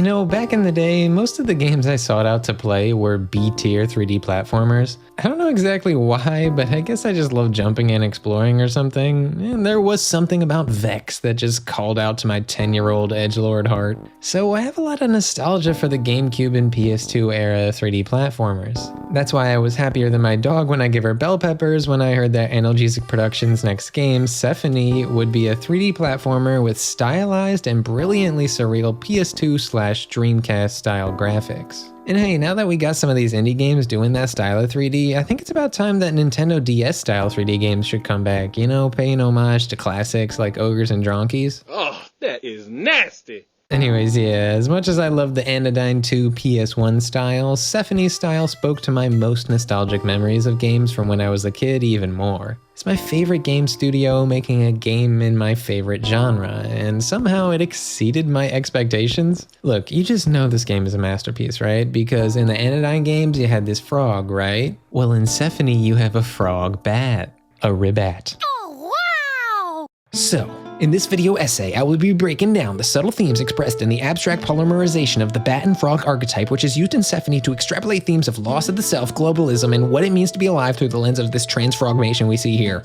You know, back in the day, most of the games I sought out to play were B-tier 3D platformers. I don't know exactly why, but I guess I just love jumping and exploring or something. And there was something about Vex that just called out to my 10-year-old edgelord heart. So I have a lot of nostalgia for the GameCube and PS2 era 3D platformers. That's why I was happier than my dog when I gave her bell peppers when I heard that Analgesic Productions' next game, Sephony, would be a 3D platformer with stylized and brilliantly surreal PS2/Dreamcast style graphics. And hey, now that we got some of these indie games doing that style of 3D, I think it's about time that Nintendo DS style 3D games should come back, you know, paying homage to classics like Ogres and Dronkies. Oh, that is nasty! Anyways, yeah, as much as I love the Anodyne 2 PS1 style, Sephony's style spoke to my most nostalgic memories of games from when I was a kid even more. It's my favorite game studio making a game in my favorite genre, and somehow it exceeded my expectations. Look, you just know this game is a masterpiece, right? Because in the Anodyne games you had this frog, right? Well, in Sephony you have a frog bat. A Ribat. Oh, wow! So, in this video essay, I will be breaking down the subtle themes expressed in the abstract polymerization of the bat and frog archetype, which is used in Sephony to extrapolate themes of loss of the self, globalism, and what it means to be alive through the lens of this transfrogmation we see here.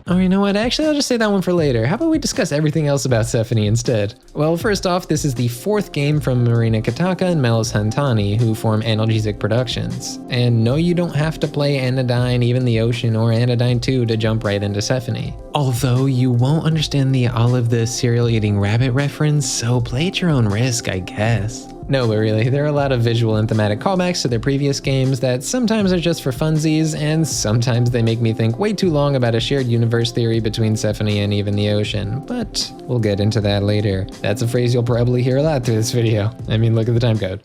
Oh, you know what? Actually, I'll just say that one for later. How about we discuss everything else about Sephony instead? Well, first off, this is the fourth game from Marina Kataka and Melos Hantani, who form Analgesic Productions. And no, you don't have to play Anodyne, Even the Ocean, or Anodyne 2 to jump right into Sephony. Although you won't understand the Olive the cereal-eating rabbit reference, so play at your own risk, I guess. No, but really, there are a lot of visual and thematic callbacks to their previous games that sometimes are just for funsies, and sometimes they make me think way too long about a shared universe theory between Sephony and Even the Ocean, but we'll get into that later. That's a phrase you'll probably hear a lot through this video. I mean, look at the timecode.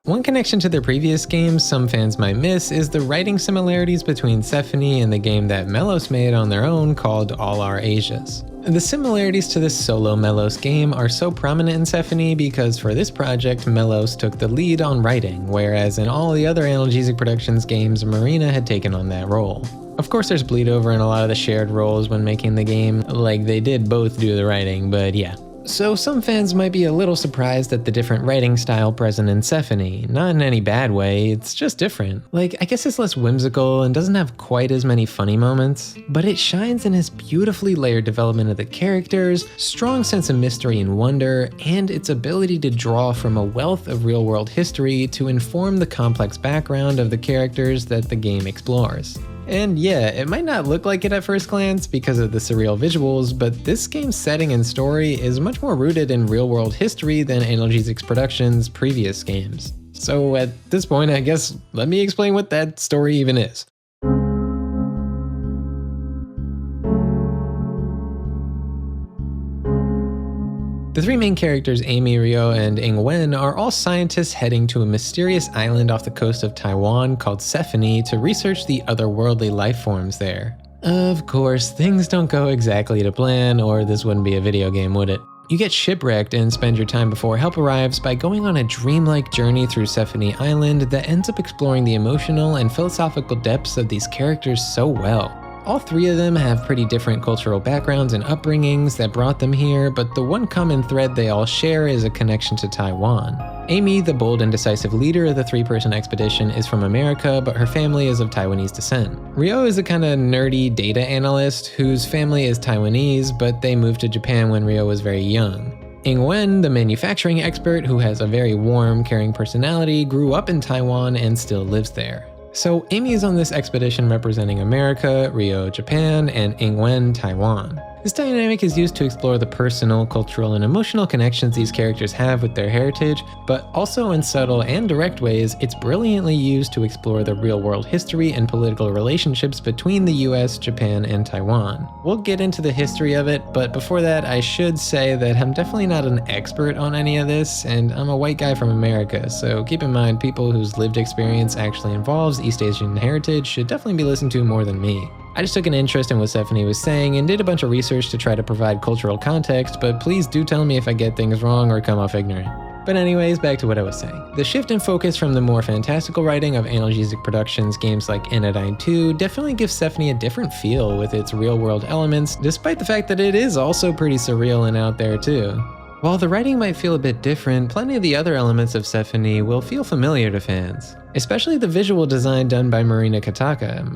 One connection to their previous games some fans might miss is the writing similarities between Sephony and the game that Melos made on their own called All Our Asias. The similarities to this solo Melos game are so prominent in Sephony because for this project, Melos took the lead on writing, whereas in all the other Analgesic Productions games, Marina had taken on that role. Of course, there's bleed over in a lot of the shared roles when making the game, like they did both do the writing, but yeah. So some fans might be a little surprised at the different writing style present in Sephony. Not in any bad way, it's just different. Like, I guess it's less whimsical and doesn't have quite as many funny moments, but it shines in its beautifully layered development of the characters, strong sense of mystery and wonder, and its ability to draw from a wealth of real-world history to inform the complex background of the characters that the game explores. And yeah, it might not look like it at first glance because of the surreal visuals, but this game's setting and story is much more rooted in real-world history than Analgesic Productions' previous games. So at this point, I guess let me explain what that story even is. The three main characters, Amy, Ryo, and Ingwen, are all scientists heading to a mysterious island off the coast of Taiwan called Sephony to research the otherworldly life forms there. Of course, things don't go exactly to plan, or this wouldn't be a video game, would it? You get shipwrecked and spend your time before help arrives by going on a dreamlike journey through Sephony Island that ends up exploring the emotional and philosophical depths of these characters so well. All three of them have pretty different cultural backgrounds and upbringings that brought them here, but the one common thread they all share is a connection to Taiwan. Amy, the bold and decisive leader of the three-person expedition, is from America, but her family is of Taiwanese descent. Ryo is a kinda nerdy data analyst whose family is Taiwanese, but they moved to Japan when Ryo was very young. Ingwen, the manufacturing expert who has a very warm, caring personality, grew up in Taiwan and still lives there. So Amy is on this expedition representing America, Ryo, Japan, and Ingwen, Taiwan. This dynamic is used to explore the personal, cultural, and emotional connections these characters have with their heritage, but also in subtle and direct ways, it's brilliantly used to explore the real-world history and political relationships between the US, Japan, and Taiwan. We'll get into the history of it, but before that, I should say that I'm definitely not an expert on any of this, and I'm a white guy from America, so keep in mind people whose lived experience actually involves East Asian heritage should definitely be listened to more than me. I just took an interest in what Sephony was saying and did a bunch of research to try to provide cultural context, but please do tell me if I get things wrong or come off ignorant. But anyways, back to what I was saying. The shift in focus from the more fantastical writing of Analgesic Productions games like Anodyne 2 definitely gives Sephony a different feel with its real-world elements, despite the fact that it is also pretty surreal and out there too. While the writing might feel a bit different, plenty of the other elements of Symphony will feel familiar to fans, especially the visual design done by Marina Kataka.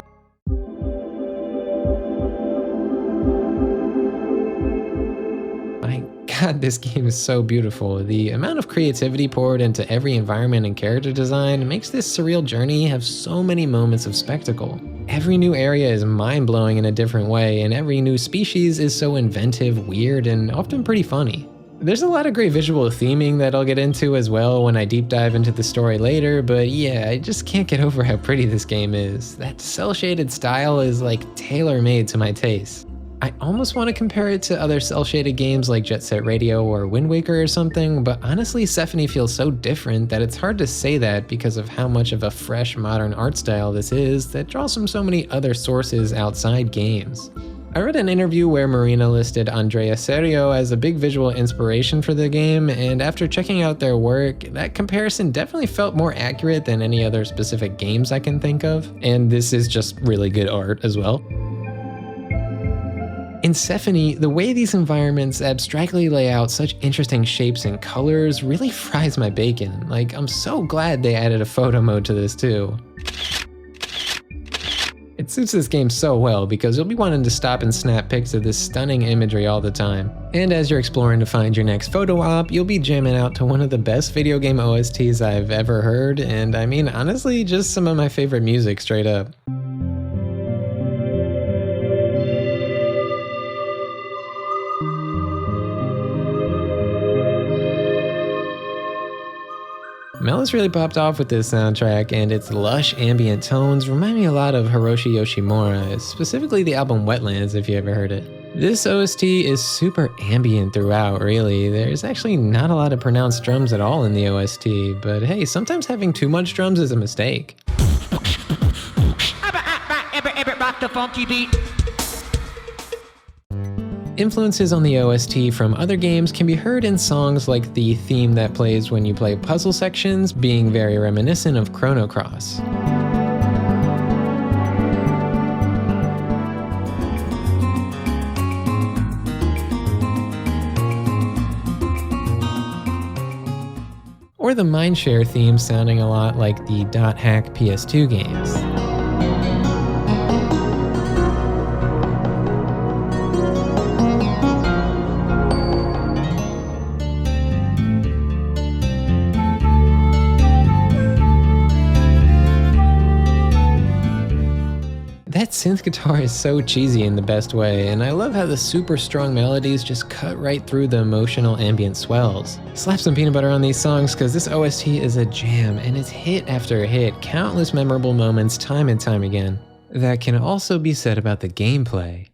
God, this game is so beautiful. The amount of creativity poured into every environment and character design makes this surreal journey have so many moments of spectacle. Every new area is mind-blowing in a different way, and every new species is so inventive, weird, and often pretty funny. There's a lot of great visual theming that I'll get into as well when I deep dive into the story later, but yeah, I just can't get over how pretty this game is. That cel-shaded style is like tailor-made to my taste. I almost want to compare it to other cel-shaded games like Jet Set Radio or Wind Waker or something, but honestly Symphony feels so different that it's hard to say that because of how much of a fresh modern art style this is that draws from so many other sources outside games. I read an interview where Marina listed Andrea Serio as a big visual inspiration for the game, and after checking out their work, that comparison definitely felt more accurate than any other specific games I can think of, and this is just really good art as well. In Symphony, the way these environments abstractly lay out such interesting shapes and colors really fries my bacon. Like, I'm so glad they added a photo mode to this too. It suits this game so well because you'll be wanting to stop and snap pics of this stunning imagery all the time. And as you're exploring to find your next photo op, you'll be jamming out to one of the best video game OSTs I've ever heard, and I mean honestly, just some of my favorite music straight up. Mellus really popped off with this soundtrack, and its lush ambient tones remind me a lot of Hiroshi Yoshimura, specifically the album Wetlands if you ever heard it. This OST is super ambient throughout, really. There's actually not a lot of pronounced drums at all in the OST, but hey, sometimes having too much drums is a mistake. Rock the funky beat. Influences on the OST from other games can be heard in songs like the theme that plays when you play puzzle sections, being very reminiscent of Chrono Cross. Or the Mindshare theme sounding a lot like the Dot Hack PS2 games. That synth guitar is so cheesy in the best way, and I love how the super strong melodies just cut right through the emotional ambient swells. Slap some peanut butter on these songs because this OST is a jam, and it's hit after hit, countless memorable moments time and time again. That can also be said about the gameplay.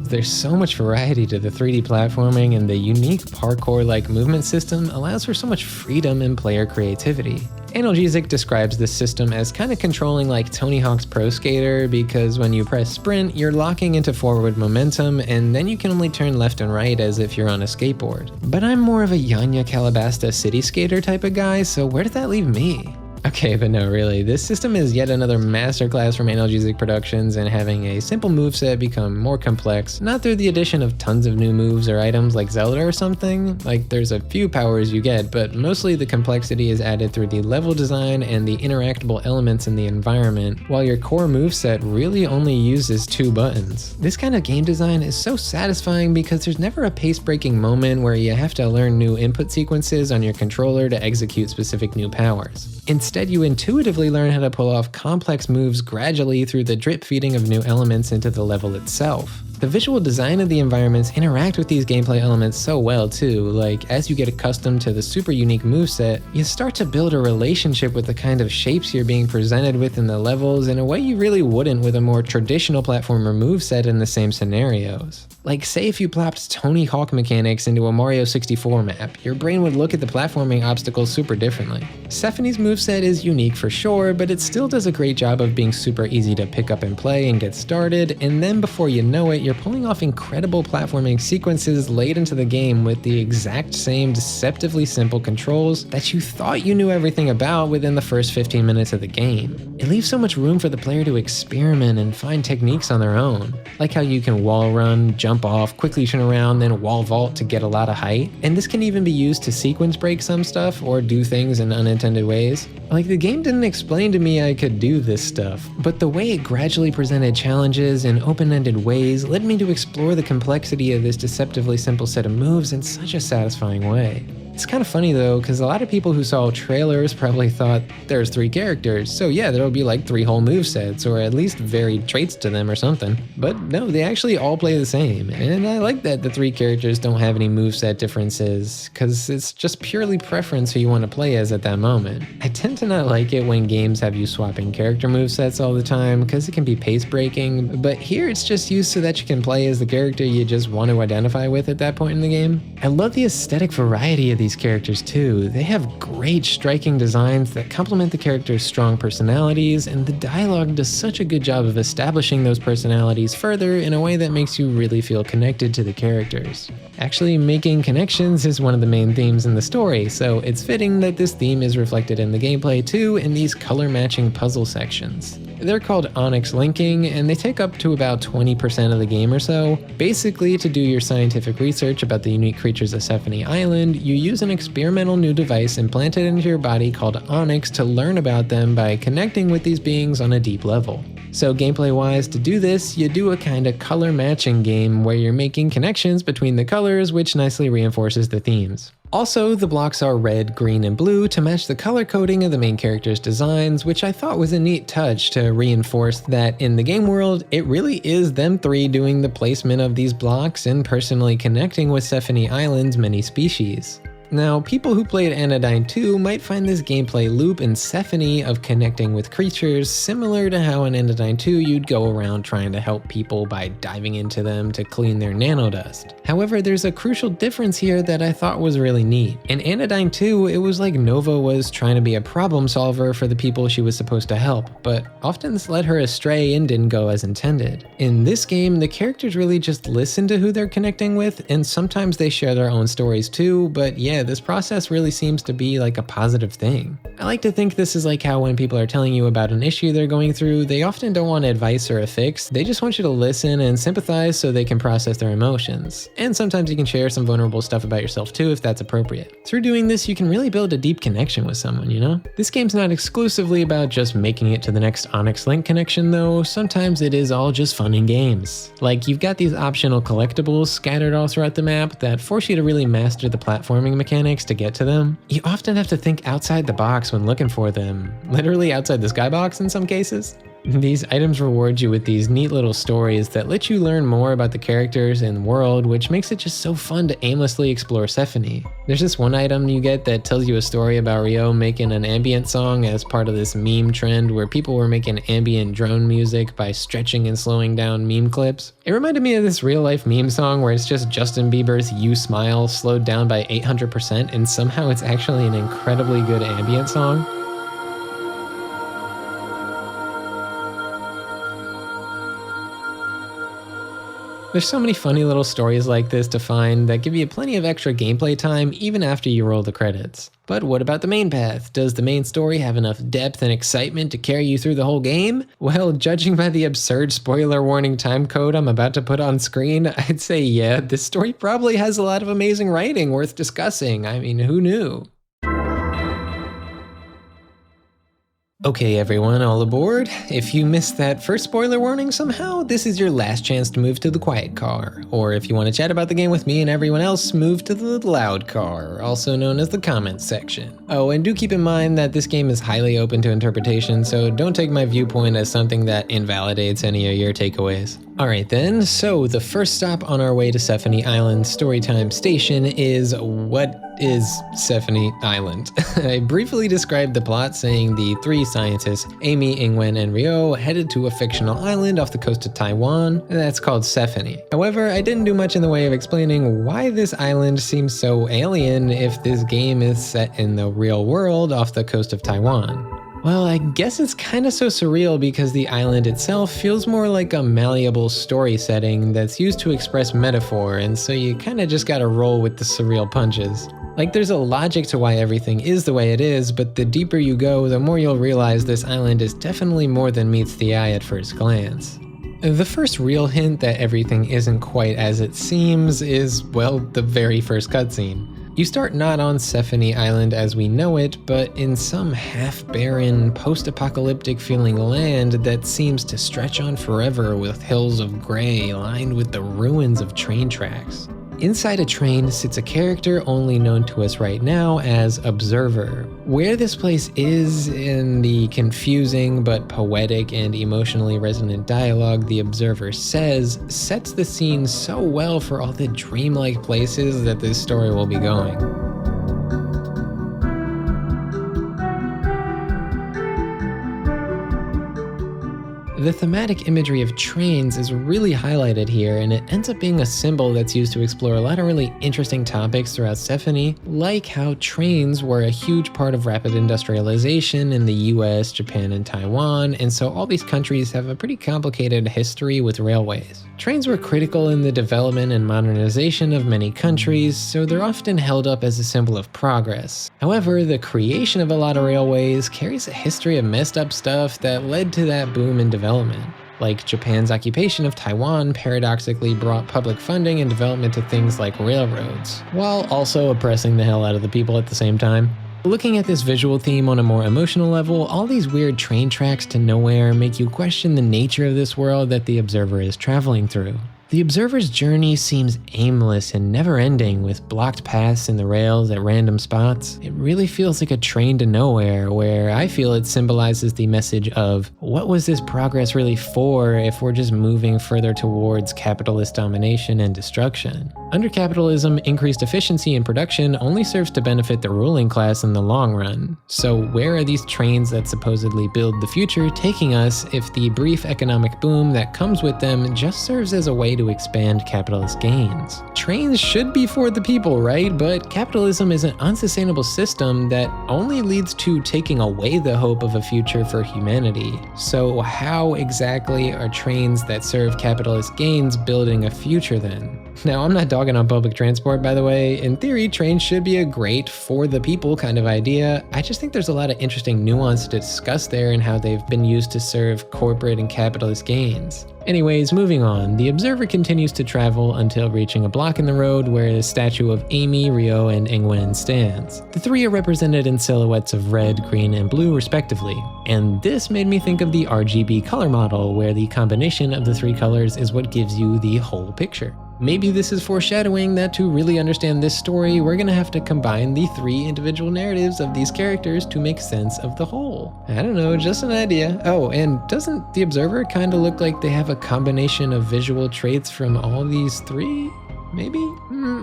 There's so much variety to the 3D platforming, and the unique parkour-like movement system allows for so much freedom and player creativity. Analgesic describes this system as kind of controlling like Tony Hawk's Pro Skater, because when you press sprint, you're locking into forward momentum, and then you can only turn left and right as if you're on a skateboard. But I'm more of a Yanya Calabasta City Skater type of guy, so where did that leave me? Okay, but no, really, this system is yet another masterclass from Analgesic Productions in having a simple moveset become more complex, not through the addition of tons of new moves or items like Zelda or something. Like, there's a few powers you get, but mostly the complexity is added through the level design and the interactable elements in the environment, while your core moveset really only uses 2 buttons. This kind of game design is so satisfying because there's never a pace-breaking moment where you have to learn new input sequences on your controller to execute specific new powers. Instead, you intuitively learn how to pull off complex moves gradually through the drip feeding of new elements into the level itself. The visual design of the environments interact with these gameplay elements so well too, like as you get accustomed to the super unique moveset, you start to build a relationship with the kind of shapes you're being presented with in the levels in a way you really wouldn't with a more traditional platformer moveset in the same scenarios. Like, say if you plopped Tony Hawk mechanics into a Mario 64 map, your brain would look at the platforming obstacles super differently. Symphony's moveset is unique for sure, but it still does a great job of being super easy to pick up and play and get started, and then before you know it, you're you're pulling off incredible platforming sequences late into the game with the exact same deceptively simple controls that you thought you knew everything about within the first 15 minutes of the game. It leaves so much room for the player to experiment and find techniques on their own, like how you can wall run, jump off, quickly turn around, then wall vault to get a lot of height. And this can even be used to sequence break some stuff or do things in unintended ways. Like, the game didn't explain to me I could do this stuff, but the way it gradually presented challenges in open-ended ways led me to explore the complexity of this deceptively simple set of moves in such a satisfying way. It's kind of funny though, because a lot of people who saw trailers probably thought there's 3 characters, so yeah, there'll be like 3 whole movesets, or at least varied traits to them or something. But no, they actually all play the same, and I like that the 3 characters don't have any moveset differences, because it's just purely preference who you want to play as at that moment. I tend to not like it when games have you swapping character movesets all the time, because it can be pace breaking, but here it's just used so that you can play as the character you just want to identify with at that point in the game. I love the aesthetic variety of these characters too. They have great striking designs that complement the characters' strong personalities, and the dialogue does such a good job of establishing those personalities further in a way that makes you really feel connected to the characters. Actually, making connections is one of the main themes in the story, so it's fitting that this theme is reflected in the gameplay too in these color-matching puzzle sections. They're called Onyx linking, and they take up to about 20% of the game or so. Basically, to do your scientific research about the unique creatures of Sephony Island, you use an experimental new device implanted into your body called Onyx to learn about them by connecting with these beings on a deep level. So gameplay-wise, to do this, you do a kind of color matching game where you're making connections between the colors, which nicely reinforces the themes. Also, the blocks are red, green, and blue to match the color coding of the main character's designs, which I thought was a neat touch to reinforce that in the game world, it really is them 3 doing the placement of these blocks and personally connecting with Sephony Island's many species. Now, people who played Anodyne 2 might find this gameplay loop in Sephony of connecting with creatures similar to how in Anodyne 2 you'd go around trying to help people by diving into them to clean their nanodust. However, there's a crucial difference here that I thought was really neat. In Anodyne 2, it was like Nova was trying to be a problem solver for the people she was supposed to help, but often this led her astray and didn't go as intended. In this game, the characters really just listen to who they're connecting with, and sometimes they share their own stories too, but yeah, this process really seems to be like a positive thing. I like to think this is like how when people are telling you about an issue they're going through, they often don't want advice or a fix, they just want you to listen and sympathize so they can process their emotions. And sometimes you can share some vulnerable stuff about yourself too if that's appropriate. Through doing this, you can really build a deep connection with someone, you know? This game's not exclusively about just making it to the next Onyx Link connection though, sometimes it is all just fun and games. Like, you've got these optional collectibles scattered all throughout the map that force you to really master the platforming mechanics to get to them. You often have to think outside the box when looking for them, literally outside the skybox in some cases. These items reward you with these neat little stories that let you learn more about the characters and world, which makes it just so fun to aimlessly explore Sephony. There's this one item you get that tells you a story about Ryo making an ambient song as part of this meme trend where people were making ambient drone music by stretching and slowing down meme clips. It reminded me of this real life meme song where it's just Justin Bieber's You Smile slowed down by 800% and somehow it's actually an incredibly good ambient song. There's so many funny little stories like this to find that give you plenty of extra gameplay time even after you roll the credits. But what about the main path? Does the main story have enough depth and excitement to carry you through the whole game? Well, judging by the absurd spoiler warning time code I'm about to put on screen, I'd say yeah, this story probably has a lot of amazing writing worth discussing. I mean, who knew? Okay everyone, all aboard. If you missed that first spoiler warning somehow, this is your last chance to move to the quiet car. Or if you want to chat about the game with me and everyone else, move to the loud car, also known as the comments section. Oh, and do keep in mind that this game is highly open to interpretation, so don't take my viewpoint as something that invalidates any of your takeaways. Alright then, so the first stop on our way to Sephony Island Storytime Station is what is Sephony Island? I briefly described the plot saying the 3 scientists, Amy, Ingwen, and Ryo, headed to a fictional island off the coast of Taiwan that's called Sephony. However, I didn't do much in the way of explaining why this island seems so alien if this game is set in the real world off the coast of Taiwan. Well, I guess it's kinda so surreal because the island itself feels more like a malleable story setting that's used to express metaphor, and so you kinda just gotta roll with the surreal punches. Like, there's a logic to why everything is the way it is, but the deeper you go, the more you'll realize this island is definitely more than meets the eye at first glance. The first real hint that everything isn't quite as it seems is, well, the very first cutscene. You start not on Sephony Island as we know it, but in some half-barren, post-apocalyptic feeling land that seems to stretch on forever with hills of gray lined with the ruins of train tracks. Inside a train sits a character only known to us right now as Observer. Where this place is in the confusing but poetic and emotionally resonant dialogue the Observer says sets the scene so well for all the dreamlike places that this story will be going. The thematic imagery of trains is really highlighted here, and it ends up being a symbol that's used to explore a lot of really interesting topics throughout Sephony, like how trains were a huge part of rapid industrialization in the US, Japan, and Taiwan, and so all these countries have a pretty complicated history with railways. Trains were critical in the development and modernization of many countries, so they're often held up as a symbol of progress. However, the creation of a lot of railways carries a history of messed up stuff that led to that boom in development. Like Japan's occupation of Taiwan paradoxically brought public funding and development to things like railroads, while also oppressing the hell out of the people at the same time. Looking at this visual theme on a more emotional level, all these weird train tracks to nowhere make you question the nature of this world that the Observer is traveling through. The Observer's journey seems aimless and never-ending, with blocked paths in the rails at random spots. It really feels like a train to nowhere, where I feel it symbolizes the message of, what was this progress really for if we're just moving further towards capitalist domination and destruction? Under capitalism, increased efficiency in production only serves to benefit the ruling class in the long run. So where are these trains that supposedly build the future taking us if the brief economic boom that comes with them just serves as a way to expand capitalist gains? Trains should be for the people, right? But capitalism is an unsustainable system that only leads to taking away the hope of a future for humanity. So how exactly are trains that serve capitalist gains building a future then? Now, I'm not dogging on public transport, by the way. In theory, trains should be a great for the people kind of idea. I just think there's a lot of interesting nuance to discuss there and how they've been used to serve corporate and capitalist gains. Anyways, moving on, the Observer continues to travel until reaching a block in the road where the statue of Amy, Ryo, and Ingwen stands. The three are represented in silhouettes of red, green, and blue respectively. And this made me think of the RGB color model, where the combination of the three colors is what gives you the whole picture. Maybe this is foreshadowing that to really understand this story, we're gonna have to combine the three individual narratives of these characters to make sense of the whole. I don't know, just an idea. Oh, and doesn't the Observer kind of look like they have a combination of visual traits from all these three? Maybe?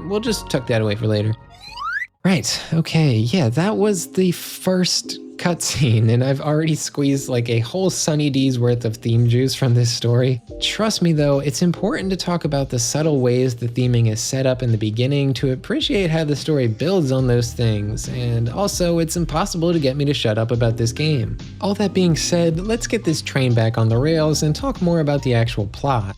We'll just tuck that away for later. Right, okay, yeah, that was the first cutscene, and I've already squeezed like a whole Sunny D's worth of theme juice from this story. Trust me though, it's important to talk about the subtle ways the theming is set up in the beginning to appreciate how the story builds on those things, and also it's impossible to get me to shut up about this game. All that being said, let's get this train back on the rails and talk more about the actual plot.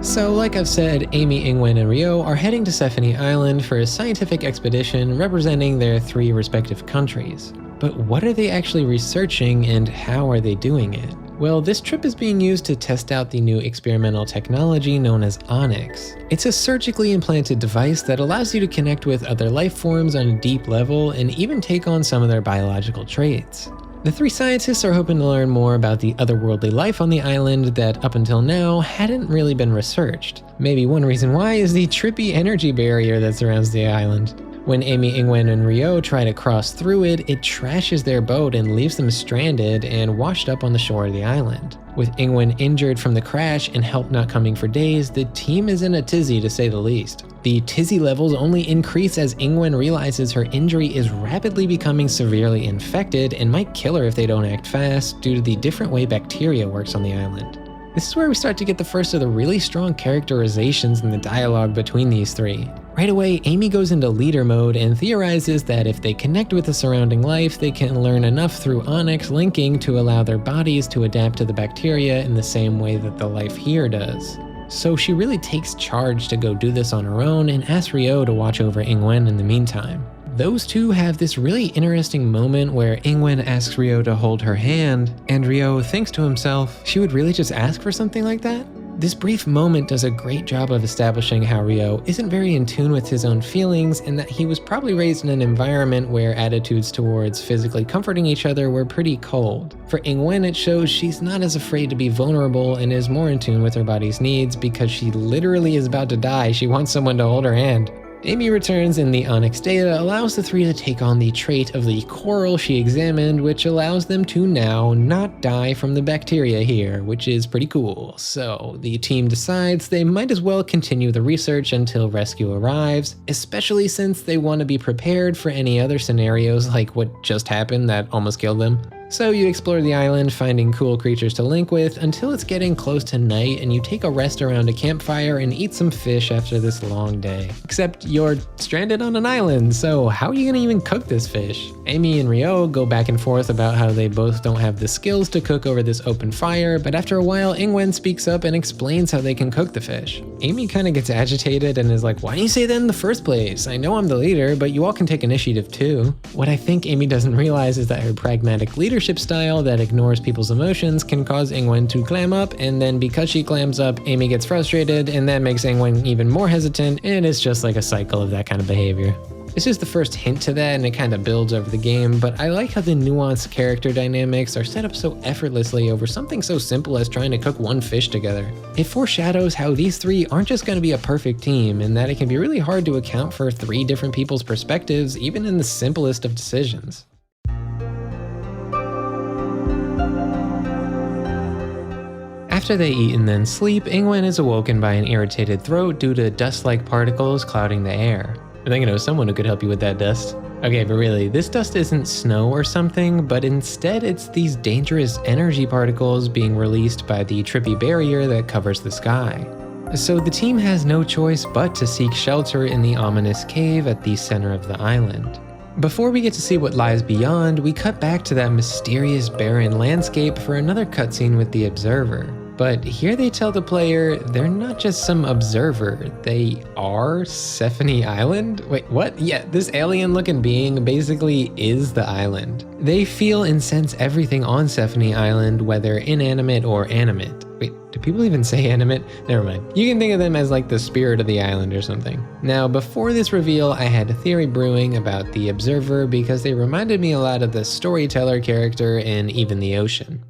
So like I've said, Amy, Ingwen, and Ryo are heading to Sephony Island for a scientific expedition representing their three respective countries. But what are they actually researching and how are they doing it? Well, this trip is being used to test out the new experimental technology known as Onyx. It's a surgically implanted device that allows you to connect with other life forms on a deep level and even take on some of their biological traits. The three scientists are hoping to learn more about the otherworldly life on the island that up until now hadn't really been researched. Maybe one reason why is the trippy energy barrier that surrounds the island. When Amy, Ingwen, and Ryo try to cross through it, it trashes their boat and leaves them stranded and washed up on the shore of the island. With Ingwen injured from the crash and help not coming for days, the team is in a tizzy to say the least. The tizzy levels only increase as Ingwen realizes her injury is rapidly becoming severely infected and might kill her if they don't act fast due to the different way bacteria works on the island. This is where we start to get the first of the really strong characterizations in the dialogue between these three. Right away, Amy goes into leader mode and theorizes that if they connect with the surrounding life, they can learn enough through onyx linking to allow their bodies to adapt to the bacteria in the same way that the life here does. So she really takes charge to go do this on her own and asks Ryo to watch over Ingwen in the meantime. Those two have this really interesting moment where Ingwen asks Ryo to hold her hand, and Ryo thinks to himself, she would really just ask for something like that? This brief moment does a great job of establishing how Ryo isn't very in tune with his own feelings and that he was probably raised in an environment where attitudes towards physically comforting each other were pretty cold. For Ingwen, it shows she's not as afraid to be vulnerable and is more in tune with her body's needs because she literally is about to die. She wants someone to hold her hand. Amy returns and the Onyx data allows the three to take on the trait of the coral she examined, which allows them to now not die from the bacteria here, which is pretty cool. So the team decides they might as well continue the research until rescue arrives, especially since they want to be prepared for any other scenarios like what just happened that almost killed them. So you explore the island, finding cool creatures to link with until it's getting close to night and you take a rest around a campfire and eat some fish after this long day. Except you're stranded on an island, so how are you gonna even cook this fish? Amy and Ryo go back and forth about how they both don't have the skills to cook over this open fire, but after a while Ingwen speaks up and explains how they can cook the fish. Amy kinda gets agitated and is like, why didn't you say that in the first place? I know I'm the leader, but you all can take initiative too. What I think Amy doesn't realize is that her pragmatic leadership style that ignores people's emotions can cause Ingwen to clam up, and then because she clams up, Amy gets frustrated, and that makes Ingwen even more hesitant, and it's just like a cycle of that kind of behavior. This is the first hint to that, and it kind of builds over the game, but I like how the nuanced character dynamics are set up so effortlessly over something so simple as trying to cook one fish together. It foreshadows how these three aren't just going to be a perfect team, and that it can be really hard to account for three different people's perspectives, even in the simplest of decisions. After they eat and then sleep, Ingwen is awoken by an irritated throat due to dust-like particles clouding the air. I'm thinking of someone who could help you with that dust. Okay, but really, this dust isn't snow or something, but instead it's these dangerous energy particles being released by the trippy barrier that covers the sky. So the team has no choice but to seek shelter in the ominous cave at the center of the island. Before we get to see what lies beyond, we cut back to that mysterious barren landscape for another cutscene with the Observer. But here they tell the player they're not just some observer, they are Sephony Island? Wait, what? Yeah, this alien-looking being basically is the island. They feel and sense everything on Sephony Island, whether inanimate or animate. Wait, do people even say animate? Never mind. You can think of them as like the spirit of the island or something. Now, before this reveal, I had a theory brewing about the Observer because they reminded me a lot of the storyteller character in Even the Ocean.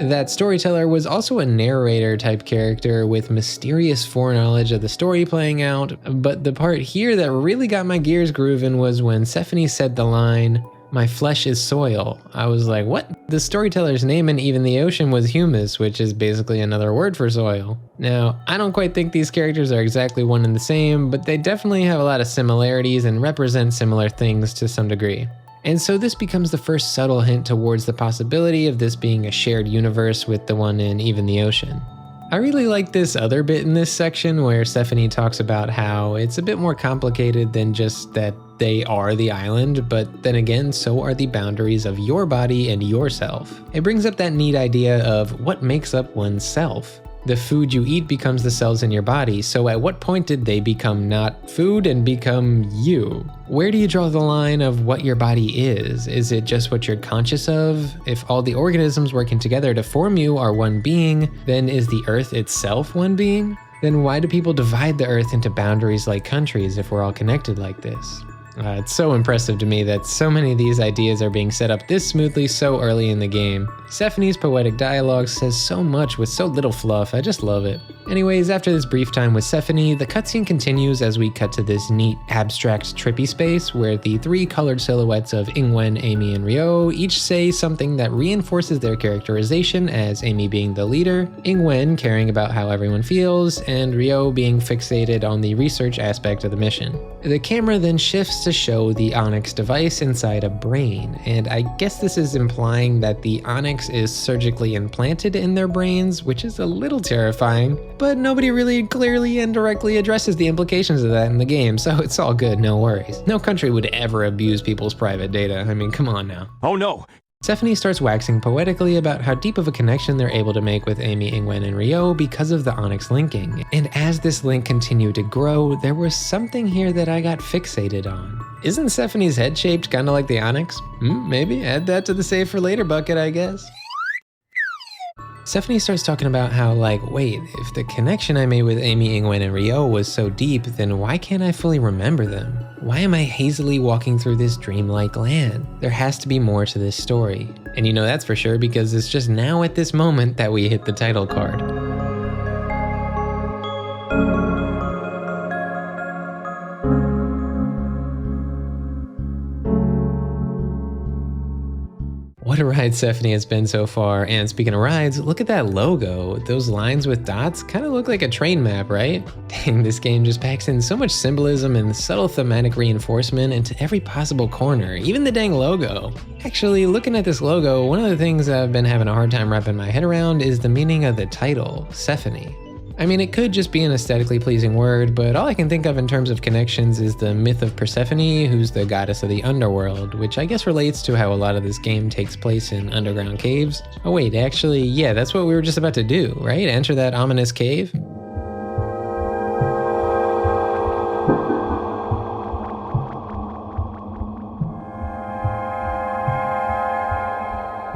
That storyteller was also a narrator type character with mysterious foreknowledge of the story playing out, but the part here that really got my gears grooving was when Sephony said the line, "My flesh is soil." I was like, what? The storyteller's name in Even the Ocean was humus, which is basically another word for soil. Now, I don't quite think these characters are exactly one and the same, but they definitely have a lot of similarities and represent similar things to some degree. And so this becomes the first subtle hint towards the possibility of this being a shared universe with the one in Even the Ocean. I really like this other bit in this section where Sephony talks about how it's a bit more complicated than just that they are the island, but then again, so are the boundaries of your body and yourself. It brings up that neat idea of what makes up one's self. The food you eat becomes the cells in your body, so at what point did they become not food and become you? Where do you draw the line of what your body is? Is it just what you're conscious of? If all the organisms working together to form you are one being, then is the earth itself one being? Then why do people divide the earth into boundaries like countries if we're all connected like this? It's so impressive to me that so many of these ideas are being set up this smoothly so early in the game. Sephony's poetic dialogue says so much with so little fluff, I just love it. Anyways, after this brief time with Sephony, the cutscene continues as we cut to this neat, abstract, trippy space where the three colored silhouettes of Ingwen, Amy, and Ryo each say something that reinforces their characterization as Amy being the leader, Ingwen caring about how everyone feels, and Ryo being fixated on the research aspect of the mission. The camera then shifts starts to show the Onyx device inside a brain, and I guess this is implying that the Onyx is surgically implanted in their brains, which is a little terrifying, but nobody really clearly and directly addresses the implications of that in the game, so it's all good, no worries. No country would ever abuse people's private data, I mean, come on now. Oh no! Stephanie starts waxing poetically about how deep of a connection they're able to make with Amy, Ingwen, and Ryo because of the Onyx linking. And as this link continued to grow, there was something here that I got fixated on. Isn't Stephanie's head shaped kinda like the Onyx? Maybe add that to the save for later bucket, I guess. Stephanie starts talking about how, wait, if the connection I made with Amy, Ingwen, and Ryo was so deep, then why can't I fully remember them? Why am I hazily walking through this dreamlike land? There has to be more to this story. And you know that's for sure because it's just now at this moment that we hit the title card. What a ride Stephanie has been so far, and speaking of rides, look at that logo. Those lines with dots kind of look like a train map, right? Dang, this game just packs in so much symbolism and subtle thematic reinforcement into every possible corner, even the dang logo. Actually, looking at this logo, one of the things I've been having a hard time wrapping my head around is the meaning of the title, Sephanie. I mean, it could just be an aesthetically pleasing word, but all I can think of in terms of connections is the myth of Persephone, who's the goddess of the underworld, which I guess relates to how a lot of this game takes place in underground caves. Oh wait, actually, yeah, that's what we were just about to do, right? Enter that ominous cave?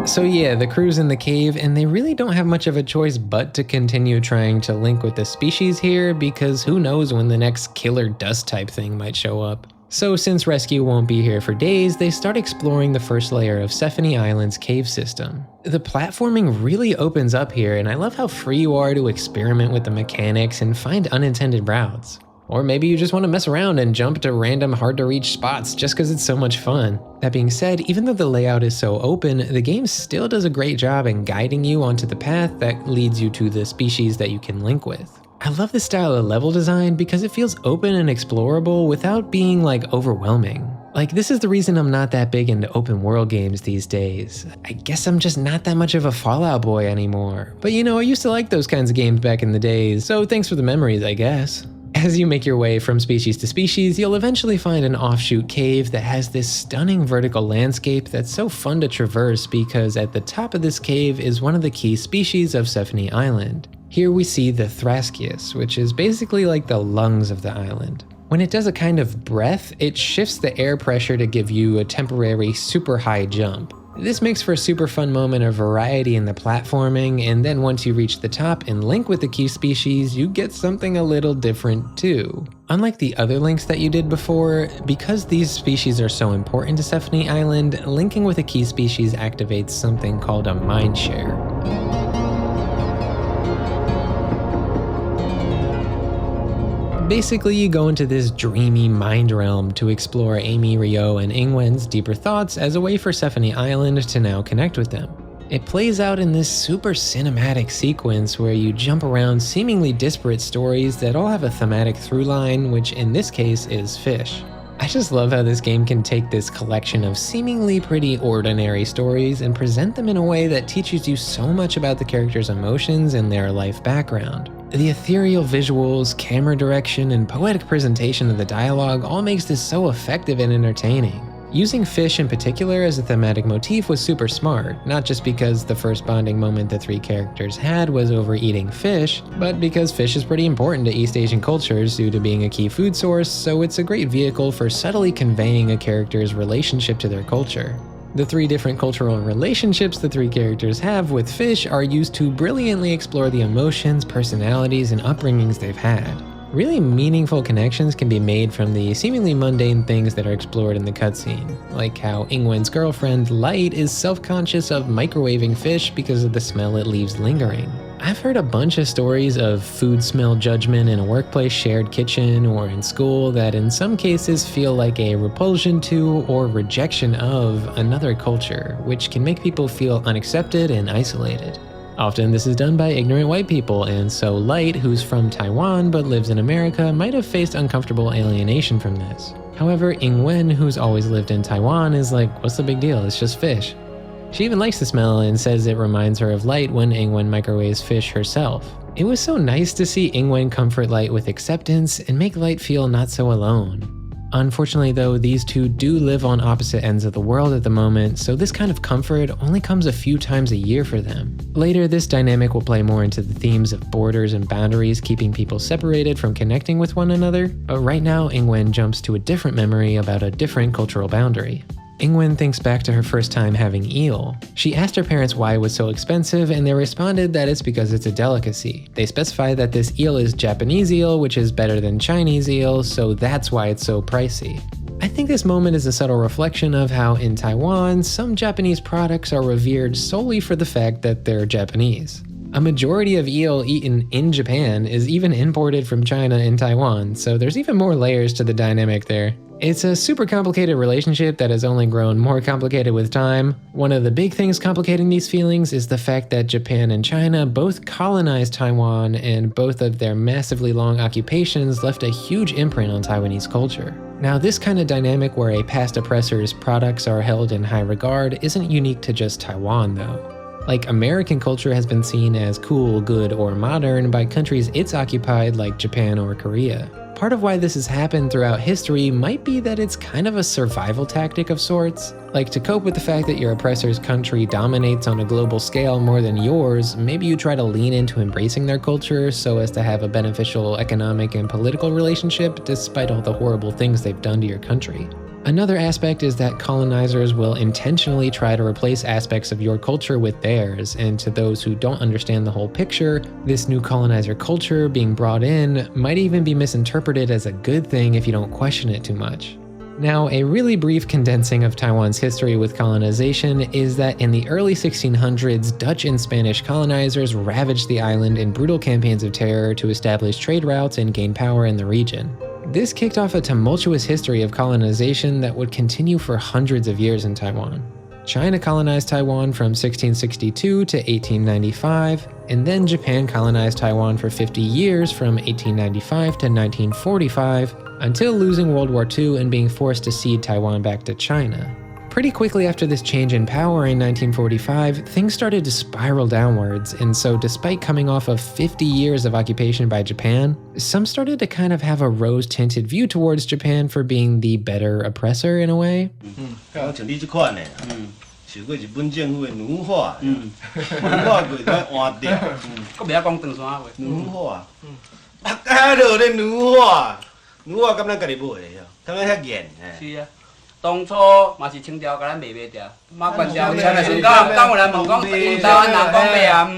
So yeah, the crew's in the cave, and they really don't have much of a choice but to continue trying to link with the species here, because who knows when the next killer dust type thing might show up. So since rescue won't be here for days, they start exploring the first layer of Sephony Island's cave system. The platforming really opens up here, and I love how free you are to experiment with the mechanics and find unintended routes. Or maybe you just want to mess around and jump to random hard to reach spots just because it's so much fun. That being said, even though the layout is so open, the game still does a great job in guiding you onto the path that leads you to the species that you can link with. I love this style of level design because it feels open and explorable without being overwhelming. This is the reason I'm not that big into open world games these days. I guess I'm just not that much of a Fallout boy anymore. But I used to like those kinds of games back in the days, so thanks for the memories, I guess. As you make your way from species to species, you'll eventually find an offshoot cave that has this stunning vertical landscape that's so fun to traverse because at the top of this cave is one of the key species of Sephony Island. Here we see the Thrascius, which is basically like the lungs of the island. When it does a kind of breath, it shifts the air pressure to give you a temporary super high jump. This makes for a super fun moment of variety in the platforming, and then once you reach the top and link with the key species, you get something a little different too. Unlike the other links that you did before, because these species are so important to Sephony Island, linking with a key species activates something called a mind share. Basically, you go into this dreamy mind realm to explore Amy, Ryo, and Ingwen's deeper thoughts as a way for Sephony Island to now connect with them. It plays out in this super cinematic sequence where you jump around seemingly disparate stories that all have a thematic through line, which in this case is fish. I just love how this game can take this collection of seemingly pretty ordinary stories and present them in a way that teaches you so much about the characters' emotions and their life background. The ethereal visuals, camera direction, and poetic presentation of the dialogue all makes this so effective and entertaining. Using fish in particular as a thematic motif was super smart, not just because the first bonding moment the three characters had was over eating fish, but because fish is pretty important to East Asian cultures due to being a key food source, so it's a great vehicle for subtly conveying a character's relationship to their culture. The three different cultural relationships the three characters have with fish are used to brilliantly explore the emotions, personalities, and upbringings they've had. Really meaningful connections can be made from the seemingly mundane things that are explored in the cutscene, like how Ingwen's girlfriend, Light, is self-conscious of microwaving fish because of the smell it leaves lingering. I've heard a bunch of stories of food smell judgment in a workplace shared kitchen or in school that in some cases feel like a repulsion to or rejection of another culture, which can make people feel unaccepted and isolated. Often this is done by ignorant white people, and so Light, who's from Taiwan but lives in America, might have faced uncomfortable alienation from this. However, Yingwen, who's always lived in Taiwan, is like, what's the big deal? It's just fish. She even likes the smell and says it reminds her of Light when Yingwen microwaves fish herself. It was so nice to see Yingwen comfort Light with acceptance and make Light feel not so alone. Unfortunately though, these two do live on opposite ends of the world at the moment, so this kind of comfort only comes a few times a year for them. Later, this dynamic will play more into the themes of borders and boundaries keeping people separated from connecting with one another, but right now Yingwen jumps to a different memory about a different cultural boundary. Yingwen thinks back to her first time having eel. She asked her parents why it was so expensive, and they responded that it's because it's a delicacy. They specify that this eel is Japanese eel, which is better than Chinese eel, so that's why it's so pricey. I think this moment is a subtle reflection of how in Taiwan, some Japanese products are revered solely for the fact that they're Japanese. A majority of eel eaten in Japan is even imported from China and Taiwan, so there's even more layers to the dynamic there. It's a super complicated relationship that has only grown more complicated with time. One of the big things complicating these feelings is the fact that Japan and China both colonized Taiwan, and both of their massively long occupations left a huge imprint on Taiwanese culture. Now, this kind of dynamic where a past oppressor's products are held in high regard isn't unique to just Taiwan though. Like, American culture has been seen as cool, good, or modern by countries it's occupied like Japan or Korea. Part of why this has happened throughout history might be that it's kind of a survival tactic of sorts. Like, to cope with the fact that your oppressor's country dominates on a global scale more than yours, maybe you try to lean into embracing their culture so as to have a beneficial economic and political relationship despite all the horrible things they've done to your country. Another aspect is that colonizers will intentionally try to replace aspects of your culture with theirs, and to those who don't understand the whole picture, this new colonizer culture being brought in might even be misinterpreted as a good thing if you don't question it too much. Now, a really brief condensing of Taiwan's history with colonization is that in the early 1600s, Dutch and Spanish colonizers ravaged the island in brutal campaigns of terror to establish trade routes and gain power in the region. This kicked off a tumultuous history of colonization that would continue for hundreds of years in Taiwan. China colonized Taiwan from 1662 to 1895, and then Japan colonized Taiwan for 50 years from 1895 to 1945, until losing World War II and being forced to cede Taiwan back to China. Pretty quickly after this change in power in 1945, things started to spiral downwards, and so despite coming off of 50 years of occupation by Japan, some started to kind of have a rose-tinted view towards Japan for being the better oppressor in a way. 像你这款的，受过日本政府的奴化，奴化过才换掉，搁袂晓讲长山话。奴化，啊，就咧奴化，奴化敢咱家己买的哟，敢咱遐严是啊，当初嘛是清朝甲咱卖掉，马关条前的时讲有人问讲，台湾人讲卖啊。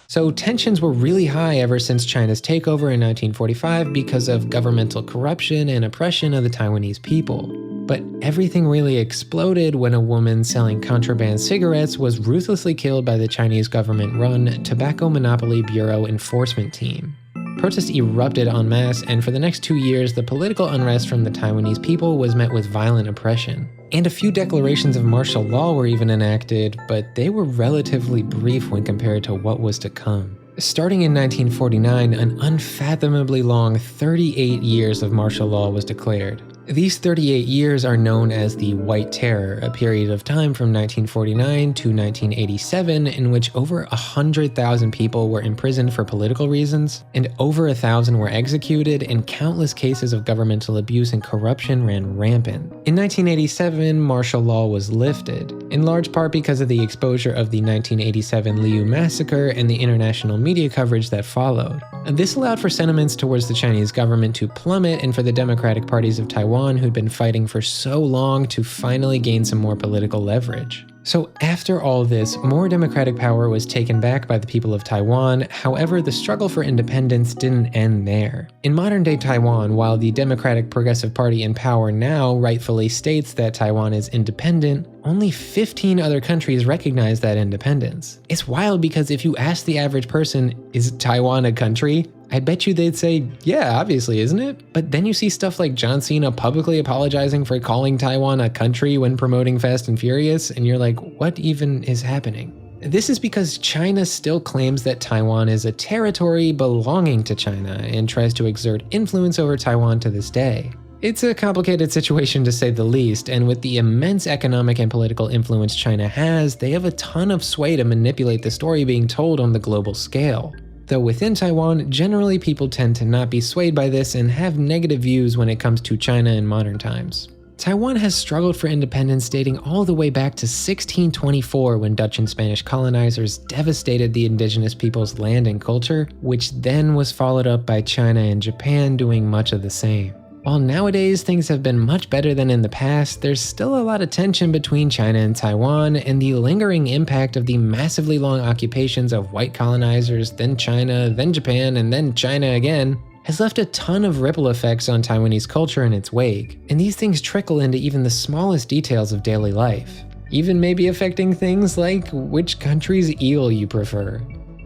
So tensions were really high ever since China's takeover in 1945 because of governmental corruption and oppression of the Taiwanese people. But everything really exploded when a woman selling contraband cigarettes was ruthlessly killed by the Chinese government-run Tobacco Monopoly Bureau enforcement team. Protests erupted en masse, and for the next 2 years, the political unrest from the Taiwanese people was met with violent oppression. And a few declarations of martial law were even enacted, but they were relatively brief when compared to what was to come. Starting in 1949, an unfathomably long 38 years of martial law was declared. These 38 years are known as the White Terror, a period of time from 1949 to 1987 in which over 100,000 people were imprisoned for political reasons, and over 1,000 were executed, and countless cases of governmental abuse and corruption ran rampant. In 1987, martial law was lifted, in large part because of the exposure of the 1987 Liu massacre and the international media coverage that followed. And this allowed for sentiments towards the Chinese government to plummet and for the democratic parties of Taiwan who'd been fighting for so long to finally gain some more political leverage. So after all this, more democratic power was taken back by the people of Taiwan. However, the struggle for independence didn't end there. In modern-day Taiwan, while the Democratic Progressive Party in power now rightfully states that Taiwan is independent, only 15 other countries recognize that independence. It's wild because if you ask the average person, is Taiwan a country? I bet you they'd say, yeah, obviously, isn't it? But then you see stuff like John Cena publicly apologizing for calling Taiwan a country when promoting Fast and Furious, and you're like, what even is happening? This is because China still claims that Taiwan is a territory belonging to China and tries to exert influence over Taiwan to this day. It's a complicated situation to say the least, and with the immense economic and political influence China has, they have a ton of sway to manipulate the story being told on the global scale. Though within Taiwan, generally people tend to not be swayed by this and have negative views when it comes to China in modern times. Taiwan has struggled for independence dating all the way back to 1624 when Dutch and Spanish colonizers devastated the indigenous people's land and culture, which then was followed up by China and Japan doing much of the same. While nowadays things have been much better than in the past, there's still a lot of tension between China and Taiwan, and the lingering impact of the massively long occupations of white colonizers, then China, then Japan, and then China again, has left a ton of ripple effects on Taiwanese culture in its wake, and these things trickle into even the smallest details of daily life, even maybe affecting things like which country's eel you prefer.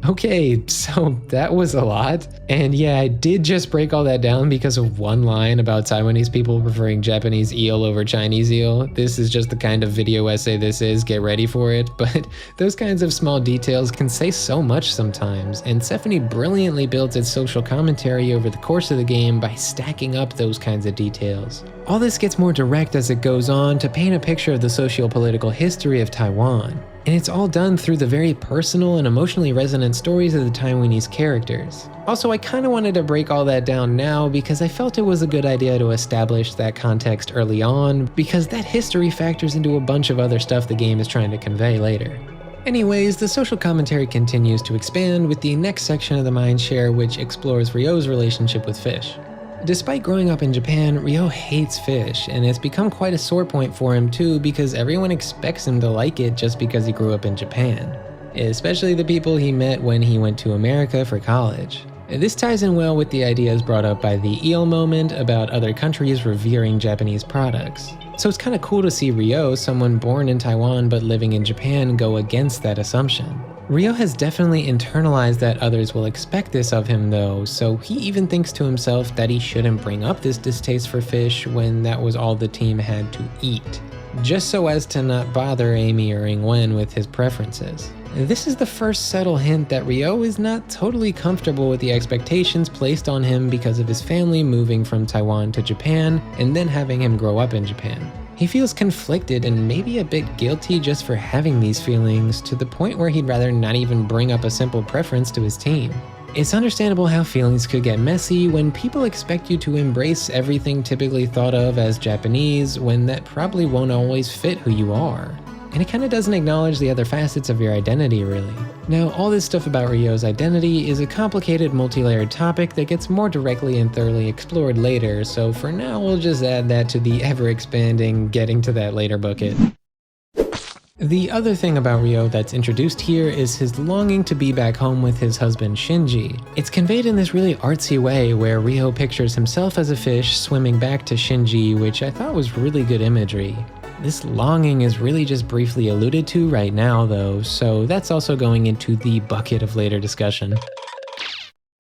Okay, so that was a lot. And yeah, I did just break all that down because of one line about Taiwanese people preferring Japanese eel over Chinese eel. This is just the kind of video essay this is, get ready for it. But those kinds of small details can say so much sometimes, and Stephanie brilliantly builds its social commentary over the course of the game by stacking up those kinds of details. All this gets more direct as it goes on to paint a picture of the socio-political history of Taiwan. And it's all done through the very personal and emotionally resonant stories of the Taiwanese characters. Also, I kinda wanted to break all that down now because I felt it was a good idea to establish that context early on, because that history factors into a bunch of other stuff the game is trying to convey later. Anyways, the social commentary continues to expand with the next section of the Mindshare, which explores Ryo's relationship with fish. Despite growing up in Japan, Ryo hates fish, and it's become quite a sore point for him too because everyone expects him to like it just because he grew up in Japan, especially the people he met when he went to America for college. This ties in well with the ideas brought up by the eel moment about other countries revering Japanese products. So it's kinda cool to see Ryo, someone born in Taiwan but living in Japan, go against that assumption. Ryo has definitely internalized that others will expect this of him though, so he even thinks to himself that he shouldn't bring up this distaste for fish when that was all the team had to eat, just so as to not bother Amy or Ingwen with his preferences. This is the first subtle hint that Ryo is not totally comfortable with the expectations placed on him because of his family moving from Taiwan to Japan and then having him grow up in Japan. He feels conflicted and maybe a bit guilty just for having these feelings, to the point where he'd rather not even bring up a simple preference to his team. It's understandable how feelings could get messy when people expect you to embrace everything typically thought of as Japanese when that probably won't always fit who you are. And it kinda doesn't acknowledge the other facets of your identity, really. Now, all this stuff about Ryo's identity is a complicated, multi-layered topic that gets more directly and thoroughly explored later, so for now we'll just add that to the ever-expanding getting to that later bucket. The other thing about Ryo that's introduced here is his longing to be back home with his husband Shinji. It's conveyed in this really artsy way where Ryo pictures himself as a fish swimming back to Shinji, which I thought was really good imagery. This longing is really just briefly alluded to right now though, so that's also going into the bucket of later discussion.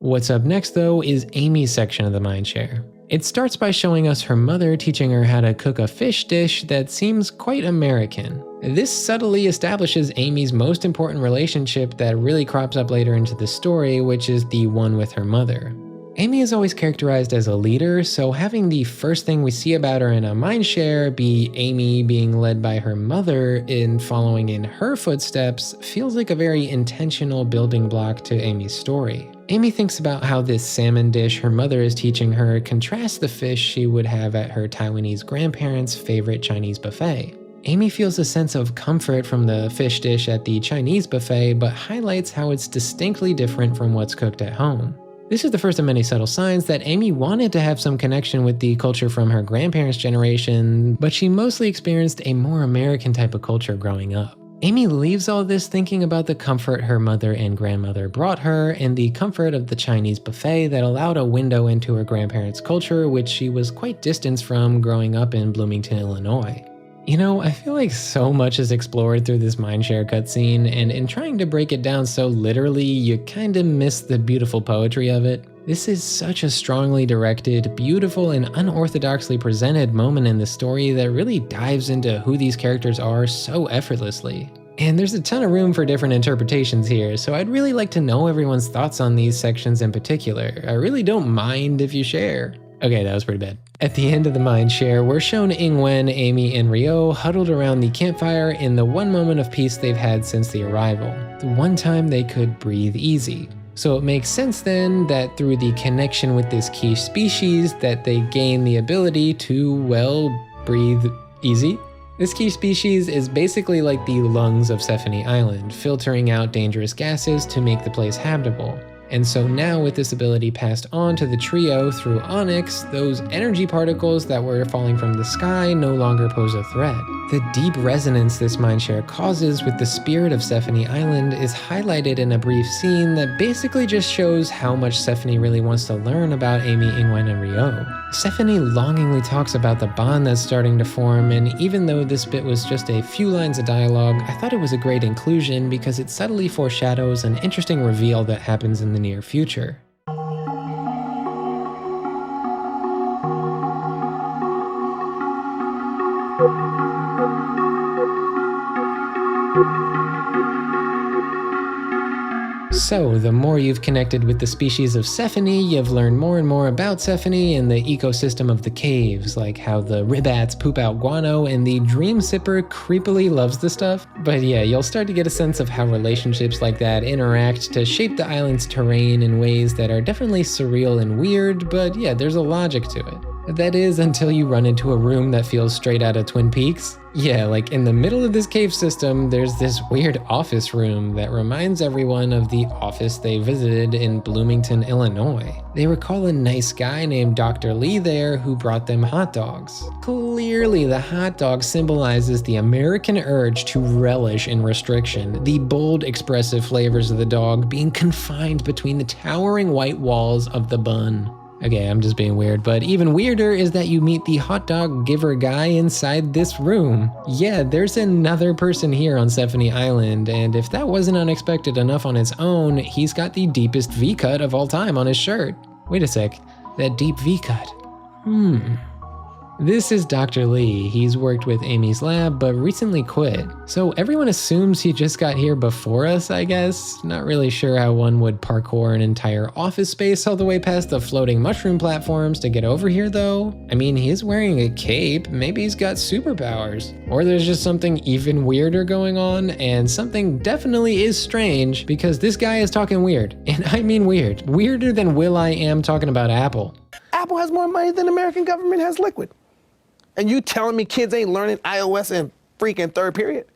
What's up next though is Amy's section of the Mindshare. It starts by showing us her mother teaching her how to cook a fish dish that seems quite American. This subtly establishes Amy's most important relationship that really crops up later into the story, which is the one with her mother. Amy is always characterized as a leader, so having the first thing we see about her in a Mindshare be Amy being led by her mother in following in her footsteps feels like a very intentional building block to Amy's story. Amy thinks about how this salmon dish her mother is teaching her contrasts the fish she would have at her Taiwanese grandparents' favorite Chinese buffet. Amy feels a sense of comfort from the fish dish at the Chinese buffet, but highlights how it's distinctly different from what's cooked at home. This is the first of many subtle signs that Amy wanted to have some connection with the culture from her grandparents' generation, but she mostly experienced a more American type of culture growing up. Amy leaves all this thinking about the comfort her mother and grandmother brought her and the comfort of the Chinese buffet that allowed a window into her grandparents' culture, which she was quite distanced from growing up in Bloomington, Illinois. You know, I feel like so much is explored through this Mindshare cutscene, and in trying to break it down so literally, you kinda miss the beautiful poetry of it. This is such a strongly directed, beautiful, and unorthodoxly presented moment in the story that really dives into who these characters are so effortlessly. And there's a ton of room for different interpretations here, so I'd really like to know everyone's thoughts on these sections in particular. I really don't mind if you share. Okay, that was pretty bad. At the end of the mind share, we're shown Ingwen, Amy, and Ryo huddled around the campfire in the one moment of peace they've had since the arrival. The one time they could breathe easy. So it makes sense then that through the connection with this key species that they gain the ability to, well, breathe easy. This key species is basically like the lungs of Sephony Island, filtering out dangerous gases to make the place habitable. And so now with this ability passed on to the trio through Onyx, those energy particles that were falling from the sky no longer pose a threat. The deep resonance this mindshare causes with the spirit of Sephony Island is highlighted in a brief scene that basically just shows how much Sephony really wants to learn about Amy, Ingwen, and Ryo. Sephony longingly talks about the bond that's starting to form, and even though this bit was just a few lines of dialogue, I thought it was a great inclusion because it subtly foreshadows an interesting reveal that happens in the near future. So, the more you've connected with the species of Sephony, you've learned more and more about Sephony and the ecosystem of the caves, like how the ribbats poop out guano and the dream sipper creepily loves the stuff. But yeah, you'll start to get a sense of how relationships like that interact to shape the island's terrain in ways that are definitely surreal and weird, but yeah, there's a logic to it. That is, until you run into a room that feels straight out of Twin Peaks. Yeah, like in the middle of this cave system, there's this weird office room that reminds everyone of the office they visited in Bloomington, Illinois. They recall a nice guy named Dr. Lee there who brought them hot dogs. Clearly, the hot dog symbolizes the American urge to relish in restriction, the bold, expressive flavors of the dog being confined between the towering white walls of the bun. Okay, I'm just being weird, but even weirder is that you meet the hot dog giver guy inside this room. Yeah, there's another person here on Sephony Island, and if that wasn't unexpected enough on its own, he's got the deepest V-cut of all time on his shirt. Wait a sec, that deep V-cut. This is Dr. Lee. He's worked with Amy's lab, but recently quit. So everyone assumes he just got here before us, I guess. Not really sure how one would parkour an entire office space all the way past the floating mushroom platforms to get over here though. I mean, he's wearing a cape. Maybe he's got superpowers. Or there's just something even weirder going on, and something definitely is strange because this guy is talking weird. And I mean weird. Weirder than Will.i.am talking about Apple. Apple has more money than the American government has liquid. And you telling me kids ain't learning iOS in freaking third period?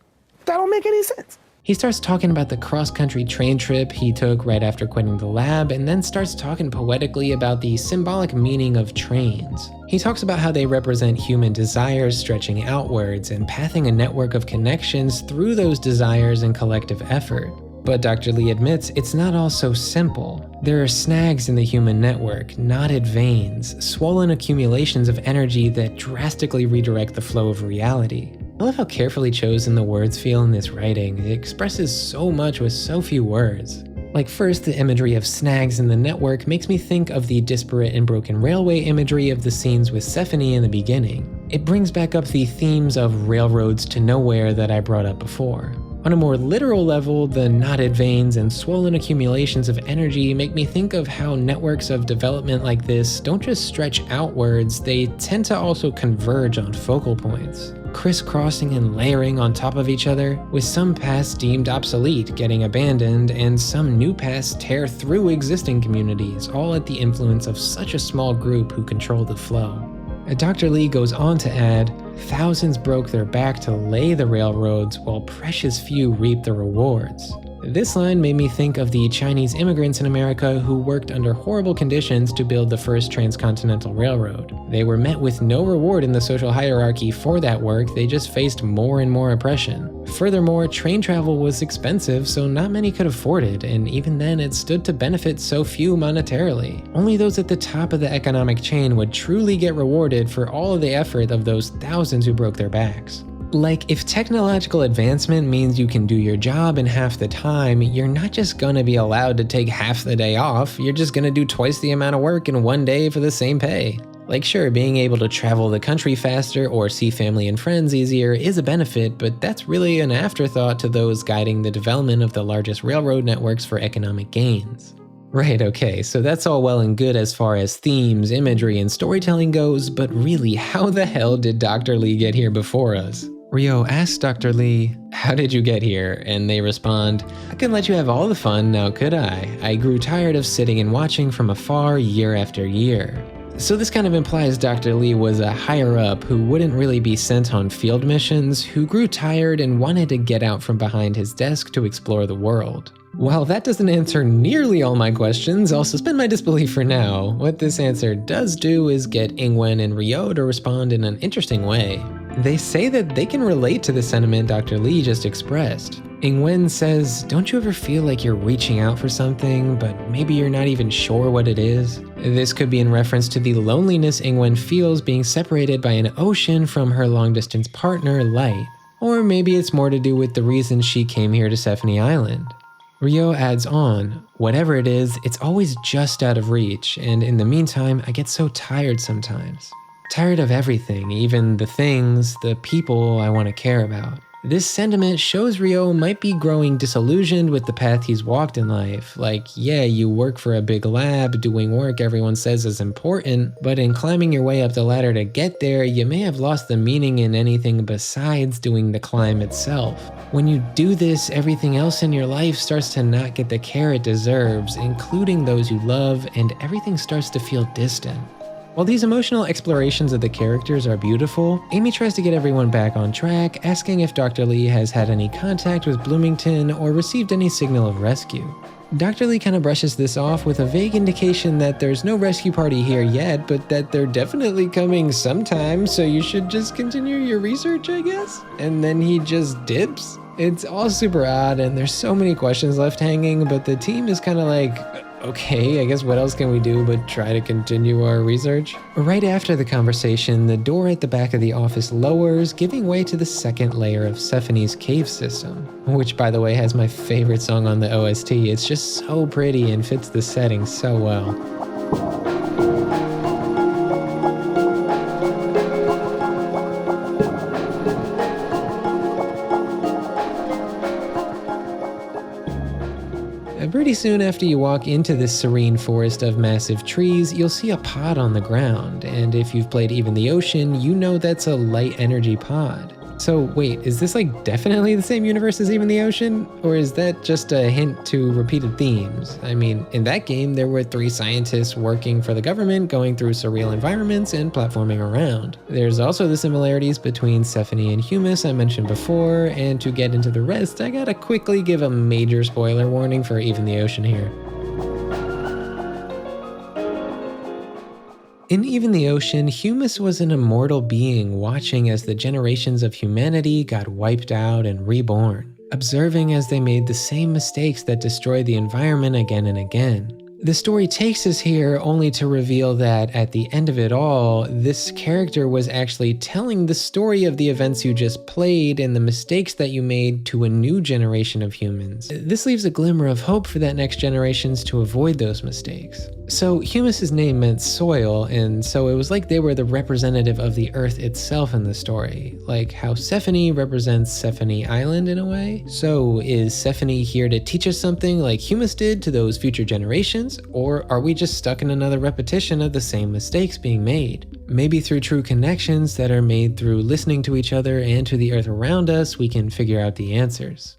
That don't make any sense. He starts talking about the cross-country train trip he took right after quitting the lab, and then starts talking poetically about the symbolic meaning of trains. He talks about how they represent human desires stretching outwards and pathing a network of connections through those desires and collective effort. But Dr. Lee admits it's not all so simple. There are snags in the human network, knotted veins, swollen accumulations of energy that drastically redirect the flow of reality. I love how carefully chosen the words feel in this writing. It expresses so much with so few words. Like first, the imagery of snags in the network makes me think of the disparate and broken railway imagery of the scenes with Sephony in the beginning. It brings back up the themes of railroads to nowhere that I brought up before. On a more literal level, the knotted veins and swollen accumulations of energy make me think of how networks of development like this don't just stretch outwards, they tend to also converge on focal points, crisscrossing and layering on top of each other, with some paths deemed obsolete getting abandoned and some new paths tear through existing communities, all at the influence of such a small group who control the flow. Dr. Lee goes on to add, thousands broke their back to lay the railroads while precious few reaped the rewards. This line made me think of the Chinese immigrants in America who worked under horrible conditions to build the first transcontinental railroad. They were met with no reward in the social hierarchy for that work, they just faced more and more oppression. Furthermore, train travel was expensive, so not many could afford it, and even then it stood to benefit so few monetarily. Only those at the top of the economic chain would truly get rewarded for all of the effort of those thousands who broke their backs. Like, if technological advancement means you can do your job in half the time, you're not just gonna be allowed to take half the day off, you're just gonna do twice the amount of work in one day for the same pay. Like sure, being able to travel the country faster or see family and friends easier is a benefit, but that's really an afterthought to those guiding the development of the largest railroad networks for economic gains. Right, okay, so that's all well and good as far as themes, imagery, and storytelling goes, but really, how the hell did Dr. Lee get here before us? Ryo asks Dr. Lee, "How did you get here?" And they respond, "I couldn't let you have all the fun, now could I? I grew tired of sitting and watching from afar year after year." So this kind of implies Dr. Lee was a higher up who wouldn't really be sent on field missions, who grew tired and wanted to get out from behind his desk to explore the world. While that doesn't answer nearly all my questions, I'll suspend my disbelief for now. What this answer does do is get Ingwen and Ryo to respond in an interesting way. They say that they can relate to the sentiment Dr. Lee just expressed. Ingwen says, "Don't you ever feel like you're reaching out for something, but maybe you're not even sure what it is?" This could be in reference to the loneliness Ingwen feels being separated by an ocean from her long-distance partner, Light. Or maybe it's more to do with the reason she came here to Sephenie Island. Ryo adds on, "Whatever it is, it's always just out of reach, and in the meantime, I get so tired sometimes. Tired of everything, even the things, the people I want to care about." This sentiment shows Ryo might be growing disillusioned with the path he's walked in life. Like, yeah, you work for a big lab, doing work everyone says is important, but in climbing your way up the ladder to get there, you may have lost the meaning in anything besides doing the climb itself. When you do this, everything else in your life starts to not get the care it deserves, including those you love, and everything starts to feel distant. While these emotional explorations of the characters are beautiful, Amy tries to get everyone back on track, asking if Dr. Lee has had any contact with Bloomington or received any signal of rescue. Dr. Lee kind of brushes this off with a vague indication that there's no rescue party here yet, but that they're definitely coming sometime, so you should just continue your research, I guess? And then he just dips? It's all super odd, and there's so many questions left hanging, but the team is kind of like, okay, I guess what else can we do but try to continue our research? Right after the conversation, the door at the back of the office lowers, giving way to the second layer of Sephenie's cave system, which by the way has my favorite song on the OST. It's just so pretty and fits the setting so well. Pretty soon after you walk into this serene forest of massive trees, you'll see a pod on the ground, and if you've played Even the Ocean, you know that's a light energy pod. So wait, is this like definitely the same universe as Even the Ocean? Or is that just a hint to repeated themes? I mean, in that game, there were 3 scientists working for the government, going through surreal environments and platforming around. There's also the similarities between Sephenie and Humus I mentioned before, and to get into the rest, I gotta quickly give a major spoiler warning for Even the Ocean here. In Even the Ocean, Humus was an immortal being watching as the generations of humanity got wiped out and reborn, observing as they made the same mistakes that destroyed the environment again and again. The story takes us here only to reveal that at the end of it all, this character was actually telling the story of the events you just played and the mistakes that you made to a new generation of humans. This leaves a glimmer of hope for that next generations to avoid those mistakes. So Humus's name meant soil, and so it was like they were the representative of the earth itself in the story, like how Sephenie represents Sephenie Island in a way. So is Sephenie here to teach us something like Humus did to those future generations, or are we just stuck in another repetition of the same mistakes being made? Maybe through true connections that are made through listening to each other and to the earth around us, we can figure out the answers.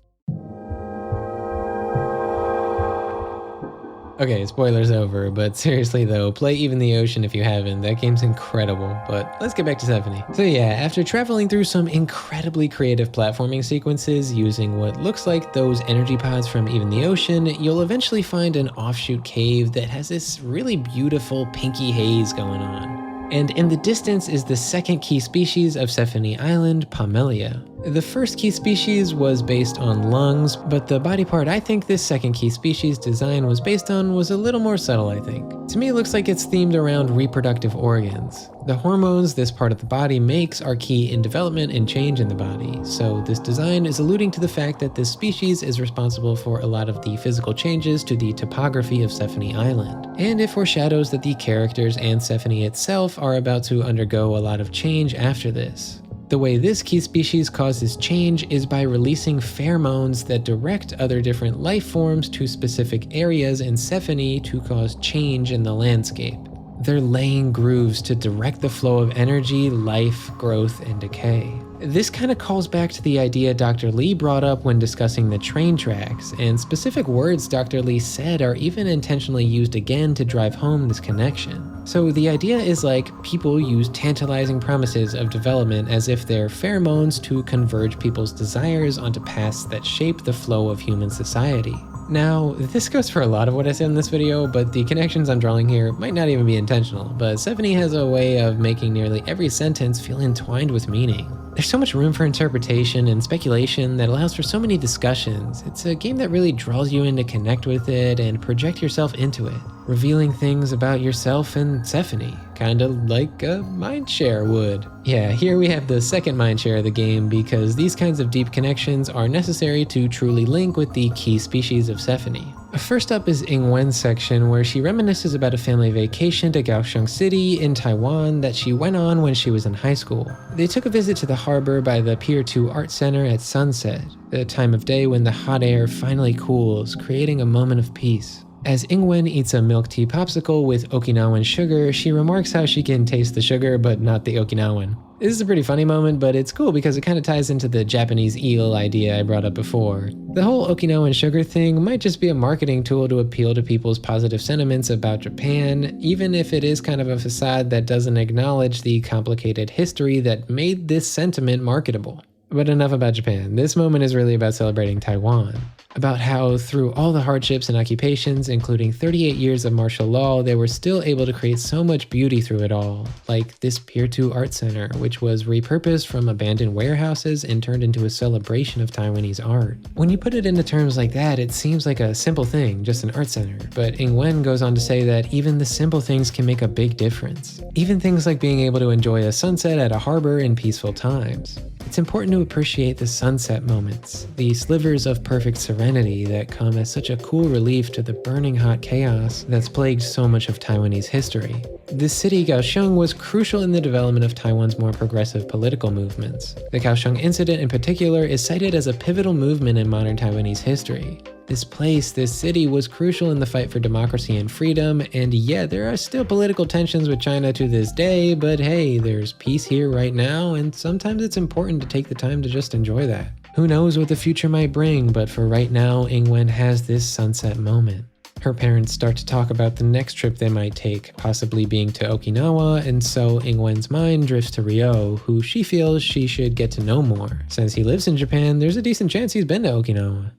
Okay, spoilers over, but seriously though, play Even the Ocean if you haven't. That game's incredible, but let's get back to Sephenie. So yeah, after traveling through some incredibly creative platforming sequences using what looks like those energy pods from Even the Ocean, you'll eventually find an offshoot cave that has this really beautiful pinky haze going on. And in the distance is the second key species of Sephenie Island, Pomelia. The first key species was based on lungs, but the body part I think this second key species design was based on was a little more subtle, I think. To me, it looks like it's themed around reproductive organs. The hormones this part of the body makes are key in development and change in the body, so this design is alluding to the fact that this species is responsible for a lot of the physical changes to the topography of Sephenie Island. and it foreshadows that the characters and Sephenie itself are about to undergo a lot of change after this. The way this key species causes change is by releasing pheromones that direct other different life forms to specific areas in Sephenie to cause change in the landscape. They're laying grooves to direct the flow of energy, life, growth, and decay. This kind of calls back to the idea Dr. Lee brought up when discussing the train tracks, and specific words Dr. Lee said are even intentionally used again to drive home this connection. So the idea is like people use tantalizing promises of development as if they're pheromones to converge people's desires onto paths that shape the flow of human society. Now, this goes for a lot of what I said in this video, but the connections I'm drawing here might not even be intentional, but Sephenie has a way of making nearly every sentence feel entwined with meaning. There's so much room for interpretation and speculation that allows for so many discussions. It's a game that really draws you in to connect with it and project yourself into it, revealing things about yourself and Sephenie, kinda like a mindshare would. Yeah, here we have the second mindshare of the game because these kinds of deep connections are necessary to truly link with the key species of Sephenie. First up is Ingwen's section where she reminisces about a family vacation to Kaohsiung City in Taiwan that she went on when she was in high school. They took a visit to the harbor by the Pier 2 Art Center at sunset, the time of day when the hot air finally cools, creating a moment of peace. As Ingwen eats a milk tea popsicle with Okinawan sugar, she remarks how she can taste the sugar but not the Okinawan. This is a pretty funny moment, but it's cool because it kind of ties into the Japanese eel idea I brought up before. The whole Okinawan sugar thing might just be a marketing tool to appeal to people's positive sentiments about Japan, even if it is kind of a facade that doesn't acknowledge the complicated history that made this sentiment marketable. But enough about Japan. This moment is really about celebrating Taiwan. About how through all the hardships and occupations, including 38 years of martial law, they were still able to create so much beauty through it all. Like this Pier 2 Art Center, which was repurposed from abandoned warehouses and turned into a celebration of Taiwanese art. When you put it into terms like that, it seems like a simple thing, just an art center. But Ingwen goes on to say that even the simple things can make a big difference. Even things like being able to enjoy a sunset at a harbor in peaceful times. It's important to appreciate the sunset moments, the slivers of perfect serenity that come as such a cool relief to the burning hot chaos that's plagued so much of Taiwanese history. This city, Kaohsiung, was crucial in the development of Taiwan's more progressive political movements. The Kaohsiung incident in particular is cited as a pivotal movement in modern Taiwanese history. This place, this city, was crucial in the fight for democracy and freedom, and yeah, there are still political tensions with China to this day, but hey, there's peace here right now, and sometimes it's important to take the time to just enjoy that. Who knows what the future might bring, but for right now, Ingwen has this sunset moment. Her parents start to talk about the next trip they might take, possibly being to Okinawa, and so Ingwen's mind drifts to Ryo, who she feels she should get to know more. Since he lives in Japan, there's a decent chance he's been to Okinawa.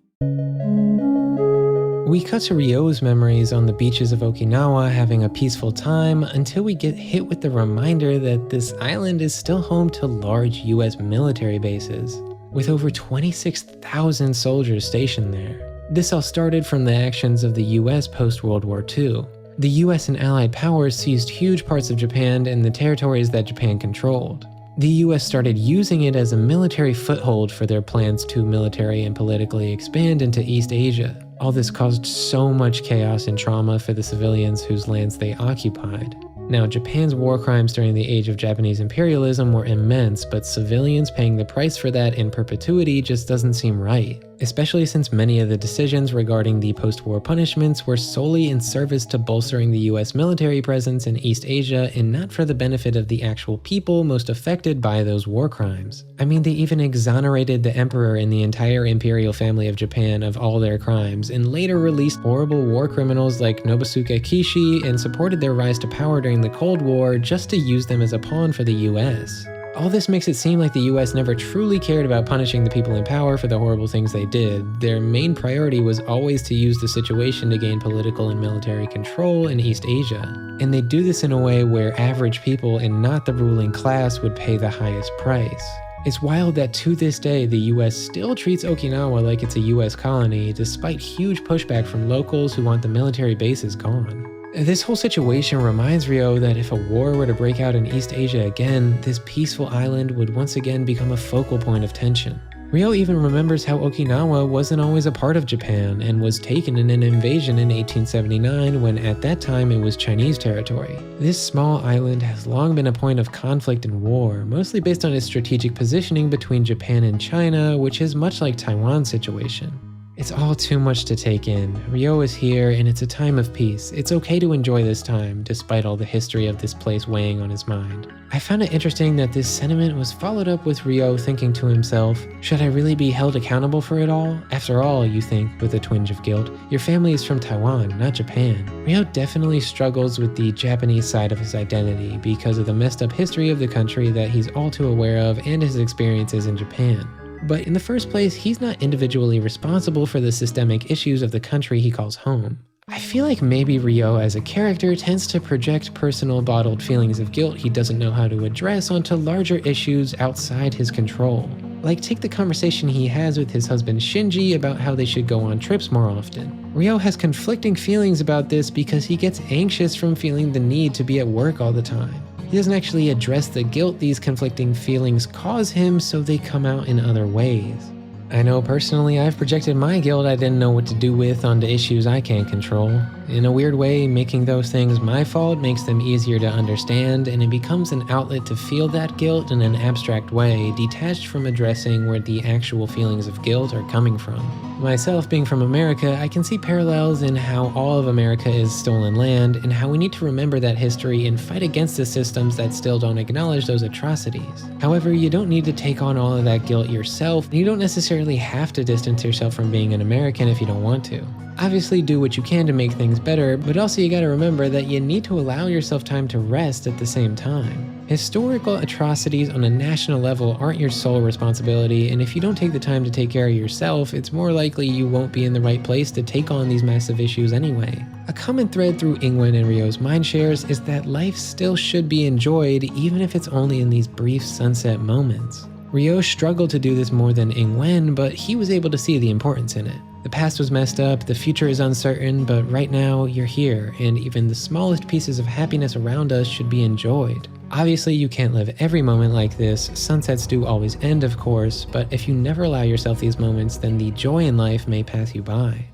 We cut to Ryo's memories on the beaches of Okinawa having a peaceful time until we get hit with the reminder that this island is still home to large US military bases, with over 26,000 soldiers stationed there. This all started from the actions of the US post-World War II. The US and Allied powers seized huge parts of Japan and the territories that Japan controlled. The US started using it as a military foothold for their plans to military and politically expand into East Asia. All this caused so much chaos and trauma for the civilians whose lands they occupied. Now, Japan's war crimes during the age of Japanese imperialism were immense, but civilians paying the price for that in perpetuity just doesn't seem right, especially since many of the decisions regarding the post-war punishments were solely in service to bolstering the US military presence in East Asia and not for the benefit of the actual people most affected by those war crimes. I mean, they even exonerated the emperor and the entire imperial family of Japan of all their crimes, and later released horrible war criminals like Nobusuke Kishi and supported their rise to power during the Cold War just to use them as a pawn for the US. All this makes it seem like the US never truly cared about punishing the people in power for the horrible things they did. Their main priority was always to use the situation to gain political and military control in East Asia. And they do this in a way where average people and not the ruling class would pay the highest price. It's wild that to this day, the US still treats Okinawa like it's a US colony, despite huge pushback from locals who want the military bases gone. This whole situation reminds Ryo that if a war were to break out in East Asia again, this peaceful island would once again become a focal point of tension. Ryo even remembers how Okinawa wasn't always a part of Japan and was taken in an invasion in 1879 when at that time it was Chinese territory. This small island has long been a point of conflict and war, mostly based on its strategic positioning between Japan and China, which is much like Taiwan's situation. It's all too much to take in. Ryo is here and it's a time of peace. It's okay to enjoy this time, despite all the history of this place weighing on his mind. I found it interesting that this sentiment was followed up with Ryo thinking to himself, should I really be held accountable for it all? After all, you think, with a twinge of guilt, your family is from Taiwan, not Japan. Ryo definitely struggles with the Japanese side of his identity because of the messed up history of the country that he's all too aware of and his experiences in Japan. But in the first place, he's not individually responsible for the systemic issues of the country he calls home. I feel like maybe Ryo as a character tends to project personal bottled feelings of guilt he doesn't know how to address onto larger issues outside his control. Like take the conversation he has with his husband Shinji about how they should go on trips more often. Ryo has conflicting feelings about this because he gets anxious from feeling the need to be at work all the time. He doesn't actually address the guilt these conflicting feelings cause him, so they come out in other ways. I know personally I've projected my guilt I didn't know what to do with onto issues I can't control. In a weird way, making those things my fault makes them easier to understand, and it becomes an outlet to feel that guilt in an abstract way, detached from addressing where the actual feelings of guilt are coming from. Myself being from America, I can see parallels in how all of America is stolen land, and how we need to remember that history and fight against the systems that still don't acknowledge those atrocities. However, you don't need to take on all of that guilt yourself, and you don't necessarily have to distance yourself from being an American if you don't want to. Obviously do what you can to make things better, but also you gotta remember that you need to allow yourself time to rest at the same time. Historical atrocities on a national level aren't your sole responsibility, and if you don't take the time to take care of yourself, it's more likely you won't be in the right place to take on these massive issues anyway. A common thread through Ingwen and Ryo's mind shares is that life still should be enjoyed, even if it's only in these brief sunset moments. Ryo struggled to do this more than Ingwen, but he was able to see the importance in it. The past was messed up, the future is uncertain, but right now you're here, and even the smallest pieces of happiness around us should be enjoyed. Obviously, you can't live every moment like this. Sunsets do always end, of course, but if you never allow yourself these moments, then the joy in life may pass you by.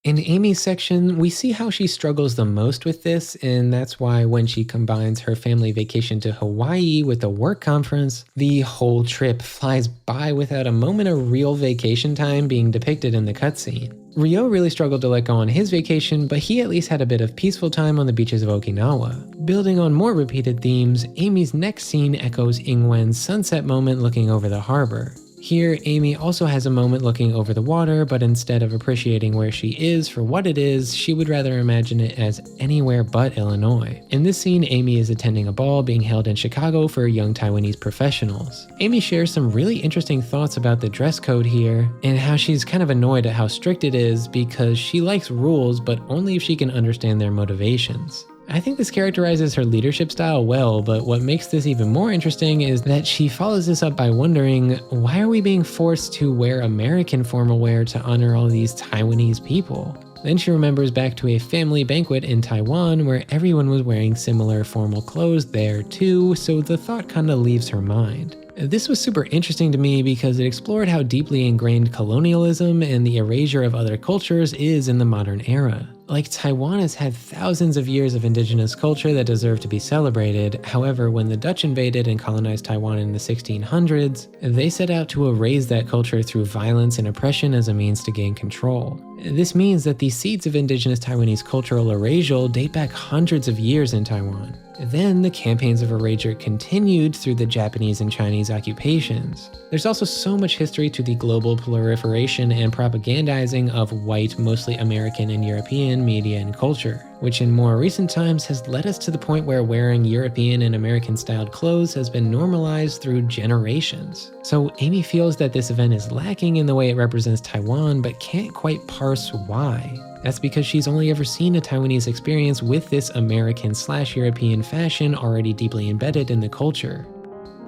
In Amy's section, we see how she struggles the most with this, and that's why when she combines her family vacation to Hawaii with a work conference, the whole trip flies by without a moment of real vacation time being depicted in the cutscene. Ryo really struggled to let go on his vacation, but he at least had a bit of peaceful time on the beaches of Okinawa. Building on more repeated themes, Amy's next scene echoes Ingwen's sunset moment looking over the harbor. Here, Amy also has a moment looking over the water, but instead of appreciating where she is for what it is, she would rather imagine it as anywhere but Illinois. In this scene, Amy is attending a ball being held in Chicago for young Taiwanese professionals. Amy shares some really interesting thoughts about the dress code here, and how she's kind of annoyed at how strict it is because she likes rules, but only if she can understand their motivations. I think this characterizes her leadership style well, but what makes this even more interesting is that she follows this up by wondering, why are we being forced to wear American formal wear to honor all these Taiwanese people? Then she remembers back to a family banquet in Taiwan where everyone was wearing similar formal clothes there too, so the thought kinda leaves her mind. This was super interesting to me because it explored how deeply ingrained colonialism and the erasure of other cultures is in the modern era. Like, Taiwan has had thousands of years of indigenous culture that deserve to be celebrated. However, when the Dutch invaded and colonized Taiwan in the 1600s, they set out to erase that culture through violence and oppression as a means to gain control. This means that the seeds of indigenous Taiwanese cultural erasure date back hundreds of years in Taiwan. Then the campaigns of erasure continued through the Japanese and Chinese occupations. There's also so much history to the global proliferation and propagandizing of white, mostly American and European media and culture, which in more recent times has led us to the point where wearing European and American styled clothes has been normalized through generations. So Amy feels that this event is lacking in the way it represents Taiwan, but can't quite parse why. That's because she's only ever seen a Taiwanese experience with this American/European fashion already deeply embedded in the culture.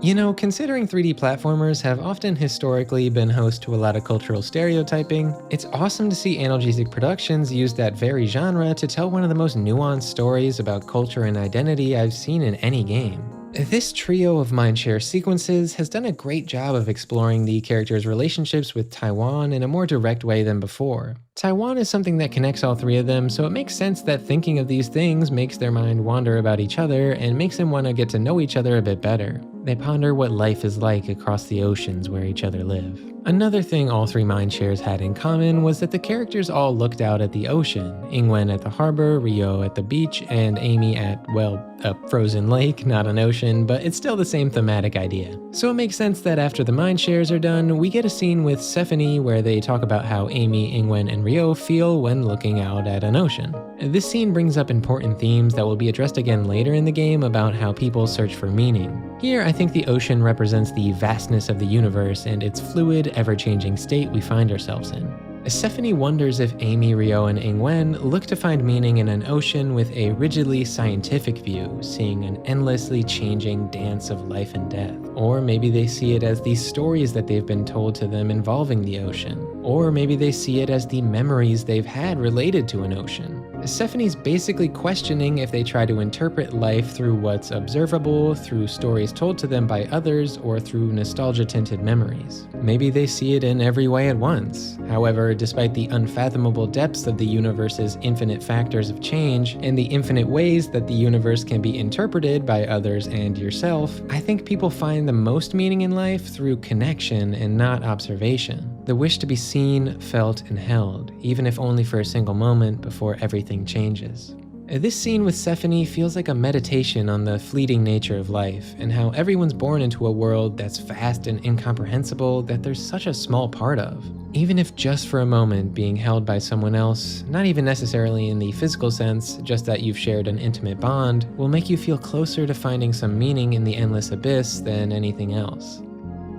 You know, considering 3D platformers have often historically been host to a lot of cultural stereotyping, it's awesome to see Analgesic Productions use that very genre to tell one of the most nuanced stories about culture and identity I've seen in any game. This trio of mindshare sequences has done a great job of exploring the characters' relationships with Taiwan in a more direct way than before. Taiwan is something that connects all three of them, so it makes sense that thinking of these things makes their mind wander about each other and makes them want to get to know each other a bit better. They ponder what life is like across the oceans where each other live. Another thing all three mindshares had in common was that the characters all looked out at the ocean. Ingwen at the harbor, Ryo at the beach, and Amy at, well, a frozen lake, not an ocean, but it's still the same thematic idea. So it makes sense that after the mindshares are done, we get a scene with Stephanie where they talk about how Amy, Ingwen, and Ryo feel when looking out at an ocean. This scene brings up important themes that will be addressed again later in the game about how people search for meaning. Here, I think the ocean represents the vastness of the universe and its fluid, ever-changing state we find ourselves in. Stephanie wonders if Amy, Ryo, and Ingwen look to find meaning in an ocean with a rigidly scientific view, seeing an endlessly changing dance of life and death. Or maybe they see it as the stories that they've been told to them involving the ocean. Or maybe they see it as the memories they've had related to an ocean. Stephanie's basically questioning if they try to interpret life through what's observable, through stories told to them by others, or through nostalgia-tinted memories. Maybe they see it in every way at once. However, despite the unfathomable depths of the universe's infinite factors of change, and the infinite ways that the universe can be interpreted by others and yourself, I think people find the most meaning in life through connection and not observation. The wish to be seen, felt, and held, even if only for a single moment before everything changes. This scene with Stephanie feels like a meditation on the fleeting nature of life and how everyone's born into a world that's vast and incomprehensible that there's such a small part of. Even if just for a moment being held by someone else, not even necessarily in the physical sense, just that you've shared an intimate bond, will make you feel closer to finding some meaning in the endless abyss than anything else.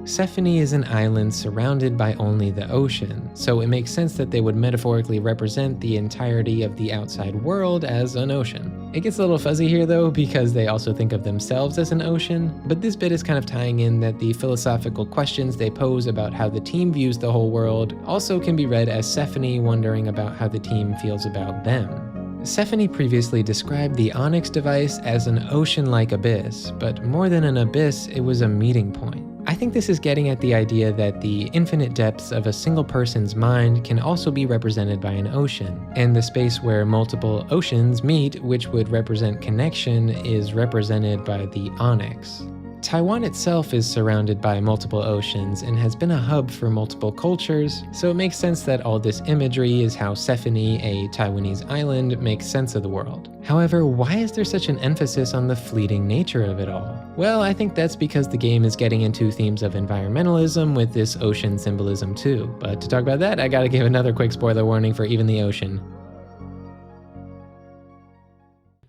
Stephanie is an island surrounded by only the ocean, so it makes sense that they would metaphorically represent the entirety of the outside world as an ocean. It gets a little fuzzy here though, because they also think of themselves as an ocean, but this bit is kind of tying in that the philosophical questions they pose about how the team views the whole world also can be read as Stephanie wondering about how the team feels about them. Stephanie previously described the Onyx device as an ocean-like abyss, but more than an abyss, it was a meeting point. I think this is getting at the idea that the infinite depths of a single person's mind can also be represented by an ocean, and the space where multiple oceans meet, which would represent connection, is represented by the Onyx. Taiwan itself is surrounded by multiple oceans and has been a hub for multiple cultures, so it makes sense that all this imagery is how Stephanie, a Taiwanese island, makes sense of the world. However, why is there such an emphasis on the fleeting nature of it all? Well, I think that's because the game is getting into themes of environmentalism with this ocean symbolism too. But to talk about that, I gotta give another quick spoiler warning for Even the Ocean.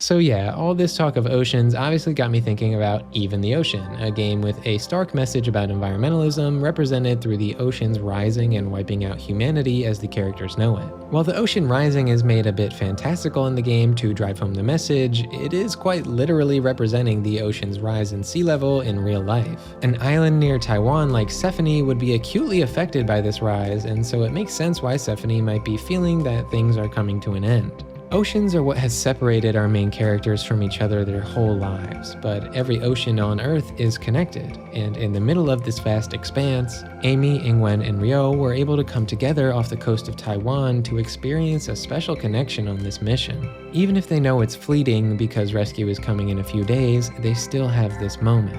So yeah, all this talk of oceans obviously got me thinking about Even the Ocean, a game with a stark message about environmentalism represented through the oceans rising and wiping out humanity as the characters know it. While the ocean rising is made a bit fantastical in the game to drive home the message, it is quite literally representing the ocean's rise in sea level in real life. An island near Taiwan like Stephanie would be acutely affected by this rise, and so it makes sense why Stephanie might be feeling that things are coming to an end. Oceans are what has separated our main characters from each other their whole lives, but every ocean on Earth is connected, and in the middle of this vast expanse, Amy, Ingwen, and Ryo were able to come together off the coast of Taiwan to experience a special connection on this mission. Even if they know it's fleeting because rescue is coming in a few days, they still have this moment.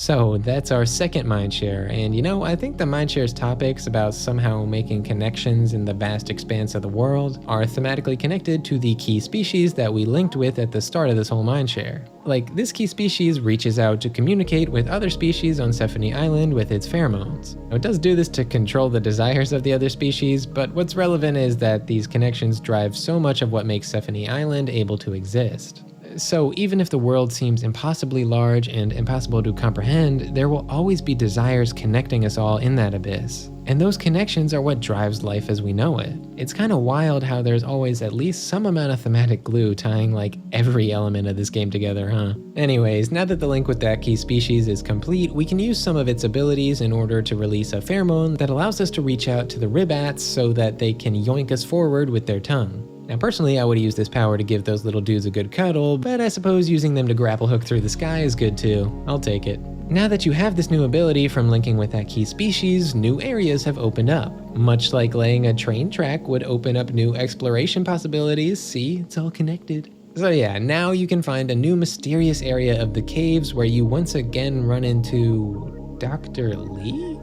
So that's our second mindshare, and you know, I think the mindshare's topics about somehow making connections in the vast expanse of the world are thematically connected to the key species that we linked with at the start of this whole mindshare. Like, this key species reaches out to communicate with other species on Stephanie Island with its pheromones. Now, it does do this to control the desires of the other species, but what's relevant is that these connections drive so much of what makes Stephanie Island able to exist. So even if the world seems impossibly large and impossible to comprehend, there will always be desires connecting us all in that abyss. And those connections are what drives life as we know it. It's kind of wild how there's always at least some amount of thematic glue tying like every element of this game together, huh? Anyways, now that the link with that key species is complete, we can use some of its abilities in order to release a pheromone that allows us to reach out to the Ribats so that they can yoink us forward with their tongue. Now personally, I would use this power to give those little dudes a good cuddle, but I suppose using them to grapple hook through the sky is good too. I'll take it. Now that you have this new ability from linking with that key species, new areas have opened up. Much like laying a train track would open up new exploration possibilities. See, it's all connected. So yeah, now you can find a new mysterious area of the caves where you once again run into Dr. Lee?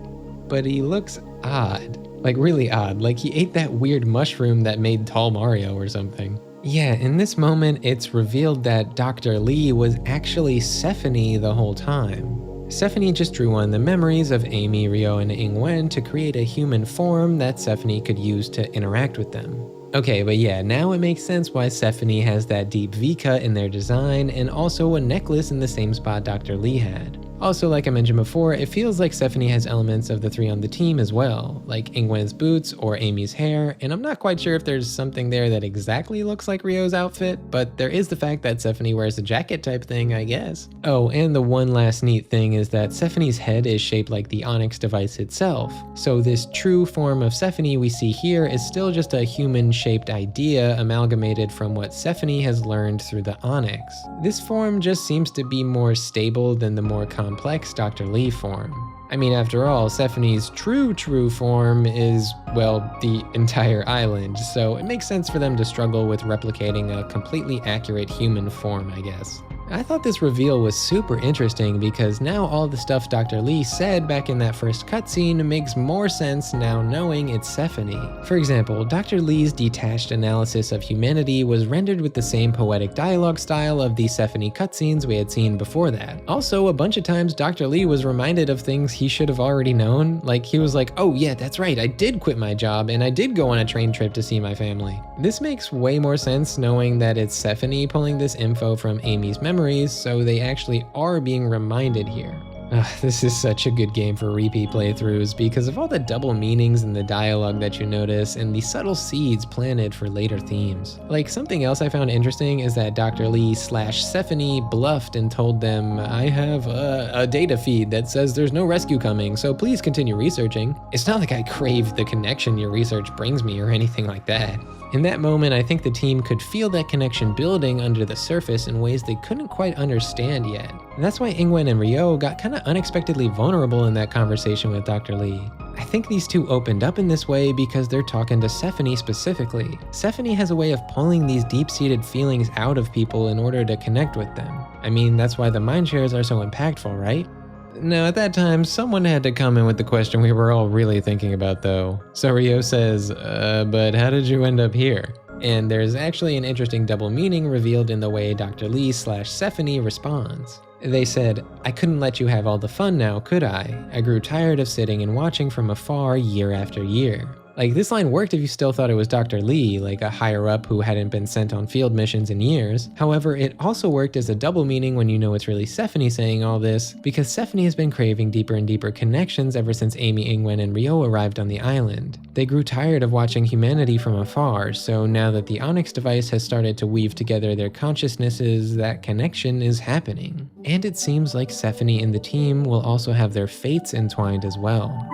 But he looks odd. Like really odd, like he ate that weird mushroom that made Tall Mario or something. Yeah, in this moment, it's revealed that Dr. Lee was actually Stephanie the whole time. Stephanie just drew on the memories of Amy, Ryo, and Ingwen to create a human form that Stephanie could use to interact with them. Okay, but yeah, now it makes sense why Stephanie has that deep V-cut in their design and also a necklace in the same spot Dr. Lee had. Also, like I mentioned before, it feels like Stephanie has elements of the three on the team as well, like Ingwen's boots or Amy's hair, and I'm not quite sure if there's something there that exactly looks like Ryo's outfit, but there is the fact that Stephanie wears a jacket type thing, I guess. Oh, and the one last neat thing is that Stephanie's head is shaped like the Onyx device itself, so this true form of Stephanie we see here is still just a human-shaped idea amalgamated from what Stephanie has learned through the Onyx. This form just seems to be more stable than the more complex Dr. Lee form. I mean, after all, Stephanie's true form is, well, the entire island, so it makes sense for them to struggle with replicating a completely accurate human form, I guess. I thought this reveal was super interesting because now all the stuff Dr. Lee said back in that first cutscene makes more sense now knowing it's Stephanie. For example, Dr. Lee's detached analysis of humanity was rendered with the same poetic dialogue style of the Stephanie cutscenes we had seen before that. Also, a bunch of times Dr. Lee was reminded of things he should have already known. Like, he was like, oh yeah, that's right, I did quit my job and I did go on a train trip to see my family. This makes way more sense knowing that it's Stephanie pulling this info from Amy's memories, so they actually are being reminded here. This is such a good game for repeat playthroughs because of all the double meanings in the dialogue that you notice and the subtle seeds planted for later themes. Like, something else I found interesting is that Dr. Lee / Stephanie bluffed and told them, I have a data feed that says there's no rescue coming, so please continue researching. It's not like I crave the connection your research brings me or anything like that. In that moment, I think the team could feel that connection building under the surface in ways they couldn't quite understand yet. And that's why Ingwen and Ryo got kinda unexpectedly vulnerable in that conversation with Dr. Lee. I think these two opened up in this way because they're talking to Stephanie specifically. Stephanie has a way of pulling these deep-seated feelings out of people in order to connect with them. I mean, that's why the mind shares are so impactful, right? Now, at that time, someone had to come in with the question we were all really thinking about, though. So Ryo says, but how did you end up here? And there's actually an interesting double meaning revealed in the way Dr. Lee / Stephanie responds. They said, I couldn't let you have all the fun now, could I? I grew tired of sitting and watching from afar year after year. Like, this line worked if you still thought it was Dr. Lee, like a higher up who hadn't been sent on field missions in years. However, it also worked as a double meaning when you know it's really Stephanie saying all this, because Stephanie has been craving deeper and deeper connections ever since Amy, Ingwen, and Ryo arrived on the island. They grew tired of watching humanity from afar, so now that the Onyx device has started to weave together their consciousnesses, that connection is happening. And it seems like Stephanie and the team will also have their fates entwined as well.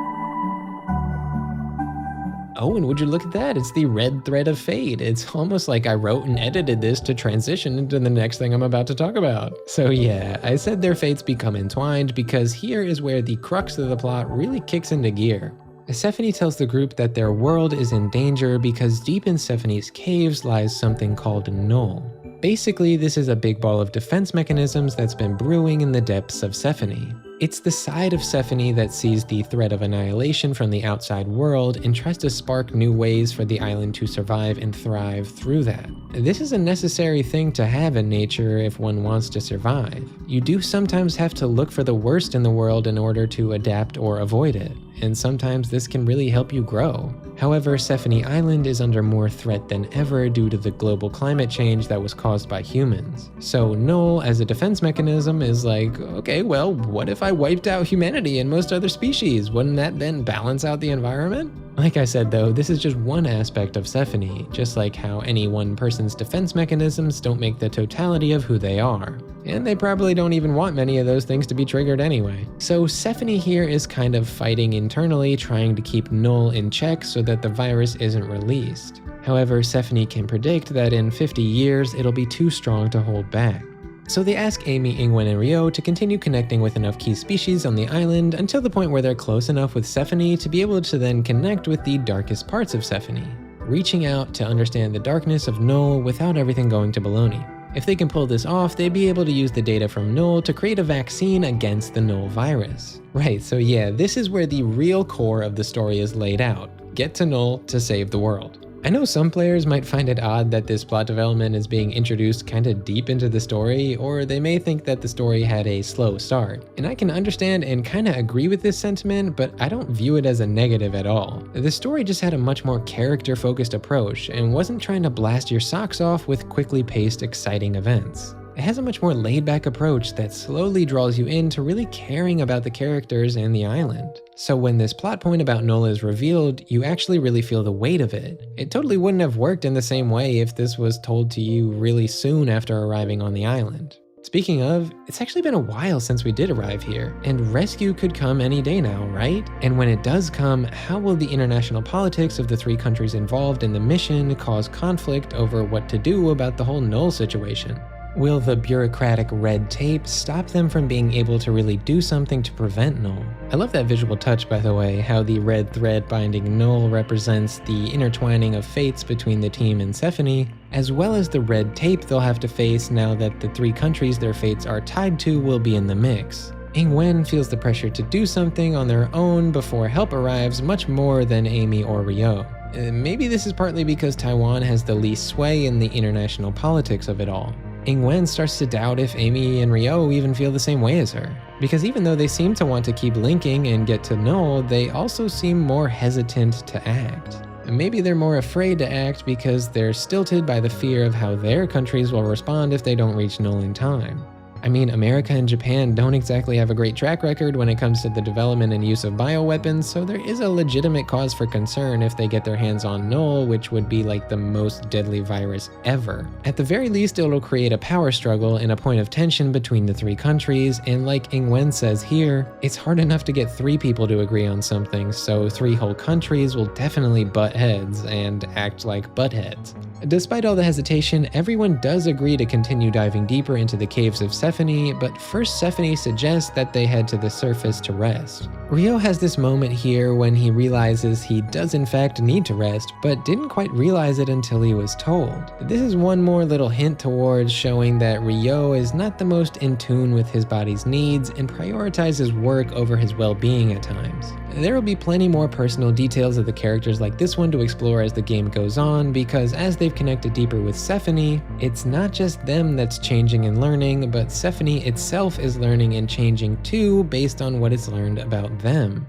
Oh, and would you look at that? It's the red thread of fate. It's almost like I wrote and edited this to transition into the next thing I'm about to talk about. So yeah, I said their fates become entwined because here is where the crux of the plot really kicks into gear. Stephanie tells the group that their world is in danger because deep in Stephanie's caves lies something called Null. Basically, this is a big ball of defense mechanisms that's been brewing in the depths of Stephanie. It's the side of Stephanie that sees the threat of annihilation from the outside world and tries to spark new ways for the island to survive and thrive through that. This is a necessary thing to have in nature if one wants to survive. You do sometimes have to look for the worst in the world in order to adapt or avoid it. and sometimes this can really help you grow. However, Sephony Island is under more threat than ever due to the global climate change that was caused by humans. So Null, as a defense mechanism, is like, okay, well, what if I wiped out humanity and most other species? Wouldn't that then balance out the environment? Like I said though, this is just one aspect of Sephony, just like how any one person's defense mechanisms don't make the totality of who they are. And they probably don't even want many of those things to be triggered anyway. So Sephony here is kind of fighting internally, trying to keep Null in check so that the virus isn't released. However, Sephony can predict that in 50 years, it'll be too strong to hold back. So they ask Amy, Ingwen, and Ryo to continue connecting with enough key species on the island until the point where they're close enough with Sephony to be able to then connect with the darkest parts of Sephony, reaching out to understand the darkness of Null without everything going to baloney. If they can pull this off, they'd be able to use the data from Null to create a vaccine against the Null virus. Right, so yeah, this is where the real core of the story is laid out. Get to Null to save the world. I know some players might find it odd that this plot development is being introduced kinda deep into the story, or they may think that the story had a slow start. And I can understand and kinda agree with this sentiment, but I don't view it as a negative at all. The story just had a much more character-focused approach and wasn't trying to blast your socks off with quickly paced, exciting events. It has a much more laid-back approach that slowly draws you into really caring about the characters and the island. So when this plot point about Null is revealed, you actually really feel the weight of it. It totally wouldn't have worked in the same way if this was told to you really soon after arriving on the island. Speaking of, it's actually been a while since we did arrive here, and rescue could come any day now, right? And when it does come, how will the international politics of the three countries involved in the mission cause conflict over what to do about the whole Null situation? Will the bureaucratic red tape stop them from being able to really do something to prevent Null? I love that visual touch, by the way, how the red thread binding Null represents the intertwining of fates between the team and Sephony, as well as the red tape they'll have to face now that the three countries their fates are tied to will be in the mix. Ingwen feels the pressure to do something on their own before help arrives much more than Amy or Ryo. Maybe this is partly because Taiwan has the least sway in the international politics of it all. Ingwen starts to doubt if Amy and Ryo even feel the same way as her. Because even though they seem to want to keep linking and get to Null, they also seem more hesitant to act. And maybe they're more afraid to act because they're stilted by the fear of how their countries will respond if they don't reach Null in time. I mean, America and Japan don't exactly have a great track record when it comes to the development and use of bioweapons, so there is a legitimate cause for concern if they get their hands on Null, which would be like the most deadly virus ever. At the very least, it'll create a power struggle and a point of tension between the three countries, and like Ingwen says here, it's hard enough to get 3 people to agree on something, so 3 whole countries will definitely butt heads and act like buttheads. Despite all the hesitation, everyone does agree to continue diving deeper into the caves of Sephony, but first Sephony suggests that they head to the surface to rest. Ryo has this moment here when he realizes he does in fact need to rest, but didn't quite realize it until he was told. This is one more little hint towards showing that Ryo is not the most in tune with his body's needs and prioritizes work over his well-being at times. There will be plenty more personal details of the characters like this one to explore as the game goes on, because as they've connected deeper with Sephony, it's not just them that's changing and learning, but Sephony itself is learning and changing too based on what it's learned about them.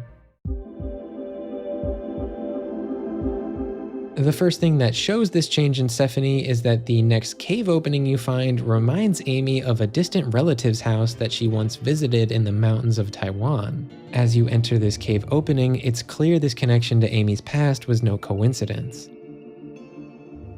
The first thing that shows this change in Sephony is that the next cave opening you find reminds Amy of a distant relative's house that she once visited in the mountains of Taiwan. As you enter this cave opening, it's clear this connection to Amy's past was no coincidence.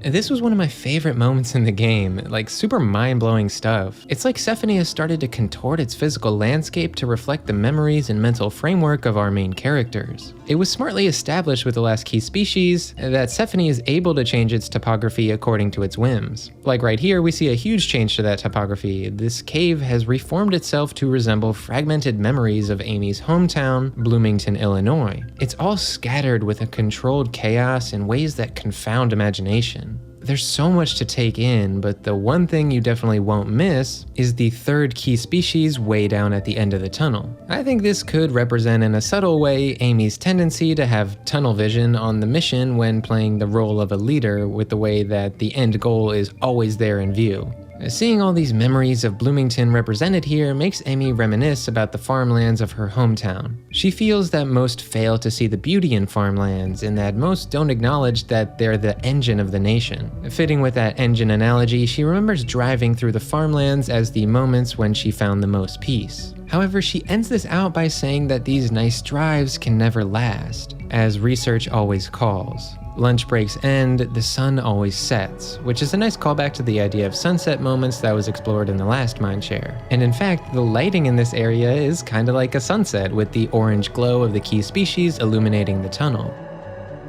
This was one of my favorite moments in the game, like super mind-blowing stuff. It's like Sephony has started to contort its physical landscape to reflect the memories and mental framework of our main characters. It was smartly established with the last key species that Sephony is able to change its topography according to its whims. Like right here, we see a huge change to that topography. This cave has reformed itself to resemble fragmented memories of Amy's hometown, Bloomington, Illinois. It's all scattered with a controlled chaos in ways that confound imagination. There's so much to take in, but the one thing you definitely won't miss is the third key species way down at the end of the tunnel. I think this could represent in a subtle way Amy's tendency to have tunnel vision on the mission when playing the role of a leader, with the way that the end goal is always there in view. Seeing all these memories of Bloomington represented here makes Amy reminisce about the farmlands of her hometown. She feels that most fail to see the beauty in farmlands and that most don't acknowledge that they're the engine of the nation. Fitting with that engine analogy, she remembers driving through the farmlands as the moments when she found the most peace. However, she ends this out by saying that these nice drives can never last, as research always calls. Lunch breaks end, the sun always sets, which is a nice callback to the idea of sunset moments that was explored in the last Mindshare. And in fact, the lighting in this area is kinda like a sunset, with the orange glow of the key species illuminating the tunnel.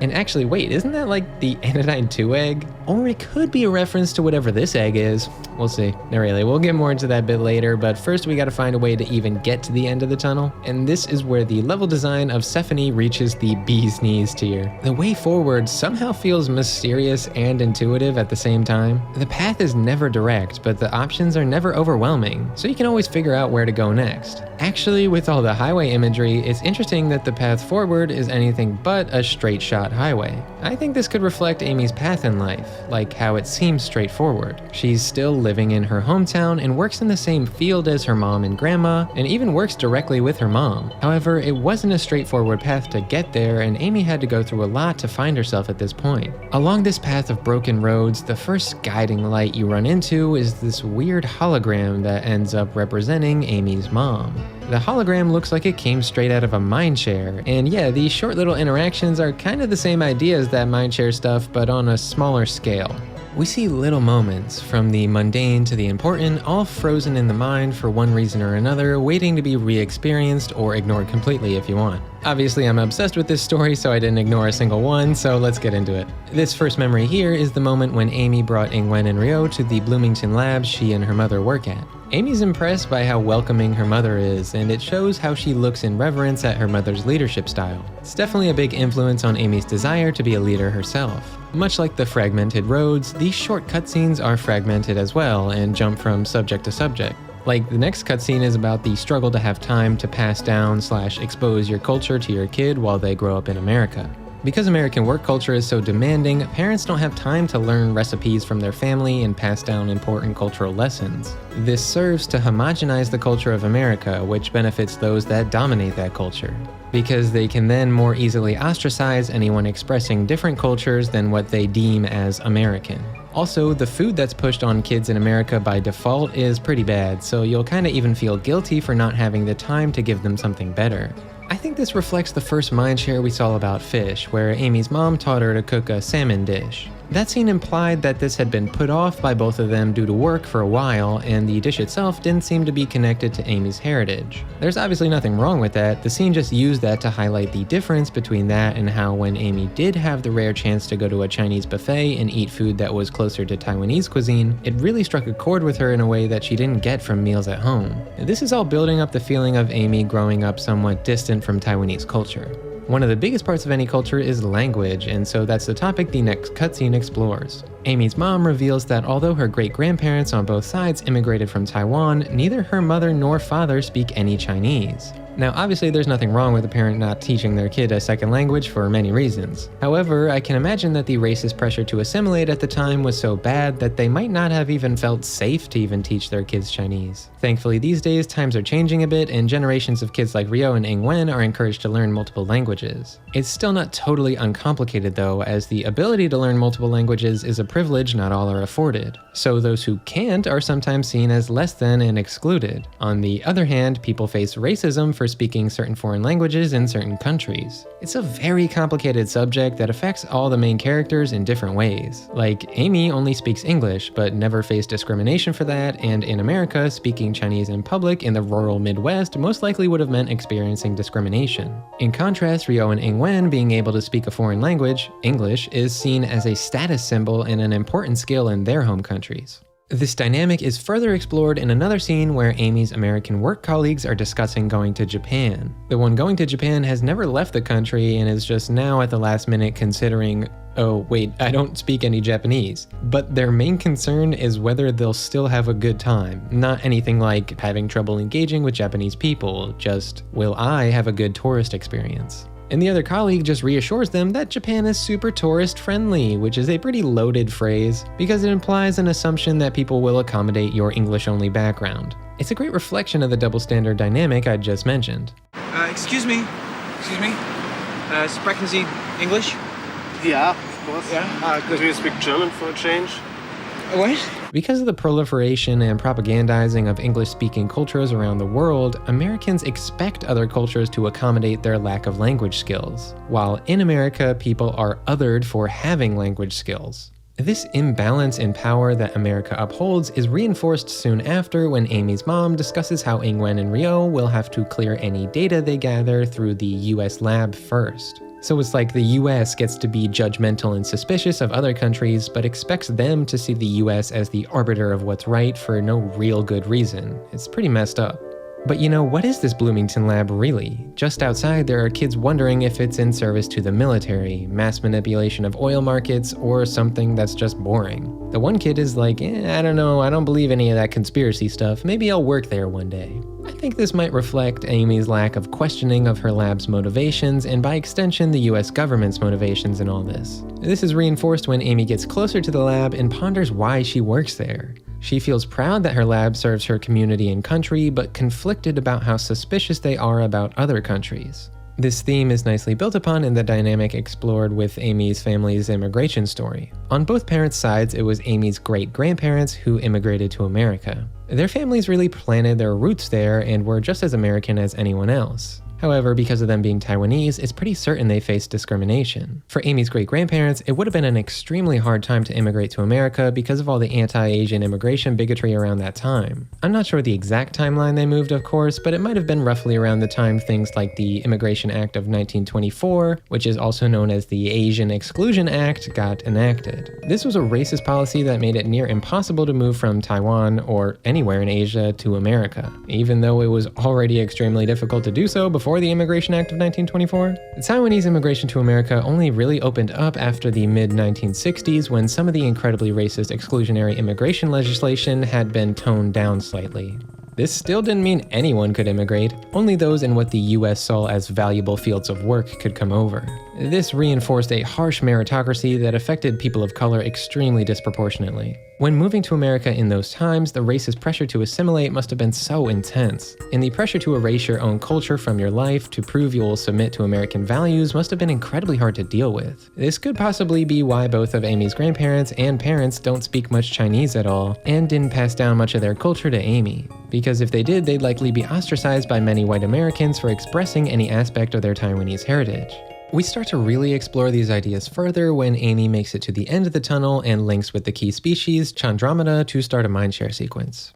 And actually, wait, isn't that like the Anodyne 2 egg? Or it could be a reference to whatever this egg is. We'll see. No, really, we'll get more into that bit later, but first we gotta find a way to even get to the end of the tunnel. And this is where the level design of Sephony reaches the bee's knees tier. The way forward somehow feels mysterious and intuitive at the same time. The path is never direct, but the options are never overwhelming, so you can always figure out where to go next. Actually, with all the highway imagery, it's interesting that the path forward is anything but a straight shot highway. I think this could reflect Amy's path in life, like how it seems straightforward. She's still living in her hometown and works in the same field as her mom and grandma, and even works directly with her mom. However, it wasn't a straightforward path to get there, and Amy had to go through a lot to find herself at this point. Along this path of broken roads, the first guiding light you run into is this weird hologram that ends up representing Amy's mom. The hologram looks like it came straight out of a Mindshare, and yeah, these short little interactions are kind of the same idea as that Mindshare stuff, but on a smaller scale. We see little moments, from the mundane to the important, all frozen in the mind for one reason or another, waiting to be re-experienced or ignored completely if you want. Obviously, I'm obsessed with this story, so I didn't ignore a single one, so let's get into it. This first memory here is the moment when Amy brought Ingwen and Ryo to the Bloomington labs she and her mother work at. Amy's impressed by how welcoming her mother is, and it shows how she looks in reverence at her mother's leadership style. It's definitely a big influence on Amy's desire to be a leader herself. Much like the fragmented roads, these short cutscenes are fragmented as well and jump from subject to subject. Like, the next cutscene is about the struggle to have time to pass down / expose your culture to your kid while they grow up in America. Because American work culture is so demanding, parents don't have time to learn recipes from their family and pass down important cultural lessons. This serves to homogenize the culture of America, which benefits those that dominate that culture, because they can then more easily ostracize anyone expressing different cultures than what they deem as American. Also, the food that's pushed on kids in America by default is pretty bad, so you'll kinda even feel guilty for not having the time to give them something better. I think this reflects the first Mindshare we saw about fish, where Amy's mom taught her to cook a salmon dish. That scene implied that this had been put off by both of them due to work for a while, and the dish itself didn't seem to be connected to Amy's heritage. There's obviously nothing wrong with that, the scene just used that to highlight the difference between that and how when Amy did have the rare chance to go to a Chinese buffet and eat food that was closer to Taiwanese cuisine, it really struck a chord with her in a way that she didn't get from meals at home. This is all building up the feeling of Amy growing up somewhat distant from Taiwanese culture. One of the biggest parts of any culture is language, and so that's the topic the next cutscene explores. Amy's mom reveals that although her great-grandparents on both sides immigrated from Taiwan, neither her mother nor father speak any Chinese. Now, obviously there's nothing wrong with a parent not teaching their kid a second language for many reasons. However, I can imagine that the racist pressure to assimilate at the time was so bad that they might not have even felt safe to even teach their kids Chinese. Thankfully these days times are changing a bit, and generations of kids like Ryo and Ingwen are encouraged to learn multiple languages. It's still not totally uncomplicated though, as the ability to learn multiple languages is a privilege not all are afforded. So those who can't are sometimes seen as less than and excluded. On the other hand, people face racism for speaking certain foreign languages in certain countries. It's a very complicated subject that affects all the main characters in different ways. Like, Amy only speaks English, but never faced discrimination for that, and in America, speaking Chinese in public in the rural Midwest most likely would have meant experiencing discrimination. In contrast, Ryo and Ingwen being able to speak a foreign language, English, is seen as a status symbol and an important skill in their home countries. This dynamic is further explored in another scene where Amy's American work colleagues are discussing going to Japan. The one going to Japan has never left the country and is just now at the last minute considering, oh wait, I don't speak any Japanese. But their main concern is whether they'll still have a good time. Not anything like having trouble engaging with Japanese people, just will I have a good tourist experience? And the other colleague just reassures them that Japan is super tourist friendly, which is a pretty loaded phrase because it implies an assumption that people will accommodate your English-only background. It's a great reflection of the double standard dynamic I just mentioned. Excuse me. Sprechen Sie English? Yeah, of course. Yeah? Do you speak German for a change? What? Because of the proliferation and propagandizing of English-speaking cultures around the world, Americans expect other cultures to accommodate their lack of language skills, while in America, people are othered for having language skills. This imbalance in power that America upholds is reinforced soon after when Amy's mom discusses how Ingwen and Ryo will have to clear any data they gather through the US lab first. So it's like the US gets to be judgmental and suspicious of other countries, but expects them to see the US as the arbiter of what's right for no real good reason. It's pretty messed up. But you know, what is this Bloomington lab really? Just outside, there are kids wondering if it's in service to the military, mass manipulation of oil markets, or something that's just boring. The one kid is like, I don't know, I don't believe any of that conspiracy stuff, maybe I'll work there one day. I think this might reflect Amy's lack of questioning of her lab's motivations, and by extension, the US government's motivations in all this. This is reinforced when Amy gets closer to the lab and ponders why she works there. She feels proud that her lab serves her community and country, but conflicted about how suspicious they are about other countries. This theme is nicely built upon in the dynamic explored with Amy's family's immigration story. On both parents' sides, it was Amy's great-grandparents who immigrated to America. Their families really planted their roots there and were just as American as anyone else. However, because of them being Taiwanese, it's pretty certain they faced discrimination. For Amy's great-grandparents, it would have been an extremely hard time to immigrate to America because of all the anti-Asian immigration bigotry around that time. I'm not sure the exact timeline they moved, of course, but it might have been roughly around the time things like the Immigration Act of 1924, which is also known as the Asian Exclusion Act, got enacted. This was a racist policy that made it near impossible to move from Taiwan or anywhere in Asia to America, even though it was already extremely difficult to do so before the Immigration Act of 1924. The Taiwanese immigration to America only really opened up after the mid-1960s when some of the incredibly racist exclusionary immigration legislation had been toned down slightly. This still didn't mean anyone could immigrate, only those in what the US saw as valuable fields of work could come over. This reinforced a harsh meritocracy that affected people of color extremely disproportionately. When moving to America in those times, the racist pressure to assimilate must have been so intense, and the pressure to erase your own culture from your life to prove you will submit to American values must have been incredibly hard to deal with. This could possibly be why both of Amy's grandparents and parents don't speak much Chinese at all, and didn't pass down much of their culture to Amy. Because if they did, they'd likely be ostracized by many white Americans for expressing any aspect of their Taiwanese heritage. We start to really explore these ideas further when Amy makes it to the end of the tunnel and links with the key species, Chandramata, to start a mindshare sequence.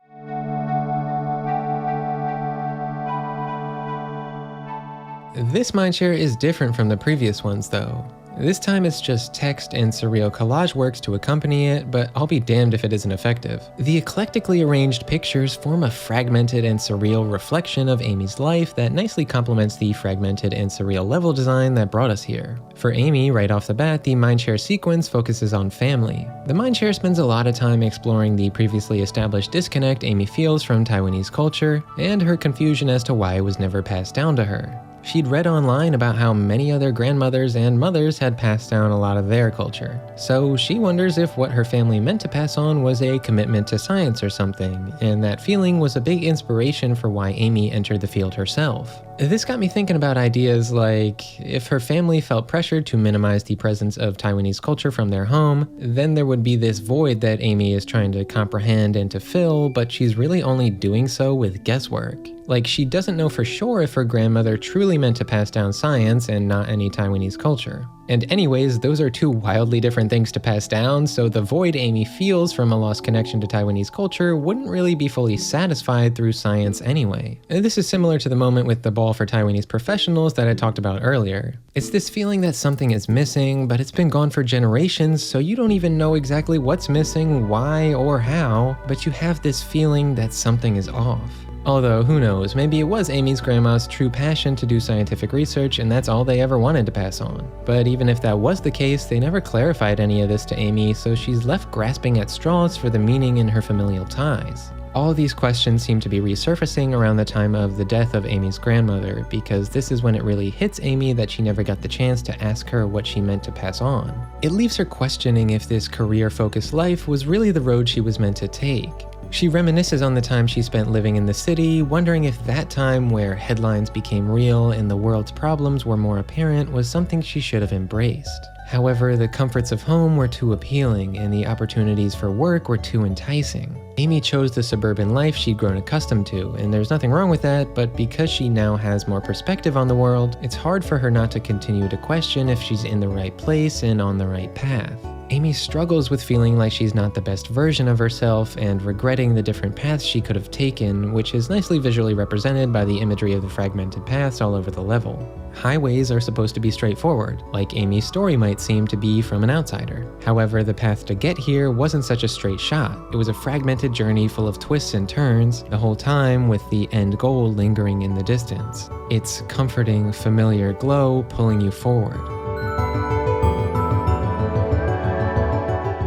This mindshare is different from the previous ones though. This time it's just text and surreal collage works to accompany it, but I'll be damned if it isn't effective. The eclectically arranged pictures form a fragmented and surreal reflection of Amy's life that nicely complements the fragmented and surreal level design that brought us here. For Amy, right off the bat, the mindshare sequence focuses on family. The mindshare spends a lot of time exploring the previously established disconnect Amy feels from Taiwanese culture, and her confusion as to why it was never passed down to her. She'd read online about how many other grandmothers and mothers had passed down a lot of their culture. So she wonders if what her family meant to pass on was a commitment to science or something, and that feeling was a big inspiration for why Amy entered the field herself. This got me thinking about ideas like, if her family felt pressured to minimize the presence of Taiwanese culture from their home, then there would be this void that Amy is trying to comprehend and to fill, but she's really only doing so with guesswork. Like, she doesn't know for sure if her grandmother truly meant to pass down science and not any Taiwanese culture. And anyways, those are two wildly different things to pass down, so the void Amy feels from a lost connection to Taiwanese culture wouldn't really be fully satisfied through science anyway. This is similar to the moment with the ball for Taiwanese professionals that I talked about earlier. It's this feeling that something is missing, but it's been gone for generations, so you don't even know exactly what's missing, why, or how, but you have this feeling that something is off. Although, who knows, maybe it was Amy's grandma's true passion to do scientific research and that's all they ever wanted to pass on. But even if that was the case, they never clarified any of this to Amy, so she's left grasping at straws for the meaning in her familial ties. All these questions seem to be resurfacing around the time of the death of Amy's grandmother, because this is when it really hits Amy that she never got the chance to ask her what she meant to pass on. It leaves her questioning if this career-focused life was really the road she was meant to take. She reminisces on the time she spent living in the city, wondering if that time where headlines became real and the world's problems were more apparent was something she should have embraced. However, the comforts of home were too appealing and the opportunities for work were too enticing. Amy chose the suburban life she'd grown accustomed to, and there's nothing wrong with that, but because she now has more perspective on the world, it's hard for her not to continue to question if she's in the right place and on the right path. Amy struggles with feeling like she's not the best version of herself and regretting the different paths she could have taken, which is nicely visually represented by the imagery of the fragmented paths all over the level. Highways are supposed to be straightforward, like Amy's story might seem to be from an outsider. However, the path to get here wasn't such a straight shot. It was a fragmented journey full of twists and turns, the whole time with the end goal lingering in the distance. It's comforting, familiar glow pulling you forward.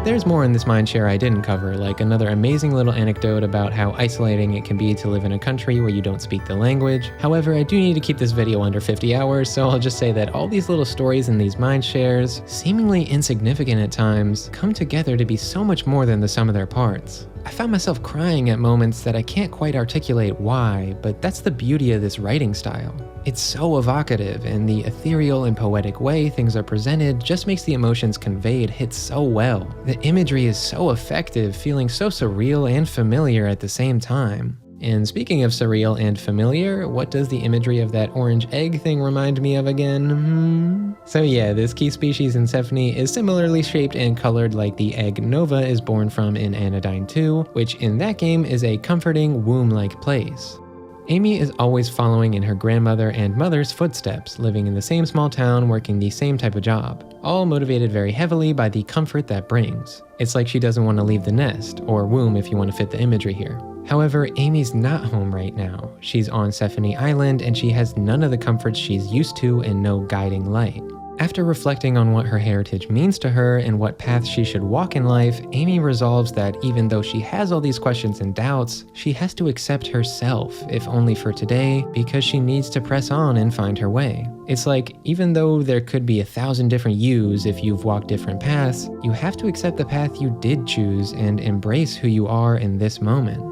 There's more in this mindshare I didn't cover, like another amazing little anecdote about how isolating it can be to live in a country where you don't speak the language. However, I do need to keep this video under 50 hours, so I'll just say that all these little stories in these mindshares, seemingly insignificant at times, come together to be so much more than the sum of their parts. I found myself crying at moments that I can't quite articulate why, but that's the beauty of this writing style. It's so evocative, and the ethereal and poetic way things are presented just makes the emotions conveyed hit so well. The imagery is so effective, feeling so surreal and familiar at the same time. And speaking of surreal and familiar, what does the imagery of that orange egg thing remind me of again? So yeah, this key species in Sephanie is similarly shaped and colored like the egg Nova is born from in Anodyne 2, which in that game is a comforting, womb-like place. Amy is always following in her grandmother and mother's footsteps, living in the same small town, working the same type of job, all motivated very heavily by the comfort that brings. It's like she doesn't want to leave the nest, or womb if you want to fit the imagery here. However, Amy's not home right now. She's on Sephanie Island and she has none of the comforts she's used to and no guiding light. After reflecting on what her heritage means to her and what path she should walk in life, Amy resolves that even though she has all these questions and doubts, she has to accept herself, if only for today, because she needs to press on and find her way. It's like, even though there could be 1,000 different yous if you've walked different paths, you have to accept the path you did choose and embrace who you are in this moment.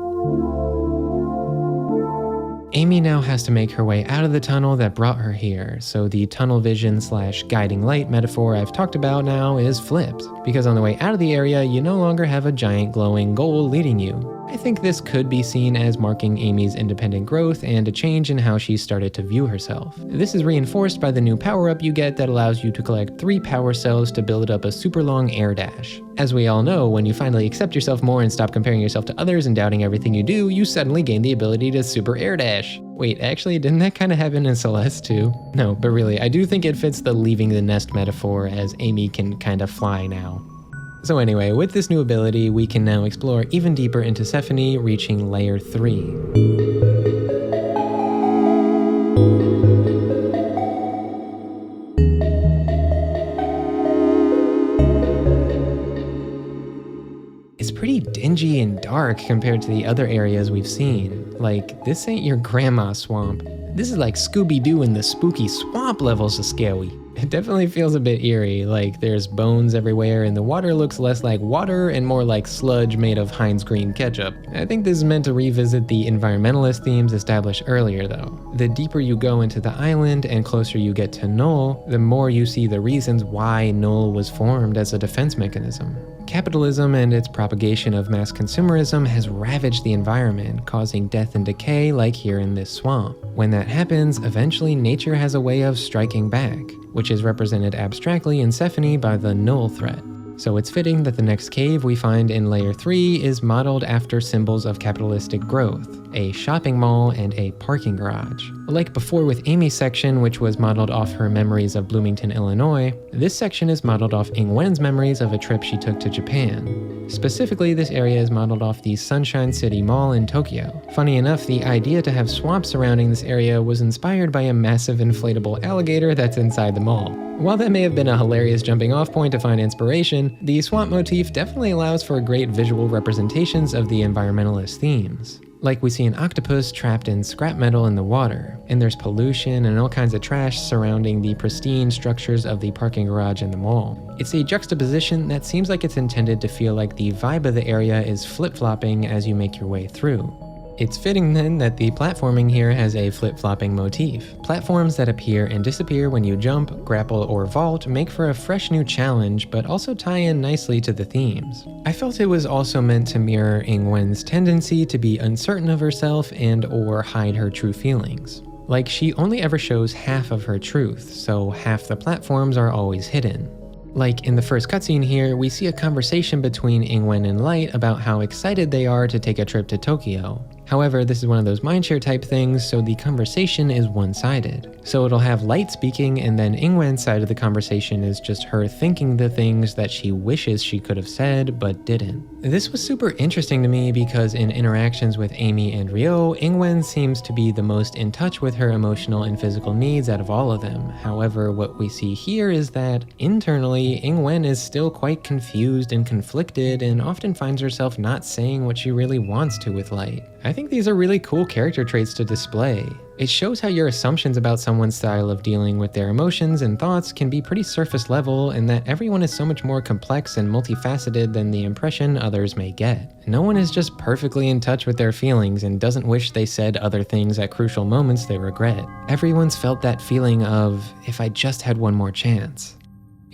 Amy now has to make her way out of the tunnel that brought her here, so the tunnel vision / guiding light metaphor I've talked about now is flipped, because on the way out of the area, you no longer have a giant glowing goal leading you. I think this could be seen as marking Amy's independent growth and a change in how she started to view herself. This is reinforced by the new power-up you get that allows you to collect 3 power cells to build up a super long air dash. As we all know, when you finally accept yourself more and stop comparing yourself to others and doubting everything you do, you suddenly gain the ability to super air dash. Wait, actually, didn't that kind of happen in Celeste too? No, but really, I do think it fits the leaving the nest metaphor, as Amy can kind of fly now. So anyway, with this new ability, we can now explore even deeper into Sephanie, reaching Layer 3. It's pretty dingy and dark compared to the other areas we've seen. Like, this ain't your grandma's swamp. This is like Scooby-Doo in the spooky swamp levels of scary. It definitely feels a bit eerie, like there's bones everywhere and the water looks less like water and more like sludge made of Heinz green ketchup. I think this is meant to revisit the environmentalist themes established earlier though. The deeper you go into the island and closer you get to Null, the more you see the reasons why Null was formed as a defense mechanism. Capitalism and its propagation of mass consumerism has ravaged the environment, causing death and decay like here in this swamp. When that happens, eventually nature has a way of striking back, which is represented abstractly in Sephanie by the Null threat. So it's fitting that the next cave we find in Layer 3 is modeled after symbols of capitalistic growth, a shopping mall and a parking garage. Like before with Amy's section, which was modeled off her memories of Bloomington, Illinois, this section is modeled off Ingwen's memories of a trip she took to Japan. Specifically, this area is modeled off the Sunshine City Mall in Tokyo. Funny enough, the idea to have swamps surrounding this area was inspired by a massive inflatable alligator that's inside the mall. While that may have been a hilarious jumping off point to find inspiration, conclusion, the swamp motif definitely allows for great visual representations of the environmentalist themes. Like we see an octopus trapped in scrap metal in the water, and there's pollution and all kinds of trash surrounding the pristine structures of the parking garage and the mall. It's a juxtaposition that seems like it's intended to feel like the vibe of the area is flip-flopping as you make your way through. It's fitting then that the platforming here has a flip-flopping motif. Platforms that appear and disappear when you jump, grapple, or vault make for a fresh new challenge, but also tie in nicely to the themes. I felt it was also meant to mirror Ingwen's tendency to be uncertain of herself and/or hide her true feelings. Like, she only ever shows half of her truth, so half the platforms are always hidden. Like in the first cutscene here, we see a conversation between Ingwen and Light about how excited they are to take a trip to Tokyo. However, this is one of those mindshare type things, so the conversation is one-sided. So it'll have Light speaking, and then Ingwen's side of the conversation is just her thinking the things that she wishes she could have said, but didn't. This was super interesting to me because in interactions with Amy and Ryo, Ingwen seems to be the most in touch with her emotional and physical needs out of all of them. However, what we see here is that, internally, Ingwen is still quite confused and conflicted and often finds herself not saying what she really wants to with Light. I think these are really cool character traits to display. It shows how your assumptions about someone's style of dealing with their emotions and thoughts can be pretty surface level, and that everyone is so much more complex and multifaceted than the impression others may get. No one is just perfectly in touch with their feelings and doesn't wish they said other things at crucial moments they regret. Everyone's felt that feeling of, if I just had one more chance.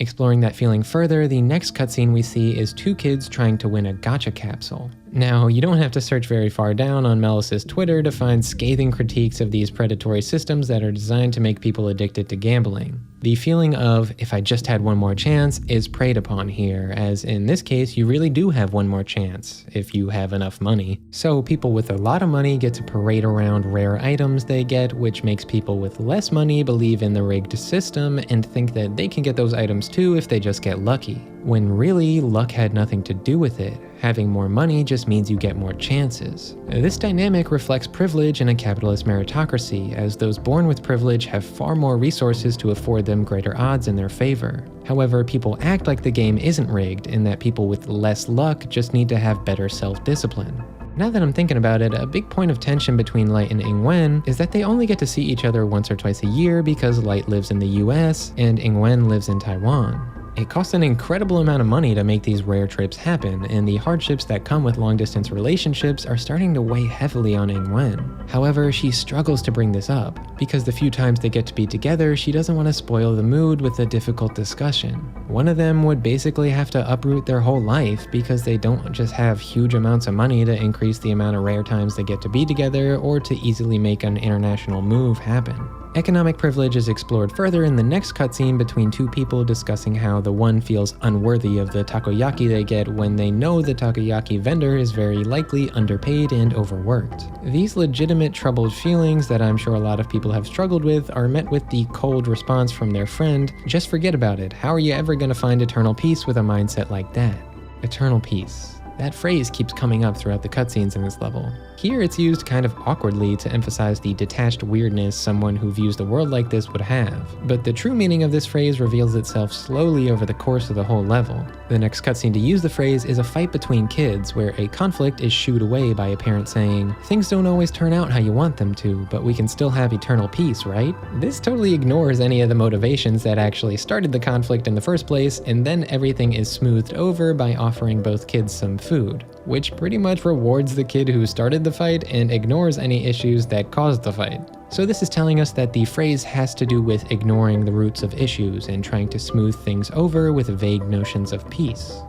Exploring that feeling further, the next cutscene we see is two kids trying to win a gacha capsule. Now, you don't have to search very far down on Melis's Twitter to find scathing critiques of these predatory systems that are designed to make people addicted to gambling. The feeling of, if I just had one more chance, is preyed upon here, as in this case, you really do have one more chance, if you have enough money. So people with a lot of money get to parade around rare items they get, which makes people with less money believe in the rigged system and think that they can get those items too if they just get lucky. When really, luck had nothing to do with it. Having more money just means you get more chances. This dynamic reflects privilege in a capitalist meritocracy, as those born with privilege have far more resources to afford them greater odds in their favor. However, people act like the game isn't rigged, and that people with less luck just need to have better self-discipline. Now that I'm thinking about it, a big point of tension between Light and Ingwen is that they only get to see each other once or twice a year because Light lives in the US and Ingwen lives in Taiwan. It costs an incredible amount of money to make these rare trips happen, and the hardships that come with long-distance relationships are starting to weigh heavily on Ingwen. However, she struggles to bring this up, because the few times they get to be together, she doesn't want to spoil the mood with a difficult discussion. One of them would basically have to uproot their whole life because they don't just have huge amounts of money to increase the amount of rare times they get to be together or to easily make an international move happen. Economic privilege is explored further in the next cutscene between two people discussing how the one feels unworthy of the takoyaki they get when they know the takoyaki vendor is very likely underpaid and overworked. These legitimate troubled feelings that I'm sure a lot of people have struggled with are met with the cold response from their friend, "Just forget about it. How are you ever going to find eternal peace with a mindset like that?" Eternal peace. That phrase keeps coming up throughout the cutscenes in this level. Here it's used kind of awkwardly to emphasize the detached weirdness someone who views the world like this would have. But the true meaning of this phrase reveals itself slowly over the course of the whole level. The next cutscene to use the phrase is a fight between kids where a conflict is shooed away by a parent saying, "Things don't always turn out how you want them to, but we can still have eternal peace, right?" This totally ignores any of the motivations that actually started the conflict in the first place, and then everything is smoothed over by offering both kids some food, which pretty much rewards the kid who started the fight and ignores any issues that caused the fight. So this is telling us that the phrase has to do with ignoring the roots of issues and trying to smooth things over with vague notions of peace.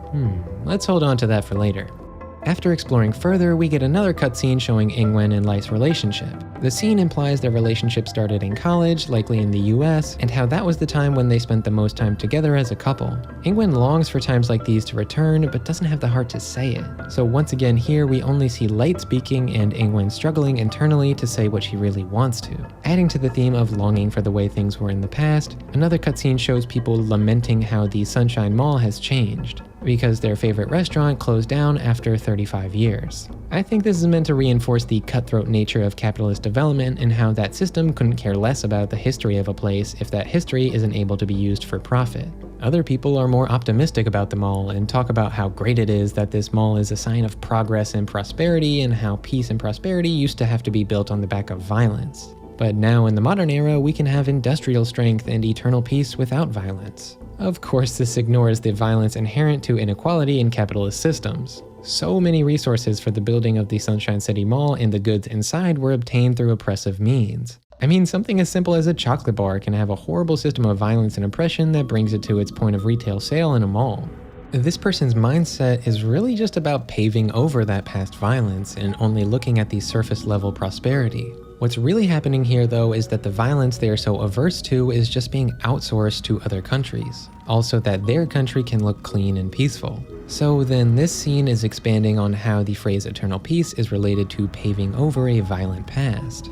Let's hold on to that for later. After exploring further, we get another cutscene showing Ingwen and Light's relationship. The scene implies their relationship started in college, likely in the US, and how that was the time when they spent the most time together as a couple. Ingwen longs for times like these to return, but doesn't have the heart to say it. So once again here, we only see Light speaking and Ingwen struggling internally to say what she really wants to. Adding to the theme of longing for the way things were in the past, another cutscene shows people lamenting how the Sunshine Mall has changed, because their favorite restaurant closed down after 35 years. I think this is meant to reinforce the cutthroat nature of capitalist development and how that system couldn't care less about the history of a place if that history isn't able to be used for profit. Other people are more optimistic about the mall and talk about how great it is that this mall is a sign of progress and prosperity, and how peace and prosperity used to have to be built on the back of violence. But now in the modern era, we can have industrial strength and eternal peace without violence. Of course, this ignores the violence inherent to inequality in capitalist systems. So many resources for the building of the Sunshine City Mall and the goods inside were obtained through oppressive means. I mean, something as simple as a chocolate bar can have a horrible system of violence and oppression that brings it to its point of retail sale in a mall. This person's mindset is really just about paving over that past violence and only looking at the surface level prosperity. What's really happening here though is that the violence they are so averse to is just being outsourced to other countries. Also that their country can look clean and peaceful. So then this scene is expanding on how the phrase eternal peace is related to paving over a violent past.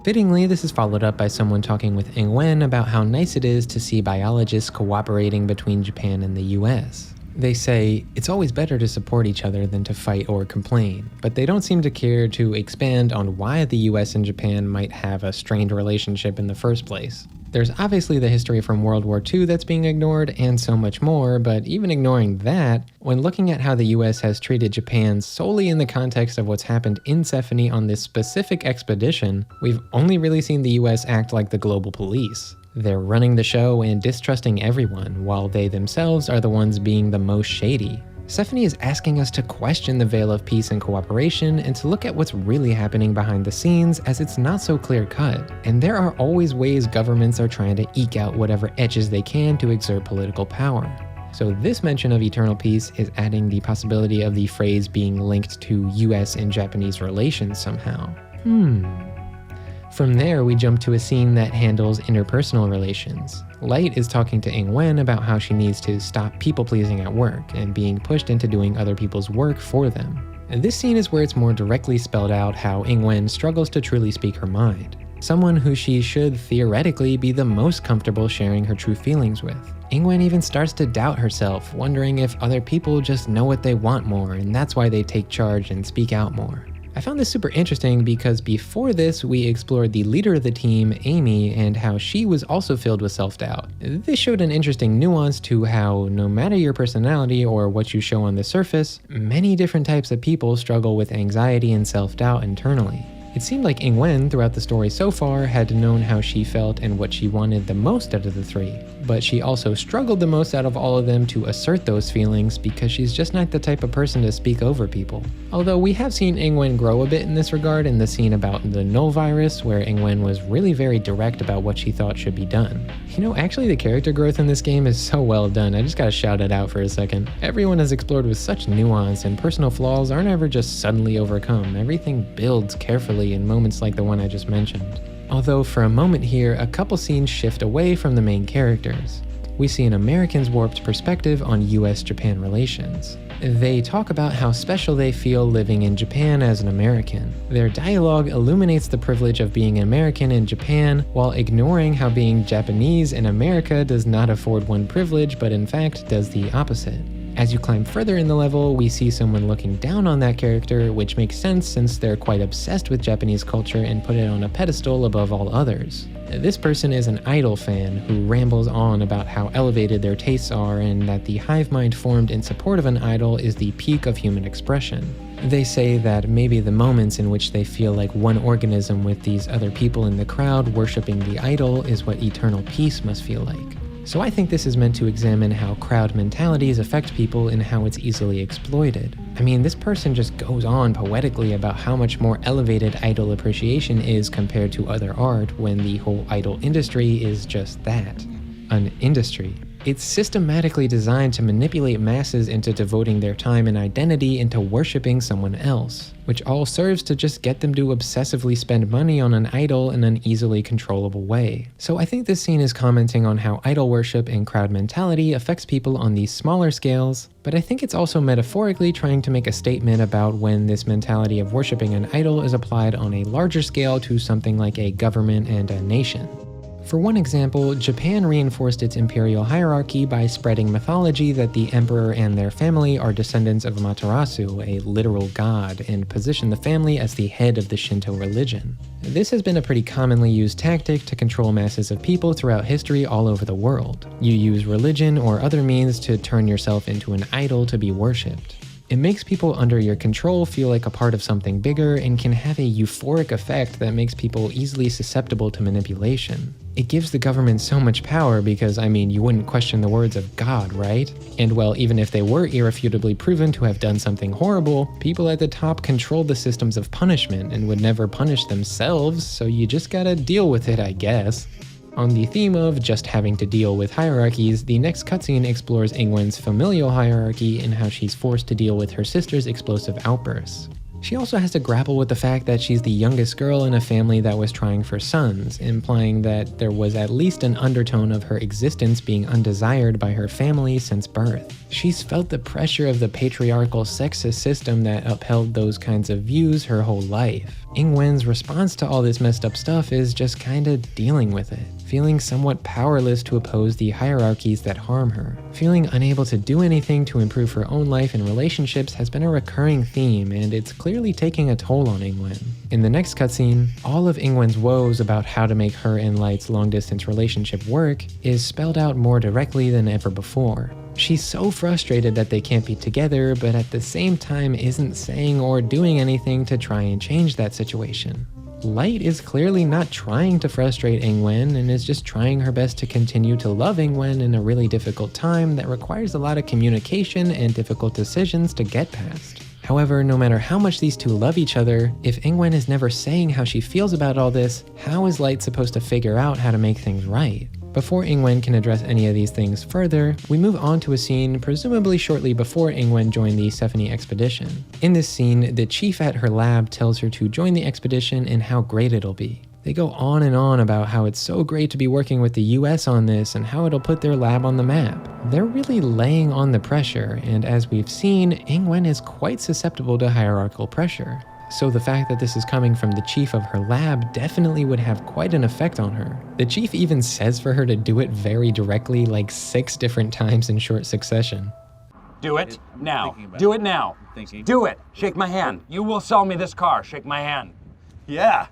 Fittingly, this is followed up by someone talking with Ingwen about how nice it is to see biologists cooperating between Japan and the US. They say, it's always better to support each other than to fight or complain, but they don't seem to care to expand on why the US and Japan might have a strained relationship in the first place. There's obviously the history from World War II that's being ignored, and so much more, but even ignoring that, when looking at how the US has treated Japan solely in the context of what's happened in Sephanie on this specific expedition, we've only really seen the US act like the global police. They're running the show and distrusting everyone, while they themselves are the ones being the most shady. Sephanie is asking us to question the veil of peace and cooperation and to look at what's really happening behind the scenes, as it's not so clear-cut. And there are always ways governments are trying to eke out whatever edges they can to exert political power. So this mention of eternal peace is adding the possibility of the phrase being linked to US and Japanese relations somehow. From there, we jump to a scene that handles interpersonal relations. Light is talking to Ingwen about how she needs to stop people-pleasing at work and being pushed into doing other people's work for them. And this scene is where it's more directly spelled out how Ingwen struggles to truly speak her mind. Someone who she should theoretically be the most comfortable sharing her true feelings with. Ingwen even starts to doubt herself, wondering if other people just know what they want more, and that's why they take charge and speak out more. I found this super interesting because before this, we explored the leader of the team, Amy, and how she was also filled with self-doubt. This showed an interesting nuance to how, no matter your personality or what you show on the surface, many different types of people struggle with anxiety and self-doubt internally. It seemed like Ingwen, throughout the story so far, had known how she felt and what she wanted the most out of the three, but she also struggled the most out of all of them to assert those feelings because she's just not the type of person to speak over people. Although we have seen Ingwen grow a bit in this regard in the scene about the null virus, where Ingwen was really very direct about what she thought should be done. You know, actually the character growth in this game is so well done, I just gotta shout it out for a second. Everyone is explored with such nuance, and personal flaws aren't ever just suddenly overcome. Everything builds carefully in moments like the one I just mentioned. Although for a moment here, a couple scenes shift away from the main characters. We see an American's warped perspective on US-Japan relations. They talk about how special they feel living in Japan as an American. Their dialogue illuminates the privilege of being an American in Japan, while ignoring how being Japanese in America does not afford one privilege, but in fact does the opposite. As you climb further in the level, we see someone looking down on that character, which makes sense since they're quite obsessed with Japanese culture and put it on a pedestal above all others. This person is an Idol fan who rambles on about how elevated their tastes are and that the hive mind formed in support of an idol is the peak of human expression. They say that maybe the moments in which they feel like one organism with these other people in the crowd worshipping the idol is what eternal peace must feel like. So I think this is meant to examine how crowd mentalities affect people and how it's easily exploited. I mean, this person just goes on poetically about how much more elevated idol appreciation is compared to other art when the whole idol industry is just that, an industry. It's systematically designed to manipulate masses into devoting their time and identity into worshiping someone else, which all serves to just get them to obsessively spend money on an idol in an easily controllable way. So I think this scene is commenting on how idol worship and crowd mentality affects people on these smaller scales, but I think it's also metaphorically trying to make a statement about when this mentality of worshiping an idol is applied on a larger scale to something like a government and a nation. For one example, Japan reinforced its imperial hierarchy by spreading mythology that the emperor and their family are descendants of Amaterasu, a literal god, and positioned the family as the head of the Shinto religion. This has been a pretty commonly used tactic to control masses of people throughout history all over the world. You use religion or other means to turn yourself into an idol to be worshipped. It makes people under your control feel like a part of something bigger and can have a euphoric effect that makes people easily susceptible to manipulation. It gives the government so much power because, you wouldn't question the words of God, right? And well, even if they were irrefutably proven to have done something horrible, people at the top controlled the systems of punishment and would never punish themselves, so you just gotta deal with it, I guess. On the theme of just having to deal with hierarchies, the next cutscene explores Ingwen's familial hierarchy and how she's forced to deal with her sister's explosive outbursts. She also has to grapple with the fact that she's the youngest girl in a family that was trying for sons, implying that there was at least an undertone of her existence being undesired by her family since birth. She's felt the pressure of the patriarchal sexist system that upheld those kinds of views her whole life. Ingwen's response to all this messed up stuff is just kinda dealing with it, feeling somewhat powerless to oppose the hierarchies that harm her. Feeling unable to do anything to improve her own life and relationships has been a recurring theme, and it's clearly taking a toll on Ingwen. In the next cutscene, all of Ingwen's woes about how to make her and Light's long-distance relationship work is spelled out more directly than ever before. She's so frustrated that they can't be together, but at the same time isn't saying or doing anything to try and change that situation. Light is clearly not trying to frustrate Ingwen and is just trying her best to continue to love Ingwen in a really difficult time that requires a lot of communication and difficult decisions to get past. However, no matter how much these two love each other, if Ingwen is never saying how she feels about all this, how is Light supposed to figure out how to make things right? Before Ingwen can address any of these things further, we move on to a scene presumably shortly before Ingwen joined the Sephenie expedition. In this scene, the chief at her lab tells her to join the expedition and how great it'll be. They go on and on about how it's so great to be working with the US on this and how it'll put their lab on the map. They're really laying on the pressure, and as we've seen, Ingwen is quite susceptible to hierarchical pressure. So the fact that this is coming from the chief of her lab definitely would have quite an effect on her. The chief even says for her to do it very directly, like 6 different times in short succession. Do it now. Do it now. Do it. Shake my hand. You will sell me this car. Shake my hand. Yeah.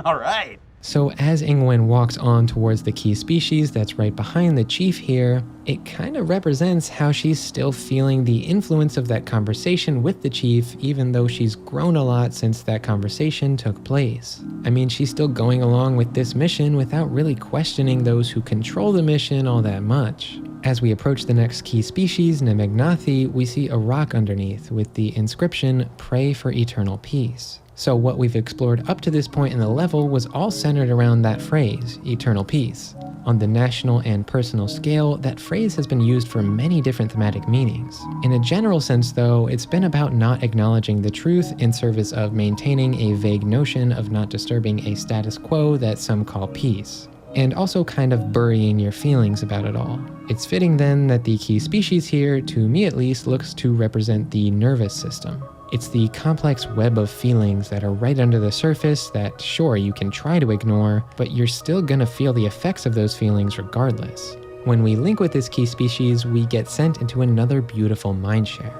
All right. So as Ingwen walks on towards the key species that's right behind the chief here, it kind of represents how she's still feeling the influence of that conversation with the chief, even though she's grown a lot since that conversation took place. She's still going along with this mission without really questioning those who control the mission all that much. As we approach the next key species, Nemegnathi, we see a rock underneath with the inscription, "Pray for eternal peace." So what we've explored up to this point in the level was all centered around that phrase, eternal peace. On the national and personal scale, that phrase has been used for many different thematic meanings. In a general sense though, it's been about not acknowledging the truth in service of maintaining a vague notion of not disturbing a status quo that some call peace, and also kind of burying your feelings about it all. It's fitting then that the key species here, to me at least, looks to represent the nervous system. It's the complex web of feelings that are right under the surface that, sure, you can try to ignore, but you're still gonna feel the effects of those feelings regardless. When we link with this key species, we get sent into another beautiful mindshare.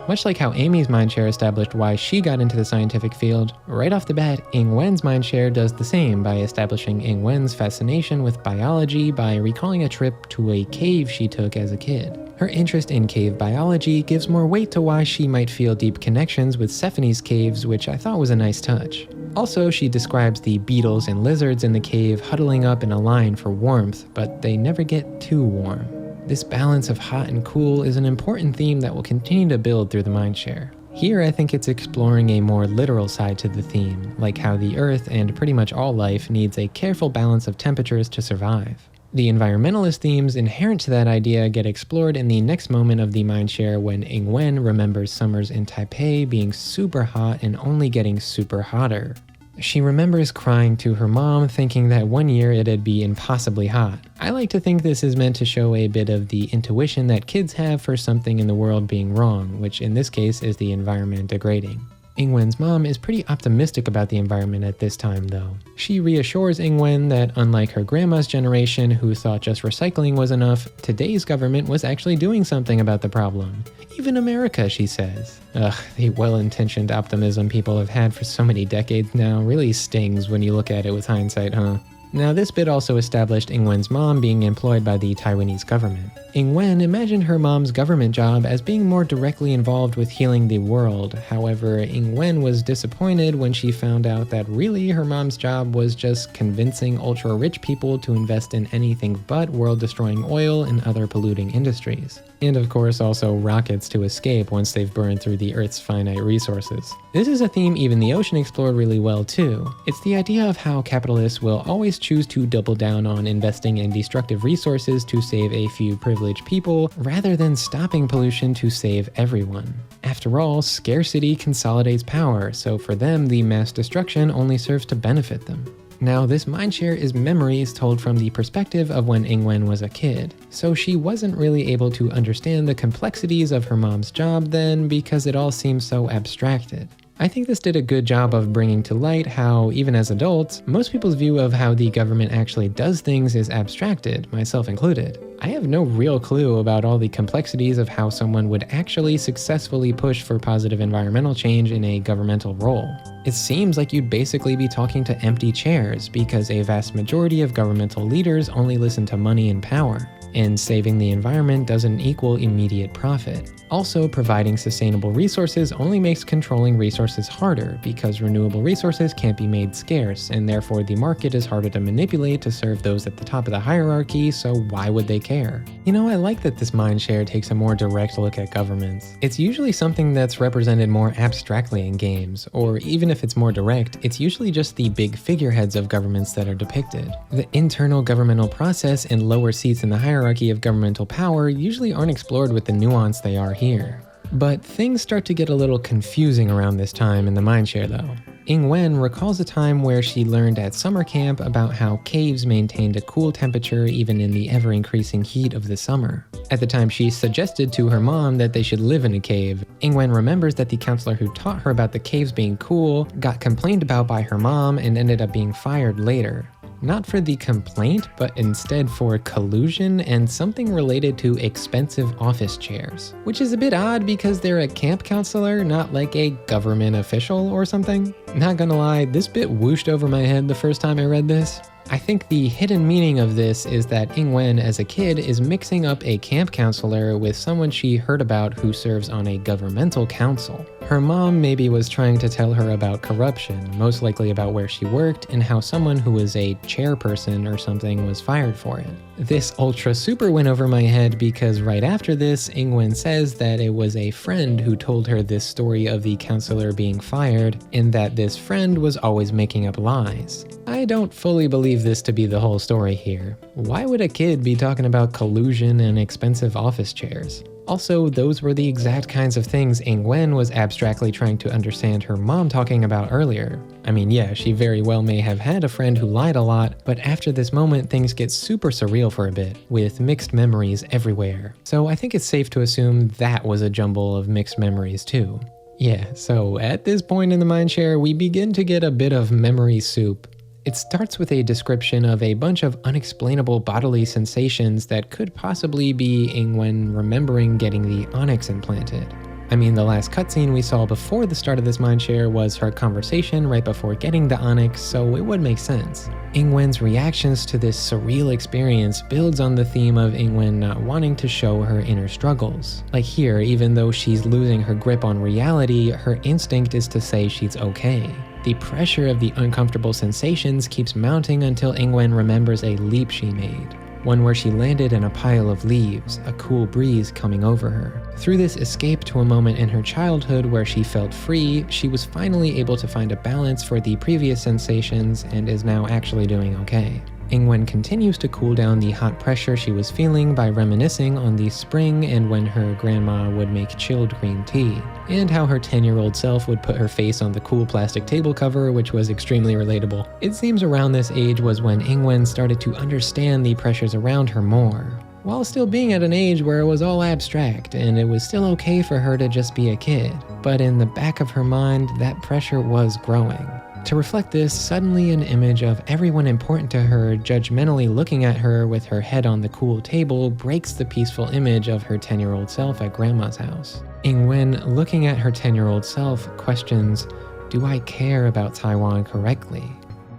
Much like how Amy's mindshare established why she got into the scientific field, right off the bat, Ingwen's mindshare does the same by establishing Ingwen's fascination with biology by recalling a trip to a cave she took as a kid. Her interest in cave biology gives more weight to why she might feel deep connections with Sephenie's caves, which I thought was a nice touch. Also, she describes the beetles and lizards in the cave huddling up in a line for warmth, but they never get too warm. This balance of hot and cool is an important theme that will continue to build through the mindshare. Here, I think it's exploring a more literal side to the theme, like how the Earth and pretty much all life needs a careful balance of temperatures to survive. The environmentalist themes inherent to that idea get explored in the next moment of the mindshare when Ingwen remembers summers in Taipei being super hot and only getting super hotter. She remembers crying to her mom, thinking that one year it'd be impossibly hot. I like to think this is meant to show a bit of the intuition that kids have for something in the world being wrong, which in this case is the environment degrading. Ingwen's mom is pretty optimistic about the environment at this time, though. She reassures Ingwen that unlike her grandma's generation who thought just recycling was enough, today's government was actually doing something about the problem. Even America, she says. Ugh, the well-intentioned optimism people have had for so many decades now really stings when you look at it with hindsight, huh? Now, this bit also established Ingwen's mom being employed by the Taiwanese government. Ingwen imagined her mom's government job as being more directly involved with healing the world. However, Ingwen was disappointed when she found out that really her mom's job was just convincing ultra-rich people to invest in anything but world-destroying oil and other polluting industries. And of course also rockets to escape once they've burned through the Earth's finite resources. This is a theme even the ocean explored really well too. It's the idea of how capitalists will always choose to double down on investing in destructive resources to save a few privileged people, rather than stopping pollution to save everyone. After all, scarcity consolidates power, so for them the mass destruction only serves to benefit them. Now, this mindshare is memories told from the perspective of when Ingwen was a kid, so she wasn't really able to understand the complexities of her mom's job then because it all seems so abstracted. I think this did a good job of bringing to light how, even as adults, most people's view of how the government actually does things is abstracted, myself included. I have no real clue about all the complexities of how someone would actually successfully push for positive environmental change in a governmental role. It seems like you'd basically be talking to empty chairs because a vast majority of governmental leaders only listen to money and power. And saving the environment doesn't equal immediate profit. Also, providing sustainable resources only makes controlling resources harder because renewable resources can't be made scarce, and therefore the market is harder to manipulate to serve those at the top of the hierarchy, so why would they care? You know, I like that this mindshare takes a more direct look at governments. It's usually something that's represented more abstractly in games, or even if it's more direct, it's usually just the big figureheads of governments that are depicted. The internal governmental process and lower seats in the hierarchy of governmental power usually aren't explored with the nuance they are here. But things start to get a little confusing around this time in the mindshare though. Ingwen recalls a time where she learned at summer camp about how caves maintained a cool temperature even in the ever-increasing heat of the summer. At the time, she suggested to her mom that they should live in a cave. Ingwen remembers that the counselor who taught her about the caves being cool got complained about by her mom and ended up being fired later. Not for the complaint, but instead for collusion and something related to expensive office chairs. Which is a bit odd because they're a camp counselor, not like a government official or something. Not gonna lie, this bit whooshed over my head the first time I read this. I think the hidden meaning of this is that Ingwen as a kid is mixing up a camp counselor with someone she heard about who serves on a governmental council. Her mom maybe was trying to tell her about corruption, most likely about where she worked and how someone who was a chairperson or something was fired for it. This ultra super went over my head because right after this, Ingwen says that it was a friend who told her this story of the counselor being fired and that this friend was always making up lies. I don't fully believe this to be the whole story here. Why would a kid be talking about collusion and expensive office chairs? Also, those were the exact kinds of things Ingwen was abstractly trying to understand her mom talking about earlier. I mean, yeah, she very well may have had a friend who lied a lot, but after this moment things get super surreal for a bit, with mixed memories everywhere. So I think it's safe to assume that was a jumble of mixed memories too. Yeah, so at this point in the mindshare, we begin to get a bit of memory soup. It starts with a description of a bunch of unexplainable bodily sensations that could possibly be Ingwen remembering getting the onyx implanted. I mean, the last cutscene we saw before the start of this mindshare was her conversation right before getting the onyx, so it would make sense. Ingwen's reactions to this surreal experience builds on the theme of Ingwen not wanting to show her inner struggles. Like here, even though she's losing her grip on reality, her instinct is to say she's okay. The pressure of the uncomfortable sensations keeps mounting until Ingwen remembers a leap she made. One where she landed in a pile of leaves, a cool breeze coming over her. Through this escape to a moment in her childhood where she felt free, she was finally able to find a balance for the previous sensations and is now actually doing okay. Ingwen continues to cool down the hot pressure she was feeling by reminiscing on the spring and when her grandma would make chilled green tea, and how her 10-year-old self would put her face on the cool plastic table cover, which was extremely relatable. It seems around this age was when Ingwen started to understand the pressures around her more. while still being at an age where it was all abstract and it was still okay for her to just be a kid. But in the back of her mind, that pressure was growing. To reflect this, suddenly an image of everyone important to her judgmentally looking at her with her head on the cool table breaks the peaceful image of her 10-year-old self at grandma's house. Ingwen, looking at her 10-year-old self, questions, "Do I care about Taiwan correctly?"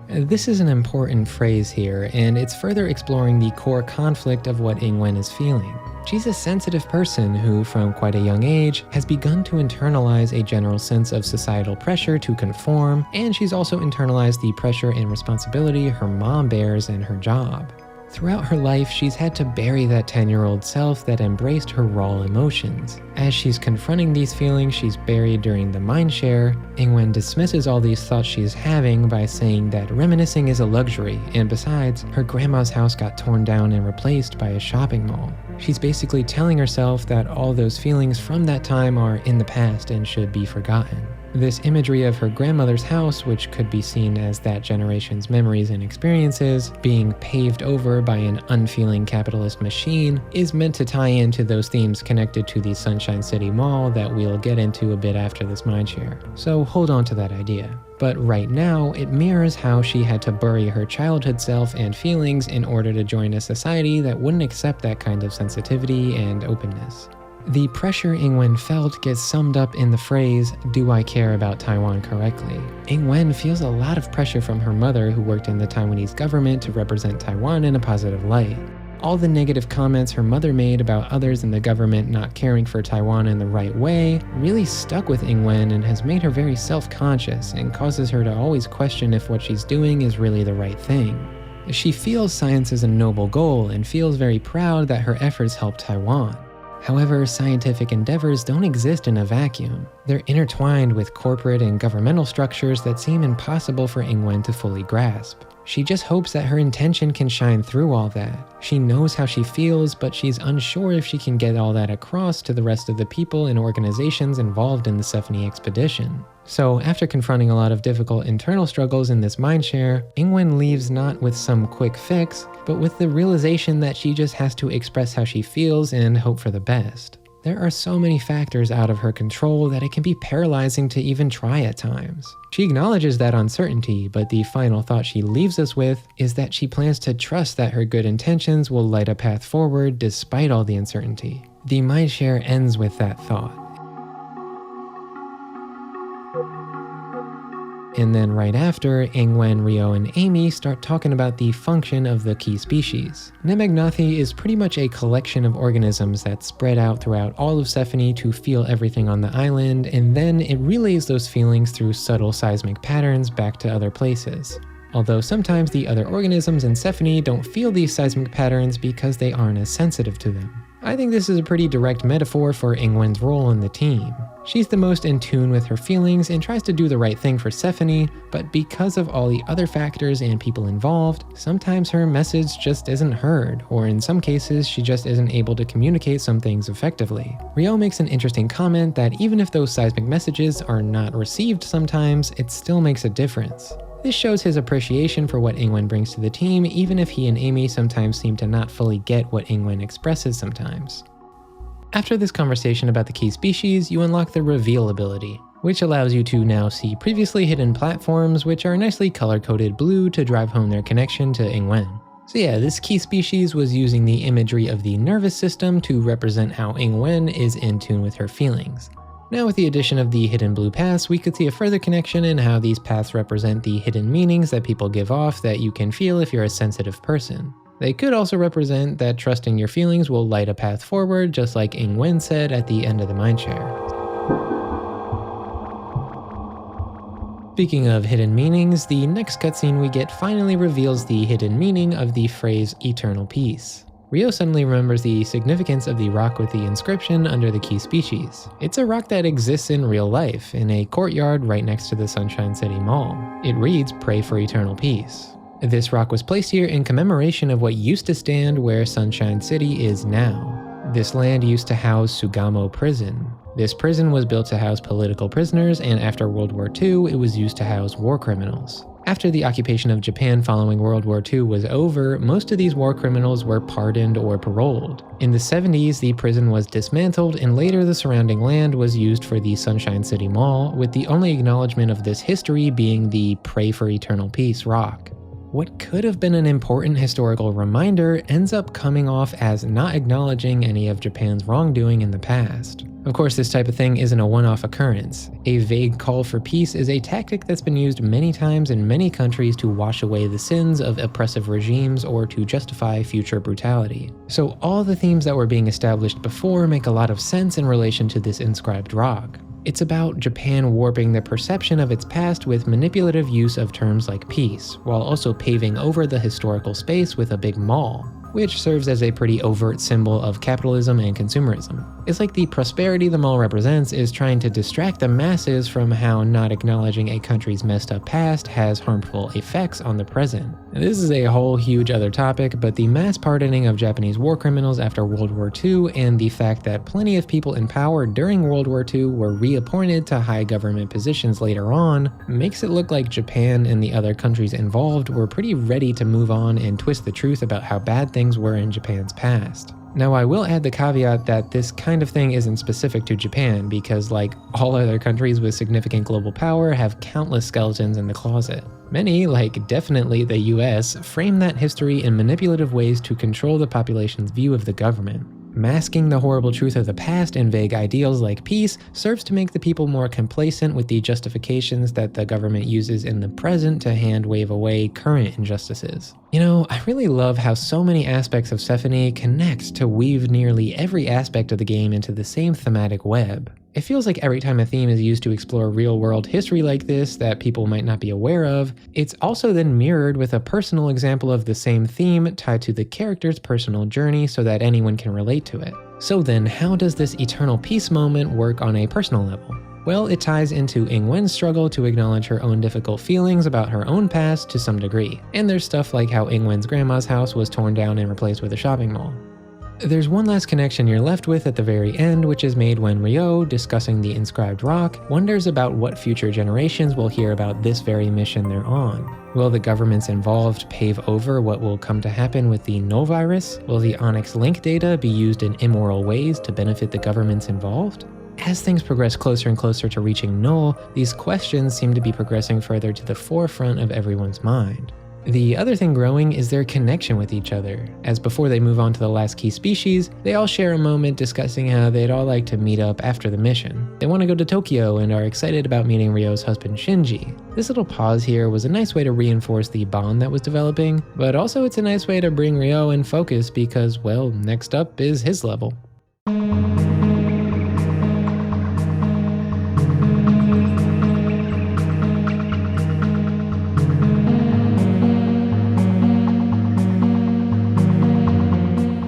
This is an important phrase here, and it's further exploring the core conflict of what Ingwen is feeling. She's a sensitive person who, from quite a young age, has begun to internalize a general sense of societal pressure to conform, and she's also internalized the pressure and responsibility her mom bears in her job. Throughout her life, she's had to bury that 10-year-old self that embraced her raw emotions. As she's confronting these feelings she's buried during the mindshare, Ingwen dismisses all these thoughts she's having by saying that reminiscing is a luxury, and besides, her grandma's house got torn down and replaced by a shopping mall. She's basically telling herself that all those feelings from that time are in the past and should be forgotten. This imagery of her grandmother's house, which could be seen as that generation's memories and experiences, being paved over by an unfeeling capitalist machine, is meant to tie into those themes connected to the Sunshine City Mall that we'll get into a bit after this mindshare. So hold on to that idea. But right now, it mirrors how she had to bury her childhood self and feelings in order to join a society that wouldn't accept that kind of sensitivity and openness. The pressure Ingwen felt gets summed up in the phrase, "Do I care about Taiwan correctly?" Ingwen feels a lot of pressure from her mother, who worked in the Taiwanese government to represent Taiwan in a positive light. All the negative comments her mother made about others in the government not caring for Taiwan in the right way really stuck with Ingwen and has made her very self-conscious and causes her to always question if what she's doing is really the right thing. She feels science is a noble goal and feels very proud that her efforts help Taiwan. However, scientific endeavors don't exist in a vacuum. They're intertwined with corporate and governmental structures that seem impossible for Ingwen to fully grasp. She just hopes that her intention can shine through all that. She knows how she feels, but she's unsure if she can get all that across to the rest of the people and organizations involved in the Sephany expedition. So after confronting a lot of difficult internal struggles in this mindshare, Ingwen leaves not with some quick fix, but with the realization that she just has to express how she feels and hope for the best. There are so many factors out of her control that it can be paralyzing to even try at times. She acknowledges that uncertainty, but the final thought she leaves us with is that she plans to trust that her good intentions will light a path forward despite all the uncertainty. The mindshare ends with that thought. And then right after, Ingwen, Ryo, and Amy start talking about the function of the key species. Nemegnathi is pretty much a collection of organisms that spread out throughout all of Sephany to feel everything on the island, and then it relays those feelings through subtle seismic patterns back to other places. Although sometimes the other organisms in Sephany don't feel these seismic patterns because they aren't as sensitive to them. I think this is a pretty direct metaphor for Ingwen's role in the team. She's the most in tune with her feelings and tries to do the right thing for Sephany, but because of all the other factors and people involved, sometimes her message just isn't heard, or in some cases, she just isn't able to communicate some things effectively. Ryo makes an interesting comment that even if those seismic messages are not received sometimes, it still makes a difference. This shows his appreciation for what Ingwen brings to the team, even if he and Amy sometimes seem to not fully get what Ingwen expresses sometimes. After this conversation about the key species, you unlock the Reveal ability, which allows you to now see previously hidden platforms, which are nicely color-coded blue to drive home their connection to Ingwen. So yeah, this key species was using the imagery of the nervous system to represent how Ingwen is in tune with her feelings. Now with the addition of the hidden blue paths, we could see a further connection in how these paths represent the hidden meanings that people give off that you can feel if you're a sensitive person. They could also represent that trusting your feelings will light a path forward, just like Ingwen said at the end of the mindshare. Speaking of hidden meanings, the next cutscene we get finally reveals the hidden meaning of the phrase eternal peace. Ryo suddenly remembers the significance of the rock with the inscription under the key species. It's a rock that exists in real life, in a courtyard right next to the Sunshine City Mall. It reads, "Pray for eternal peace." This rock was placed here in commemoration of what used to stand where Sunshine City is now. This land used to house Sugamo Prison. This prison was built to house political prisoners, and after World War II, it was used to house war criminals. After the occupation of Japan following World War II was over, most of these war criminals were pardoned or paroled. In the 70s, the prison was dismantled, and later the surrounding land was used for the Sunshine City Mall, with the only acknowledgement of this history being the Pray for Eternal Peace rock. What could have been an important historical reminder ends up coming off as not acknowledging any of Japan's wrongdoing in the past. Of course, this type of thing isn't a one-off occurrence. A vague call for peace is a tactic that's been used many times in many countries to wash away the sins of oppressive regimes or to justify future brutality. So all the themes that were being established before make a lot of sense in relation to this inscribed rock. It's about Japan warping the perception of its past with manipulative use of terms like peace, while also paving over the historical space with a big mall, which serves as a pretty overt symbol of capitalism and consumerism. It's like the prosperity the mall represents is trying to distract the masses from how not acknowledging a country's messed up past has harmful effects on the present. And this is a whole huge other topic, but the mass pardoning of Japanese war criminals after World War II and the fact that plenty of people in power during World War II were reappointed to high government positions later on makes it look like Japan and the other countries involved were pretty ready to move on and twist the truth about how bad things were in Japan's past. Now, I will add the caveat that this kind of thing isn't specific to Japan because, like all other countries with significant global power, have countless skeletons in the closet. Many, like definitely the US, frame that history in manipulative ways to control the population's view of the government. Masking the horrible truth of the past in vague ideals like peace serves to make the people more complacent with the justifications that the government uses in the present to hand-wave away current injustices. You know, I really love how so many aspects of Symphony connect to weave nearly every aspect of the game into the same thematic web. It feels like every time a theme is used to explore real-world history like this that people might not be aware of, it's also then mirrored with a personal example of the same theme tied to the character's personal journey so that anyone can relate to it. So then, how does this eternal peace moment work on a personal level? Well, it ties into Ingwen's struggle to acknowledge her own difficult feelings about her own past to some degree. And there's stuff like how Ingwen's grandma's house was torn down and replaced with a shopping mall. There's one last connection you're left with at the very end, which is made when Ryo, discussing the inscribed rock, wonders about what future generations will hear about this very mission they're on. Will the governments involved pave over what will come to happen with the null virus? Will the Onyx Link data be used in immoral ways to benefit the governments involved? As things progress closer and closer to reaching null, these questions seem to be progressing further to the forefront of everyone's mind. The other thing growing is their connection with each other, as before they move on to the last key species, they all share a moment discussing how they'd all like to meet up after the mission. They want to go to Tokyo and are excited about meeting Ryo's husband Shinji. This little pause here was a nice way to reinforce the bond that was developing, but also it's a nice way to bring Ryo in focus because, well, next up is his level.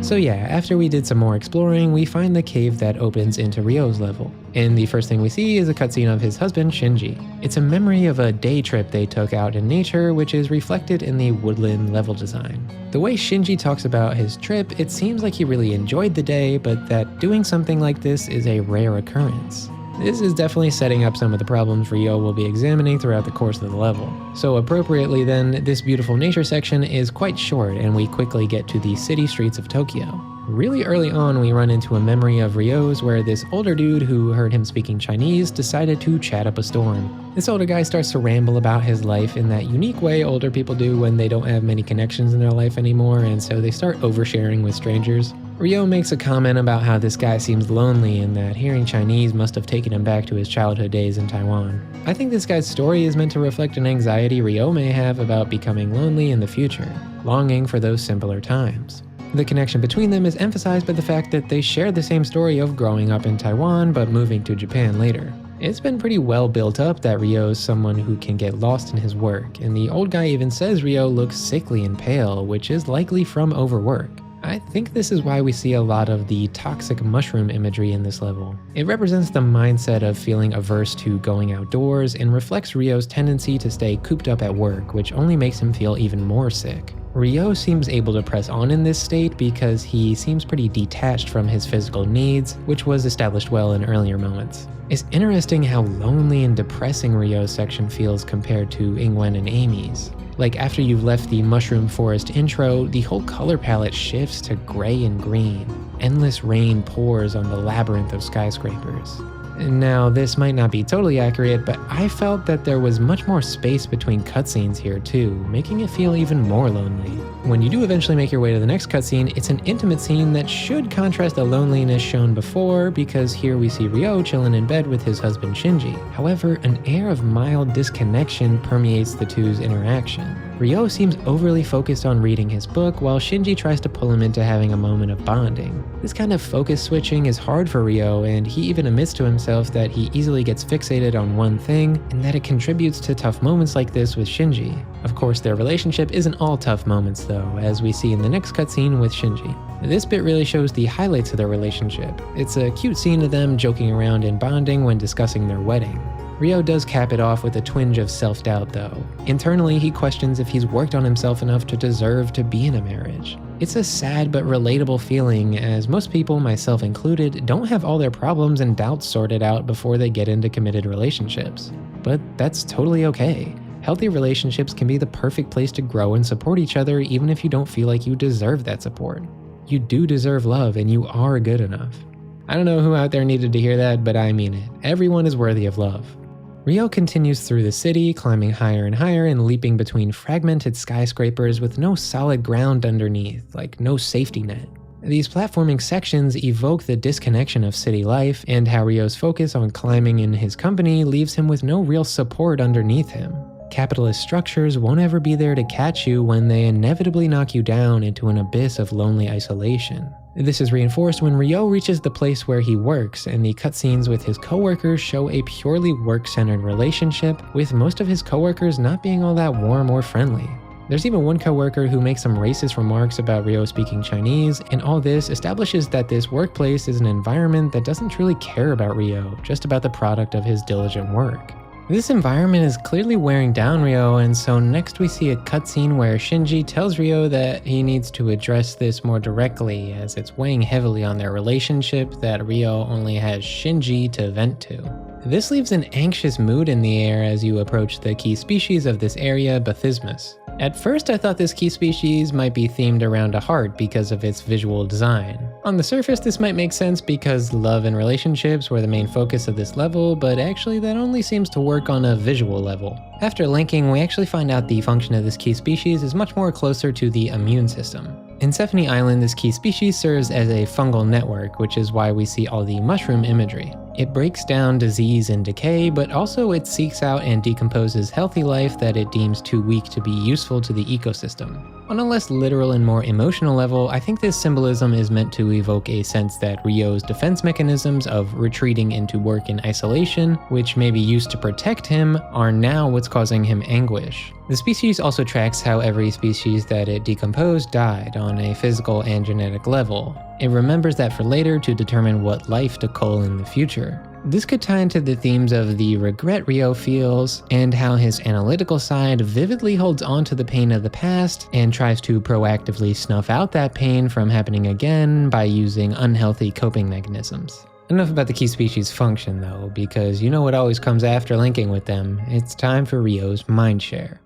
So yeah, after we did some more exploring, we find the cave that opens into Ryo's level. And the first thing we see is a cutscene of his husband, Shinji. It's a memory of a day trip they took out in nature, which is reflected in the woodland level design. The way Shinji talks about his trip, it seems like he really enjoyed the day, but that doing something like this is a rare occurrence. This is definitely setting up some of the problems Ryo will be examining throughout the course of the level. So appropriately then, this beautiful nature section is quite short and we quickly get to the city streets of Tokyo. Really early on, we run into a memory of Ryo's where this older dude who heard him speaking Chinese decided to chat up a storm. This older guy starts to ramble about his life in that unique way older people do when they don't have many connections in their life anymore, and so they start oversharing with strangers. Ryo makes a comment about how this guy seems lonely and that hearing Chinese must have taken him back to his childhood days in Taiwan. I think this guy's story is meant to reflect an anxiety Ryo may have about becoming lonely in the future, longing for those simpler times. The connection between them is emphasized by the fact that they share the same story of growing up in Taiwan but moving to Japan later. It's been pretty well built up that Ryo is someone who can get lost in his work, and the old guy even says Ryo looks sickly and pale, which is likely from overwork. I think this is why we see a lot of the toxic mushroom imagery in this level. It represents the mindset of feeling averse to going outdoors and reflects Ryo's tendency to stay cooped up at work, which only makes him feel even more sick. Ryo seems able to press on in this state because he seems pretty detached from his physical needs, which was established well in earlier moments. It's interesting how lonely and depressing Ryo's section feels compared to Ingwen and Amy's. Like after you've left the Mushroom Forest intro, the whole color palette shifts to gray and green. Endless rain pours on the labyrinth of skyscrapers. Now, this might not be totally accurate, but I felt that there was much more space between cutscenes here too, making it feel even more lonely. When you do eventually make your way to the next cutscene, it's an intimate scene that should contrast the loneliness shown before, because here we see Ryo chilling in bed with his husband Shinji. However, an air of mild disconnection permeates the two's interaction. Ryo seems overly focused on reading his book, while Shinji tries to pull him into having a moment of bonding. This kind of focus switching is hard for Ryo, and he even admits to himself that he easily gets fixated on one thing, and that it contributes to tough moments like this with Shinji. Of course, their relationship isn't all tough moments though, as we see in the next cutscene with Shinji. This bit really shows the highlights of their relationship. It's a cute scene of them joking around and bonding when discussing their wedding. Ryo does cap it off with a twinge of self-doubt though. Internally, he questions if he's worked on himself enough to deserve to be in a marriage. It's a sad but relatable feeling, as most people, myself included, don't have all their problems and doubts sorted out before they get into committed relationships. But that's totally okay. Healthy relationships can be the perfect place to grow and support each other even if you don't feel like you deserve that support. You do deserve love and you are good enough. I don't know who out there needed to hear that, but I mean it. Everyone is worthy of love. Ryo continues through the city, climbing higher and higher and leaping between fragmented skyscrapers with no solid ground underneath, like no safety net. These platforming sections evoke the disconnection of city life, and how Ryo's focus on climbing in his company leaves him with no real support underneath him. Capitalist structures won't ever be there to catch you when they inevitably knock you down into an abyss of lonely isolation. This is reinforced when Ryo reaches the place where he works, and the cutscenes with his coworkers show a purely work-centered relationship, with most of his coworkers not being all that warm or friendly. There's even one coworker who makes some racist remarks about Ryo speaking Chinese, and all this establishes that this workplace is an environment that doesn't truly care about Ryo, just about the product of his diligent work. This environment is clearly wearing down Ryo, and so next we see a cutscene where Shinji tells Ryo that he needs to address this more directly, as it's weighing heavily on their relationship that Ryo only has Shinji to vent to. This leaves an anxious mood in the air as you approach the key species of this area, Bathysmus. At first I thought this key species might be themed around a heart because of its visual design. On the surface this might make sense because love and relationships were the main focus of this level, but actually that only seems to work on a visual level. After linking, we actually find out the function of this key species is much more closer to the immune system. In Sephony Island, this key species serves as a fungal network, which is why we see all the mushroom imagery. It breaks down disease and decay, but also it seeks out and decomposes healthy life that it deems too weak to be useful to the ecosystem. On a less literal and more emotional level, I think this symbolism is meant to evoke a sense that Ryo's defense mechanisms of retreating into work in isolation, which maybe used to protect him, are now what's causing him anguish. The species also tracks how every species that it decomposed died on a physical and genetic level. It remembers that for later to determine what life to cull in the future. This could tie into the themes of the regret Ryo feels, and how his analytical side vividly holds on to the pain of the past and tries to proactively snuff out that pain from happening again by using unhealthy coping mechanisms. Enough about the key species' function though, because you know what always comes after linking with them. It's time for Ryo's mindshare.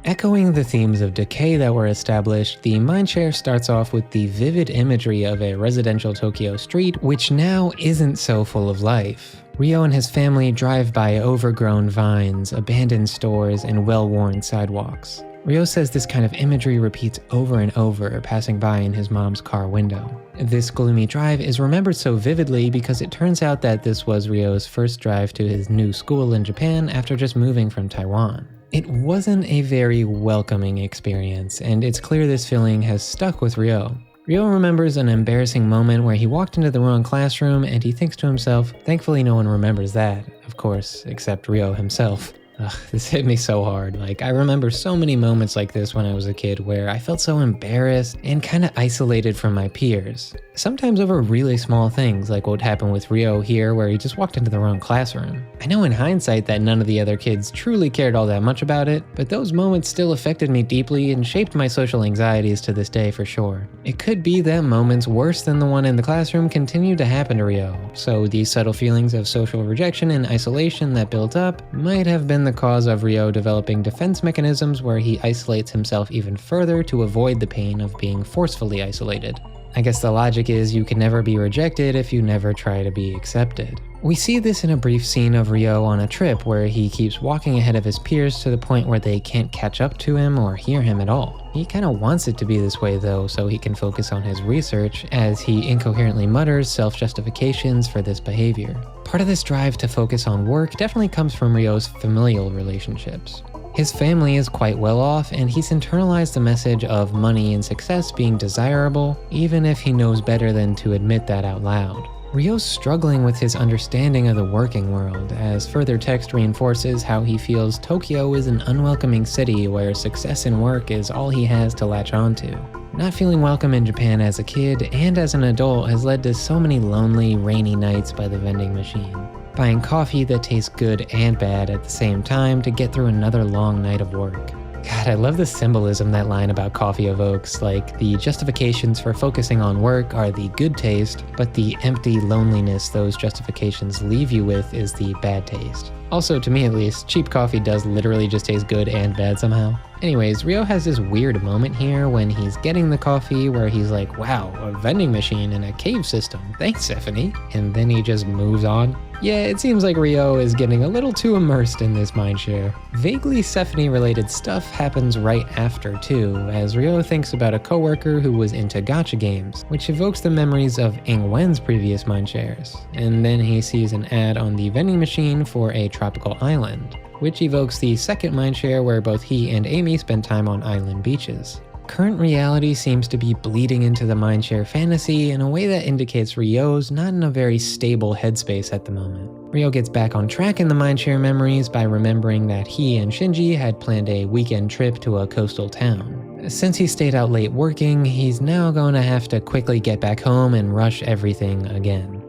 Echoing the themes of decay that were established, the mindshare starts off with the vivid imagery of a residential Tokyo street, which now isn't so full of life. Ryo and his family drive by overgrown vines, abandoned stores, and well-worn sidewalks. Ryo says this kind of imagery repeats over and over, passing by in his mom's car window. This gloomy drive is remembered so vividly because it turns out that this was Ryo's first drive to his new school in Japan after just moving from Taiwan. It wasn't a very welcoming experience, and it's clear this feeling has stuck with Ryo. Ryo remembers an embarrassing moment where he walked into the wrong classroom, and he thinks to himself, thankfully no one remembers that, of course, except Ryo himself. Ugh, this hit me so hard. Like, I remember so many moments like this when I was a kid where I felt so embarrassed and kind of isolated from my peers. Sometimes over really small things, like what happened with Ryo here where he just walked into the wrong classroom. I know in hindsight that none of the other kids truly cared all that much about it, but those moments still affected me deeply and shaped my social anxieties to this day for sure. It could be that moments worse than the one in the classroom continued to happen to Ryo, so these subtle feelings of social rejection and isolation that built up might have been the cause of Ryo developing defense mechanisms where he isolates himself even further to avoid the pain of being forcefully isolated. I guess the logic is you can never be rejected if you never try to be accepted. We see this in a brief scene of Ryo on a trip where he keeps walking ahead of his peers to the point where they can't catch up to him or hear him at all. He kind of wants it to be this way though, so he can focus on his research as he incoherently mutters self-justifications for this behavior. Part of this drive to focus on work definitely comes from Ryo's familial relationships. His family is quite well off, and he's internalized the message of money and success being desirable, even if he knows better than to admit that out loud. Ryo's struggling with his understanding of the working world, as further text reinforces how he feels Tokyo is an unwelcoming city where success in work is all he has to latch onto. Not feeling welcome in Japan as a kid and as an adult has led to so many lonely, rainy nights by the vending machine. Buying coffee that tastes good and bad at the same time to get through another long night of work. God, I love the symbolism that line about coffee evokes, like the justifications for focusing on work are the good taste, but the empty loneliness those justifications leave you with is the bad taste. Also, to me at least, cheap coffee does literally just taste good and bad somehow. Anyways, Ryo has this weird moment here when he's getting the coffee where he's like, wow, a vending machine in a cave system, thanks Stephanie, and then he just moves on. Yeah, it seems like Ryo is getting a little too immersed in this mindshare. Vaguely Stephanie-related stuff happens right after too, as Ryo thinks about a coworker who was into gacha games, which evokes the memories of Ingwen's previous mindshares. And then he sees an ad on the vending machine for a tropical island, which evokes the second mindshare where both he and Amy spend time on island beaches. Current reality seems to be bleeding into the mindshare fantasy in a way that indicates Ryo's not in a very stable headspace at the moment. Ryo gets back on track in the mindshare memories by remembering that he and Shinji had planned a weekend trip to a coastal town. Since he stayed out late working, he's now going to have to quickly get back home and rush everything again.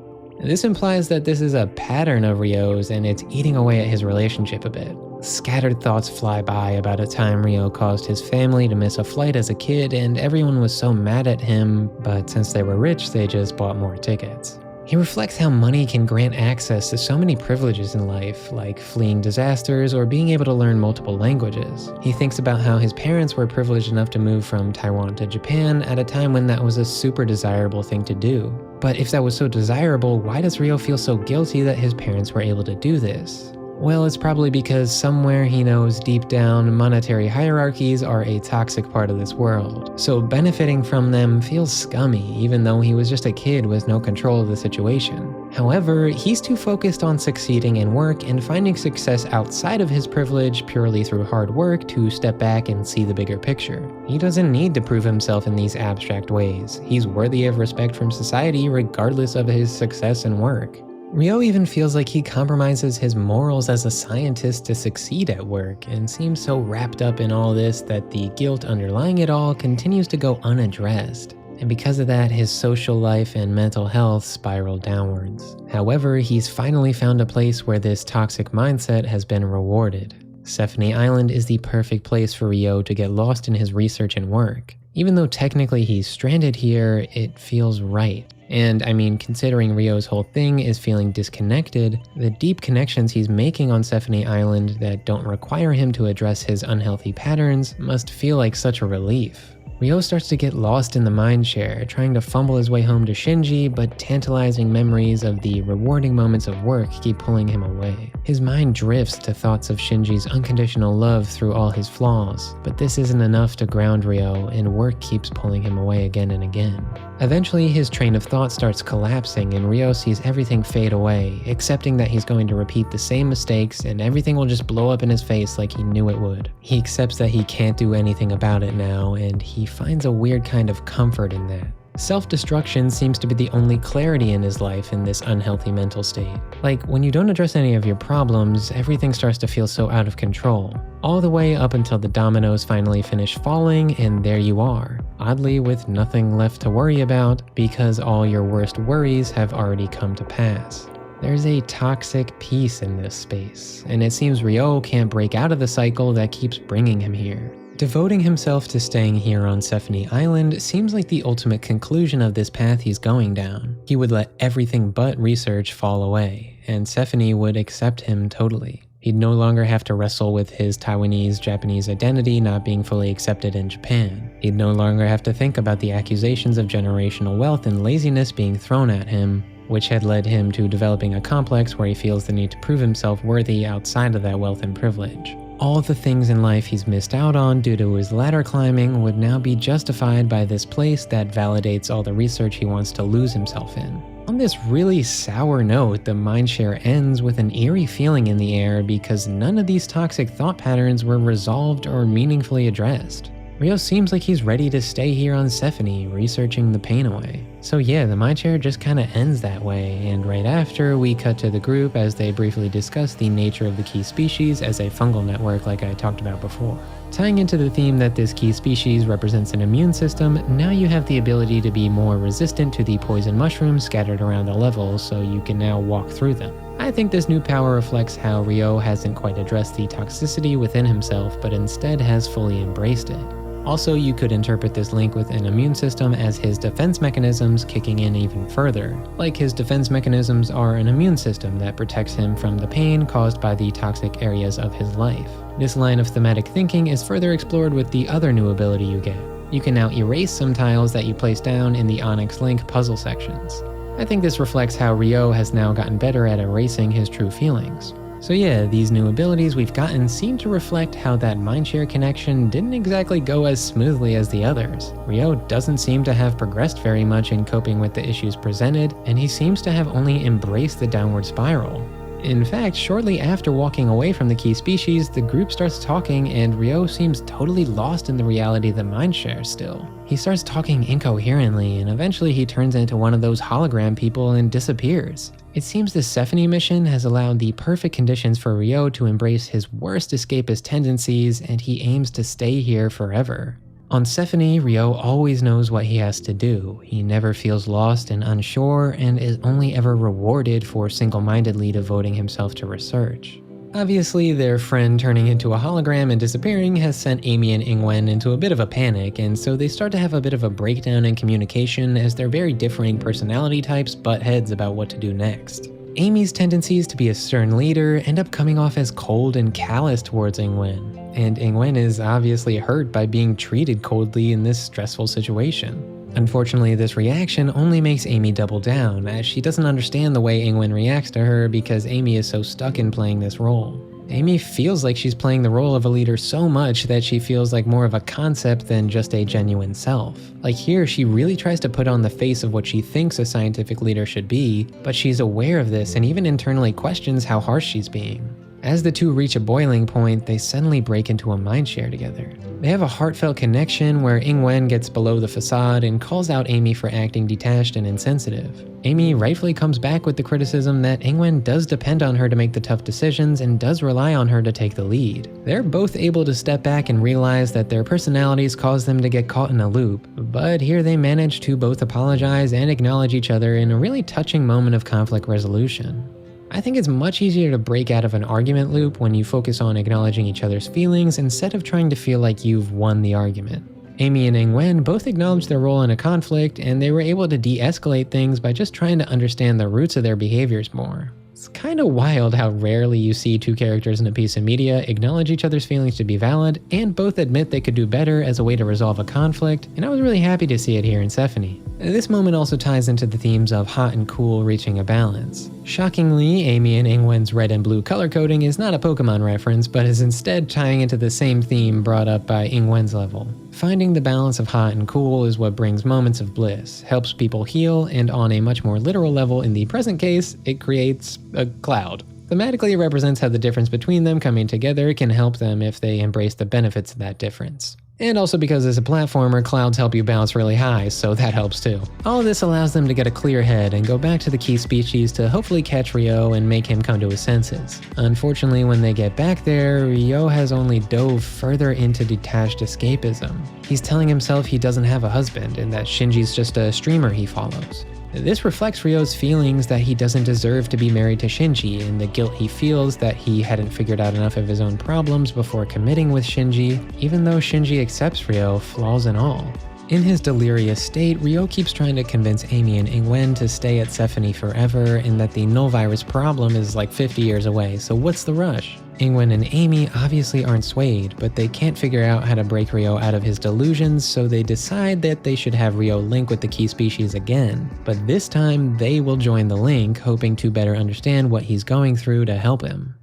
This implies that this is a pattern of Ryo's and it's eating away at his relationship a bit. Scattered thoughts fly by about a time Ryo caused his family to miss a flight as a kid and everyone was so mad at him, but since they were rich, they just bought more tickets. He reflects how money can grant access to so many privileges in life, like fleeing disasters or being able to learn multiple languages. He thinks about how his parents were privileged enough to move from Taiwan to Japan at a time when that was a super desirable thing to do. But if that was so desirable, why does Ryo feel so guilty that his parents were able to do this? Well, it's probably because somewhere he knows deep down monetary hierarchies are a toxic part of this world. So benefiting from them feels scummy, even though he was just a kid with no control of the situation. However, he's too focused on succeeding in work and finding success outside of his privilege purely through hard work to step back and see the bigger picture. He doesn't need to prove himself in these abstract ways. He's worthy of respect from society regardless of his success and work. Ryo even feels like he compromises his morals as a scientist to succeed at work and seems so wrapped up in all this that the guilt underlying it all continues to go unaddressed. And because of that, his social life and mental health spiral downwards. However, he's finally found a place where this toxic mindset has been rewarded. Stephanie Island is the perfect place for Ryo to get lost in his research and work. Even though technically he's stranded here, it feels right. And I mean, considering Ryo's whole thing is feeling disconnected, the deep connections he's making on Stephanie Island that don't require him to address his unhealthy patterns must feel like such a relief. Ryo starts to get lost in the mindshare, trying to fumble his way home to Shinji, but tantalizing memories of the rewarding moments of work keep pulling him away. His mind drifts to thoughts of Shinji's unconditional love through all his flaws, but this isn't enough to ground Ryo, and work keeps pulling him away again and again. Eventually, his train of thought starts collapsing and Ryo sees everything fade away, accepting that he's going to repeat the same mistakes and everything will just blow up in his face like he knew it would. He accepts that he can't do anything about it now, and he finds a weird kind of comfort in that. Self-destruction seems to be the only clarity in his life in this unhealthy mental state. Like, when you don't address any of your problems, everything starts to feel so out of control. All the way up until the dominoes finally finish falling, and there you are. Oddly, with nothing left to worry about, because all your worst worries have already come to pass. There's a toxic peace in this space, and it seems Ryo can't break out of the cycle that keeps bringing him here. Devoting himself to staying here on Sephine Island seems like the ultimate conclusion of this path he's going down. He would let everything but research fall away, and Sephine would accept him totally. He'd no longer have to wrestle with his Taiwanese-Japanese identity not being fully accepted in Japan. He'd no longer have to think about the accusations of generational wealth and laziness being thrown at him, which had led him to developing a complex where he feels the need to prove himself worthy outside of that wealth and privilege. All the things in life he's missed out on due to his ladder climbing would now be justified by this place that validates all the research he wants to lose himself in. On this really sour note, the mindshare ends with an eerie feeling in the air because none of these toxic thought patterns were resolved or meaningfully addressed. Ryo seems like he's ready to stay here on Sephine, researching the pain away. So yeah, the mindshare just kinda ends that way, and right after, we cut to the group as they briefly discuss the nature of the key species as a fungal network like I talked about before. Tying into the theme that this key species represents an immune system, now you have the ability to be more resistant to the poison mushrooms scattered around the level, so you can now walk through them. I think this new power reflects how Ryo hasn't quite addressed the toxicity within himself, but instead has fully embraced it. Also, you could interpret this link with an immune system as his defense mechanisms kicking in even further. Like his defense mechanisms are an immune system that protects him from the pain caused by the toxic areas of his life. This line of thematic thinking is further explored with the other new ability you get. You can now erase some tiles that you place down in the Onyx Link puzzle sections. I think this reflects how Ryo has now gotten better at erasing his true feelings. So yeah, these new abilities we've gotten seem to reflect how that mindshare connection didn't exactly go as smoothly as the others. Ryo doesn't seem to have progressed very much in coping with the issues presented, and he seems to have only embraced the downward spiral. In fact, shortly after walking away from the key species, the group starts talking and Ryo seems totally lost in the reality of the mindshare still. He starts talking incoherently and eventually he turns into one of those hologram people and disappears. It seems the Sephine mission has allowed the perfect conditions for Ryo to embrace his worst escapist tendencies and he aims to stay here forever. On Sephine, Ryo always knows what he has to do. He never feels lost and unsure, and is only ever rewarded for single-mindedly devoting himself to research. Obviously, their friend turning into a hologram and disappearing has sent Amy and Ingwen into a bit of a panic, and so they start to have a bit of a breakdown in communication as their very differing personality types butt heads about what to do next. Amy's tendencies to be a stern leader end up coming off as cold and callous towards Ingwen. And Ingwen is obviously hurt by being treated coldly in this stressful situation. Unfortunately, this reaction only makes Amy double down, as she doesn't understand the way Ingwen reacts to her because Amy is so stuck in playing this role. Amy feels like she's playing the role of a leader so much that she feels like more of a concept than just a genuine self. Like here, she really tries to put on the face of what she thinks a scientific leader should be, but she's aware of this and even internally questions how harsh she's being. As the two reach a boiling point, they suddenly break into a mindshare together. They have a heartfelt connection where Ingwen gets below the facade and calls out Amy for acting detached and insensitive. Amy rightfully comes back with the criticism that Ingwen does depend on her to make the tough decisions and does rely on her to take the lead. They're both able to step back and realize that their personalities cause them to get caught in a loop, but here they manage to both apologize and acknowledge each other in a really touching moment of conflict resolution. I think it's much easier to break out of an argument loop when you focus on acknowledging each other's feelings instead of trying to feel like you've won the argument. Amy and Ingwen both acknowledged their role in a conflict, and they were able to de-escalate things by just trying to understand the roots of their behaviors more. It's kind of wild how rarely you see two characters in a piece of media acknowledge each other's feelings to be valid, and both admit they could do better as a way to resolve a conflict, and I was really happy to see it here in Sephine. This moment also ties into the themes of hot and cool reaching a balance. Shockingly, Amy and Ingwen's red and blue color coding is not a Pokemon reference, but is instead tying into the same theme brought up by Ingwen's level. Finding the balance of hot and cool is what brings moments of bliss, helps people heal, and on a much more literal level in the present case, it creates a cloud. Thematically, it represents how the difference between them coming together can help them if they embrace the benefits of that difference. And also because as a platformer, clouds help you bounce really high, so that helps too. All of this allows them to get a clear head and go back to the key species to hopefully catch Ryo and make him come to his senses. Unfortunately, when they get back there, Ryo has only dove further into detached escapism. He's telling himself he doesn't have a husband and that Shinji's just a streamer he follows. This reflects Ryo's feelings that he doesn't deserve to be married to Shinji and the guilt he feels that he hadn't figured out enough of his own problems before committing with Shinji, even though Shinji accepts Ryo, flaws and all. In his delirious state, Ryo keeps trying to convince Amy and Ingwen to stay at Sephony forever and that the null virus problem is like 50 years away, so what's the rush? Ingwen and Amy obviously aren't swayed, but they can't figure out how to break Ryo out of his delusions, so they decide that they should have Ryo link with the key species again. But this time, they will join the link, hoping to better understand what he's going through to help him.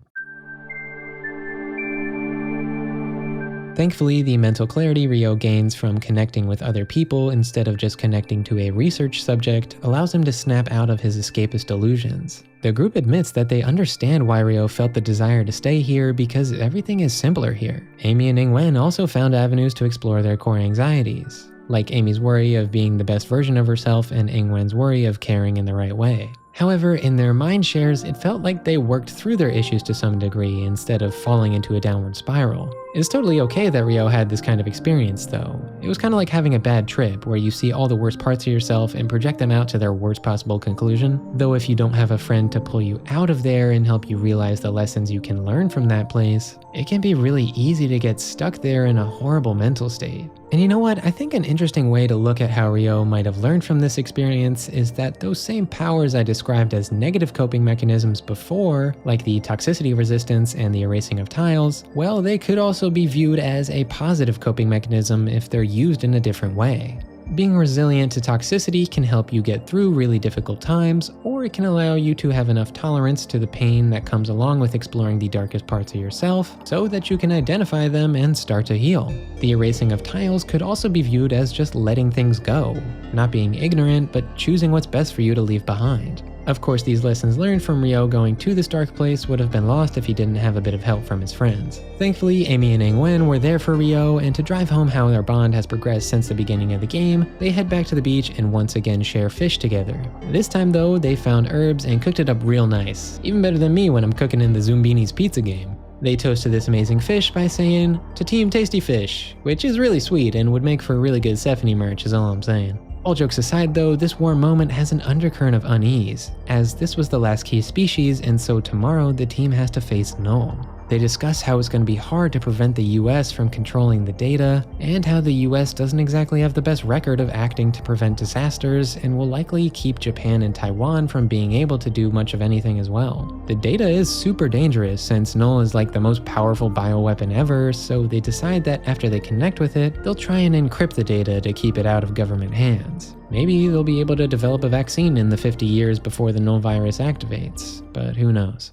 Thankfully, the mental clarity Ryo gains from connecting with other people instead of just connecting to a research subject allows him to snap out of his escapist delusions. The group admits that they understand why Ryo felt the desire to stay here because everything is simpler here. Amy and Ingwen also found avenues to explore their core anxieties, like Amy's worry of being the best version of herself and Ingwen's worry of caring in the right way. However, in their mind shares, it felt like they worked through their issues to some degree instead of falling into a downward spiral. It's totally okay that Ryo had this kind of experience though. It was kind of like having a bad trip where you see all the worst parts of yourself and project them out to their worst possible conclusion. Though if you don't have a friend to pull you out of there and help you realize the lessons you can learn from that place, it can be really easy to get stuck there in a horrible mental state. And you know what? I think an interesting way to look at how Ryo might have learned from this experience is that those same powers I described as negative coping mechanisms before, like the toxicity resistance and the erasing of tiles, well, they could also be viewed as a positive coping mechanism if they're used in a different way. Being resilient to toxicity can help you get through really difficult times, or it can allow you to have enough tolerance to the pain that comes along with exploring the darkest parts of yourself, so that you can identify them and start to heal. The erasing of tiles could also be viewed as just letting things go, not being ignorant, but choosing what's best for you to leave behind. Of course, these lessons learned from Ryo going to this dark place would have been lost if he didn't have a bit of help from his friends. Thankfully, Amy and Ingwen were there for Ryo, and to drive home how their bond has progressed since the beginning of the game, they head back to the beach and once again share fish together. This time though, they found herbs and cooked it up real nice. Even better than me when I'm cooking in the Zumbinis pizza game. They toasted this amazing fish by saying, "To Team Tasty Fish," which is really sweet and would make for really good Sephony merch is all I'm saying. All jokes aside though, this warm moment has an undercurrent of unease, as this was the last key species and so tomorrow the team has to face Null. They discuss how it's going to be hard to prevent the US from controlling the data, and how the US doesn't exactly have the best record of acting to prevent disasters, and will likely keep Japan and Taiwan from being able to do much of anything as well. The data is super dangerous since Null is like the most powerful bioweapon ever, so they decide that after they connect with it, they'll try and encrypt the data to keep it out of government hands. Maybe they'll be able to develop a vaccine in the 50 years before the Null virus activates, but who knows.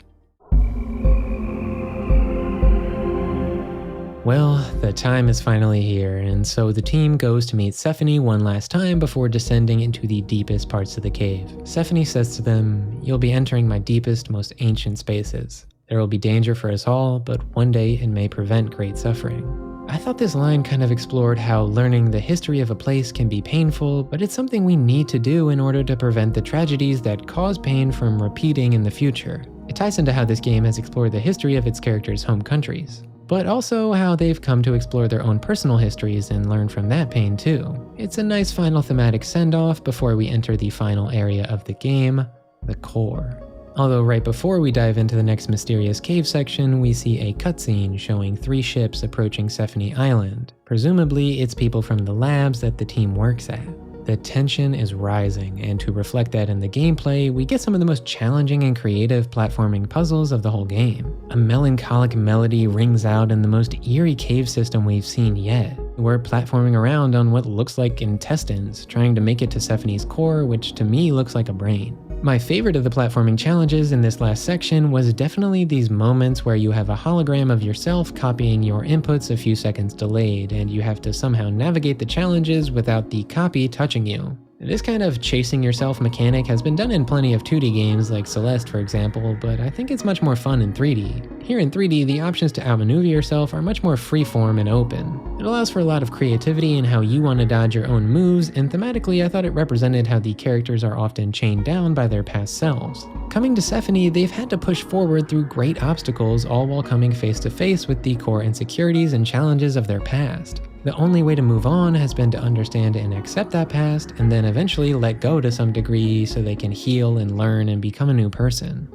Well, the time is finally here, and so the team goes to meet Sephony one last time before descending into the deepest parts of the cave. Sephony says to them, "You'll be entering my deepest, most ancient spaces. There will be danger for us all, but one day it may prevent great suffering." I thought this line kind of explored how learning the history of a place can be painful, but it's something we need to do in order to prevent the tragedies that cause pain from repeating in the future. It ties into how this game has explored the history of its characters' home countries, but also how they've come to explore their own personal histories and learn from that pain too. It's a nice final thematic send-off before we enter the final area of the game, the core. Although right before we dive into the next mysterious cave section, we see a cutscene showing 3 ships approaching Sephony Island. Presumably, it's people from the labs that the team works at. The tension is rising, and to reflect that in the gameplay, we get some of the most challenging and creative platforming puzzles of the whole game. A melancholic melody rings out in the most eerie cave system we've seen yet. We're platforming around on what looks like intestines, trying to make it to Sephony's core, which to me looks like a brain. My favorite of the platforming challenges in this last section was definitely these moments where you have a hologram of yourself copying your inputs a few seconds delayed, and you have to somehow navigate the challenges without the copy touching you. This kind of chasing yourself mechanic has been done in plenty of 2D games like Celeste for example, but I think it's much more fun in 3D. Here in 3D, the options to outmaneuver yourself are much more freeform and open. It allows for a lot of creativity in how you want to dodge your own moves, and thematically I thought it represented how the characters are often chained down by their past selves. Coming to Sephonie, they've had to push forward through great obstacles, all while coming face to face with the core insecurities and challenges of their past. The only way to move on has been to understand and accept that past, and then eventually let go to some degree so they can heal and learn and become a new person.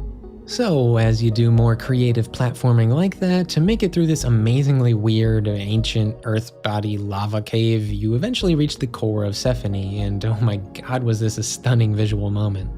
So, as you do more creative platforming like that, to make it through this amazingly weird, ancient earth body lava cave, you eventually reach the core of Sephonie, and oh my god was this a stunning visual moment.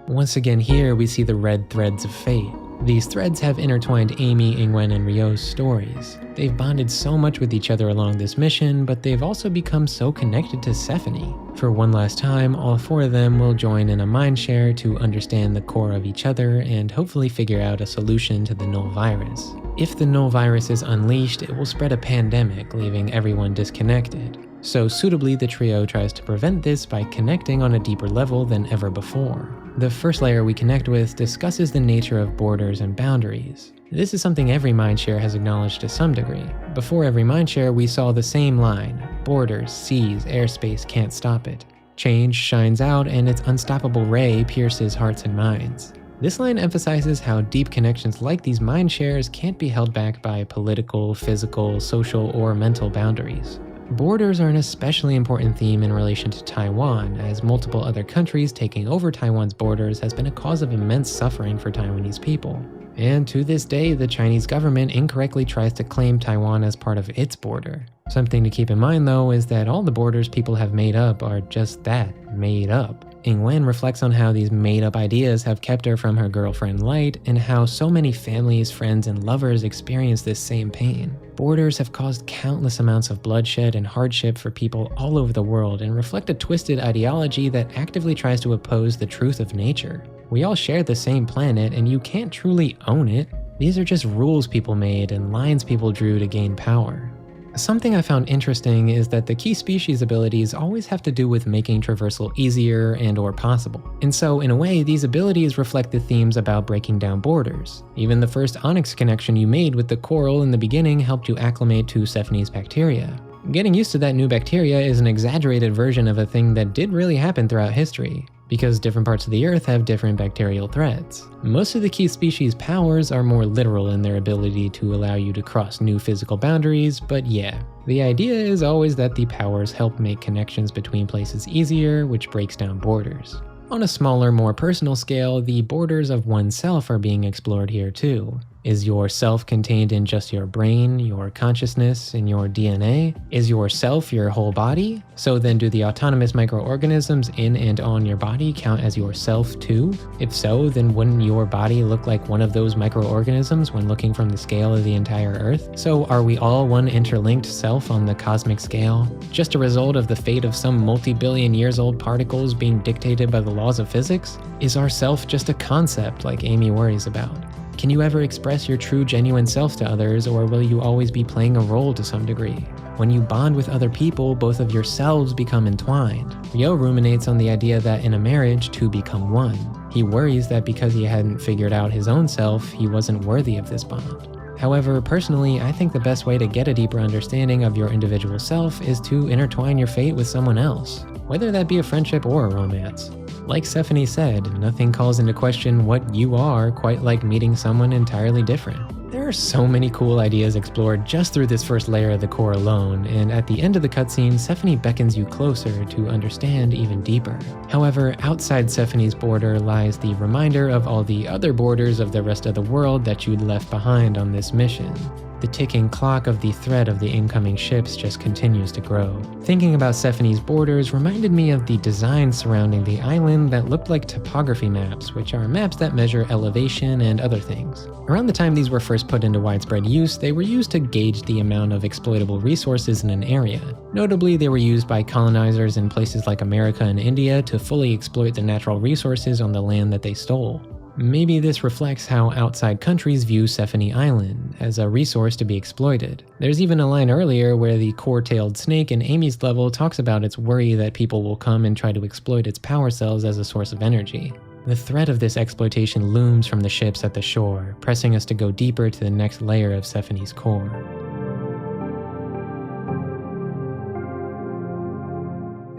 Once again here, we see the red threads of fate. These threads have intertwined Amy, Ingwen, and Ryo's stories. They've bonded so much with each other along this mission, but they've also become so connected to Sephonie. For one last time, all four of them will join in a mindshare to understand the core of each other and hopefully figure out a solution to the null virus. If the null virus is unleashed, it will spread a pandemic, leaving everyone disconnected. So suitably, the trio tries to prevent this by connecting on a deeper level than ever before. The first layer we connect with discusses the nature of borders and boundaries. This is something every mindshare has acknowledged to some degree. Before every mindshare, we saw the same line: borders, seas, airspace can't stop it. Change shines out and its unstoppable ray pierces hearts and minds. This line emphasizes how deep connections like these mindshares can't be held back by political, physical, social, or mental boundaries. Borders are an especially important theme in relation to Taiwan, as multiple other countries taking over Taiwan's borders has been a cause of immense suffering for Taiwanese people. And to this day, the Chinese government incorrectly tries to claim Taiwan as part of its border. Something to keep in mind though is that all the borders people have made up are just that, made up. Ingwen reflects on how these made-up ideas have kept her from her girlfriend Light, and how so many families, friends, and lovers experience this same pain. Borders have caused countless amounts of bloodshed and hardship for people all over the world and reflect a twisted ideology that actively tries to oppose the truth of nature. We all share the same planet, and you can't truly own it. These are just rules people made and lines people drew to gain power. Something I found interesting is that the key species abilities always have to do with making traversal easier and/or possible. And so, in a way, these abilities reflect the themes about breaking down borders. Even the first Onyx connection you made with the coral in the beginning helped you acclimate to Sephonie's bacteria. Getting used to that new bacteria is an exaggerated version of a thing that did really happen throughout history, because different parts of the Earth have different bacterial threats. Most of the key species' powers are more literal in their ability to allow you to cross new physical boundaries, but yeah, the idea is always that the powers help make connections between places easier, which breaks down borders. On a smaller, more personal scale, the borders of oneself are being explored here too. Is your self contained in just your brain, your consciousness, and your DNA? Is your self your whole body? So then do the autonomous microorganisms in and on your body count as your self too? If so, then wouldn't your body look like one of those microorganisms when looking from the scale of the entire Earth? So are we all one interlinked self on the cosmic scale? Just a result of the fate of some multi-billion years old particles being dictated by the laws of physics? Is our self just a concept like Amy worries about? Can you ever express your true genuine self to others, or will you always be playing a role to some degree? When you bond with other people, both of yourselves become entwined. Ryo ruminates on the idea that in a marriage, two become one. He worries that because he hadn't figured out his own self, he wasn't worthy of this bond. However, personally, I think the best way to get a deeper understanding of your individual self is to intertwine your fate with someone else, whether that be a friendship or a romance. Like Sephonie said, nothing calls into question what you are quite like meeting someone entirely different. There are so many cool ideas explored just through this first layer of the core alone, and at the end of the cutscene, Sephonie beckons you closer to understand even deeper. However, outside Sephonie's border lies the reminder of all the other borders of the rest of the world that you'd left behind on this mission. The ticking clock of the threat of the incoming ships just continues to grow. Thinking about Sephonie's borders reminded me of the design surrounding the island that looked like topography maps, which are maps that measure elevation and other things. Around the time these were first put into widespread use, they were used to gauge the amount of exploitable resources in an area. Notably, they were used by colonizers in places like America and India to fully exploit the natural resources on the land that they stole. Maybe this reflects how outside countries view Sephine Island, as a resource to be exploited. There's even a line earlier where the core-tailed snake in Amy's level talks about its worry that people will come and try to exploit its power cells as a source of energy. The threat of this exploitation looms from the ships at the shore, pressing us to go deeper to the next layer of Sephine's core.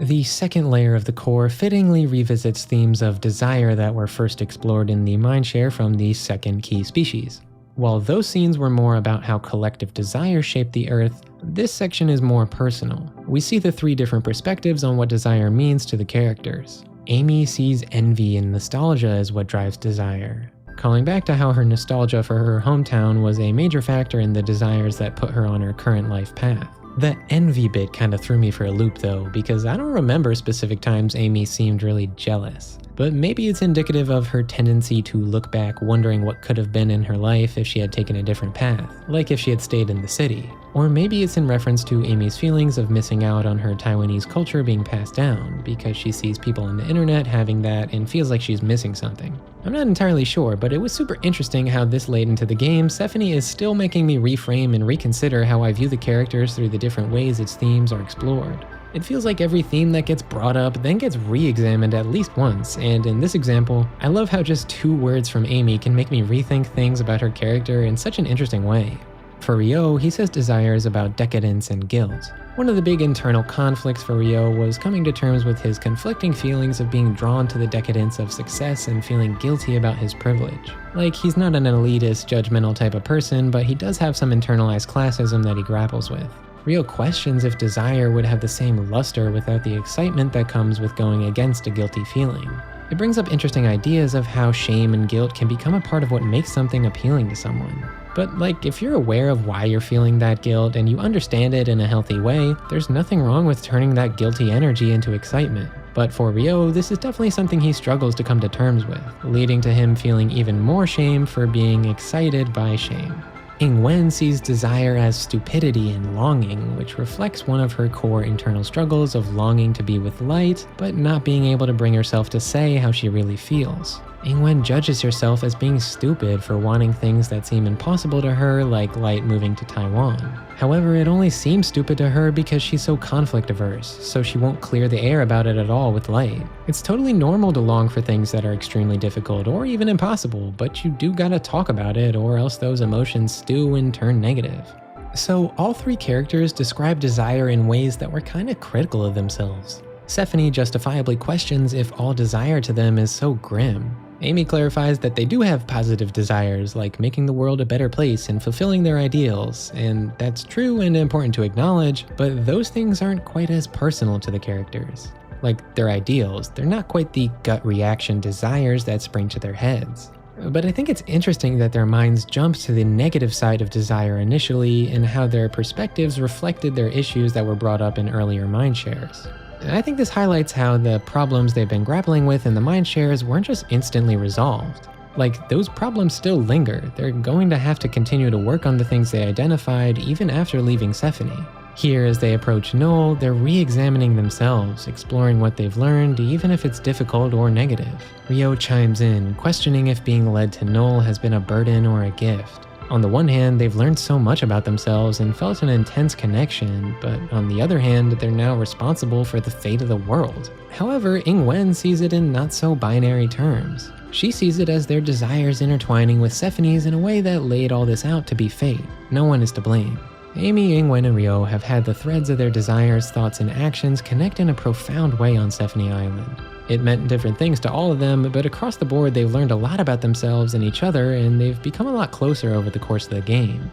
The second layer of the core fittingly revisits themes of desire that were first explored in the Mindshare from the second key species. While those scenes were more about how collective desire shaped the Earth, this section is more personal. We see the three different perspectives on what desire means to the characters. Amy sees envy and nostalgia as what drives desire, calling back to how her nostalgia for her hometown was a major factor in the desires that put her on her current life path. The envy bit kinda threw me for a loop though, because I don't remember specific times Amy seemed really jealous. But maybe it's indicative of her tendency to look back wondering what could have been in her life if she had taken a different path, like if she had stayed in the city. Or maybe it's in reference to Amy's feelings of missing out on her Taiwanese culture being passed down, because she sees people on the internet having that and feels like she's missing something. I'm not entirely sure, but it was super interesting how this late into the game, Sephine is still making me reframe and reconsider how I view the characters through the different ways its themes are explored. It feels like every theme that gets brought up then gets re-examined at least once, and in this example, I love how just 2 words from Amy can make me rethink things about her character in such an interesting way. For Ryo, he says desire is about decadence and guilt. One of the big internal conflicts for Ryo was coming to terms with his conflicting feelings of being drawn to the decadence of success and feeling guilty about his privilege. Like, he's not an elitist, judgmental type of person, but he does have some internalized classism that he grapples with. Ryo questions if desire would have the same luster without the excitement that comes with going against a guilty feeling. It brings up interesting ideas of how shame and guilt can become a part of what makes something appealing to someone. But like, if you're aware of why you're feeling that guilt and you understand it in a healthy way, there's nothing wrong with turning that guilty energy into excitement. But for Ryo, this is definitely something he struggles to come to terms with, leading to him feeling even more shame for being excited by shame. Ing-wen sees desire as stupidity and longing, which reflects one of her core internal struggles of longing to be with light, but not being able to bring herself to say how she really feels. Ing-wen judges herself as being stupid for wanting things that seem impossible to her, like Light moving to Taiwan. However, it only seems stupid to her because she's so conflict averse, so she won't clear the air about it at all with Light. It's totally normal to long for things that are extremely difficult or even impossible, but you do gotta talk about it or else those emotions stew and turn negative. So all 3 characters describe desire in ways that were kinda critical of themselves. Sephine justifiably questions if all desire to them is so grim. Amy clarifies that they do have positive desires, like making the world a better place and fulfilling their ideals, and that's true and important to acknowledge, but those things aren't quite as personal to the characters. Like their ideals, they're not quite the gut reaction desires that spring to their heads. But I think it's interesting that their minds jumped to the negative side of desire initially and how their perspectives reflected their issues that were brought up in earlier Mindshares. I think this highlights how the problems they've been grappling with in the Mindshares weren't just instantly resolved. Like, those problems still linger. They're going to have to continue to work on the things they identified even after leaving Sephine. Here, as they approach Null, they're re-examining themselves, exploring what they've learned, even if it's difficult or negative. Ryo chimes in, questioning if being led to Null has been a burden or a gift. On the one hand, they've learned so much about themselves and felt an intense connection, but on the other hand, they're now responsible for the fate of the world. However, Ing-wen sees it in not so binary terms. She sees it as their desires intertwining with Sephine's in a way that laid all this out to be fate. No one is to blame. Amy, Ing-wen, and Ryo have had the threads of their desires, thoughts, and actions connect in a profound way on Sephine Island. It meant different things to all of them, but across the board they've learned a lot about themselves and each other, and they've become a lot closer over the course of the game.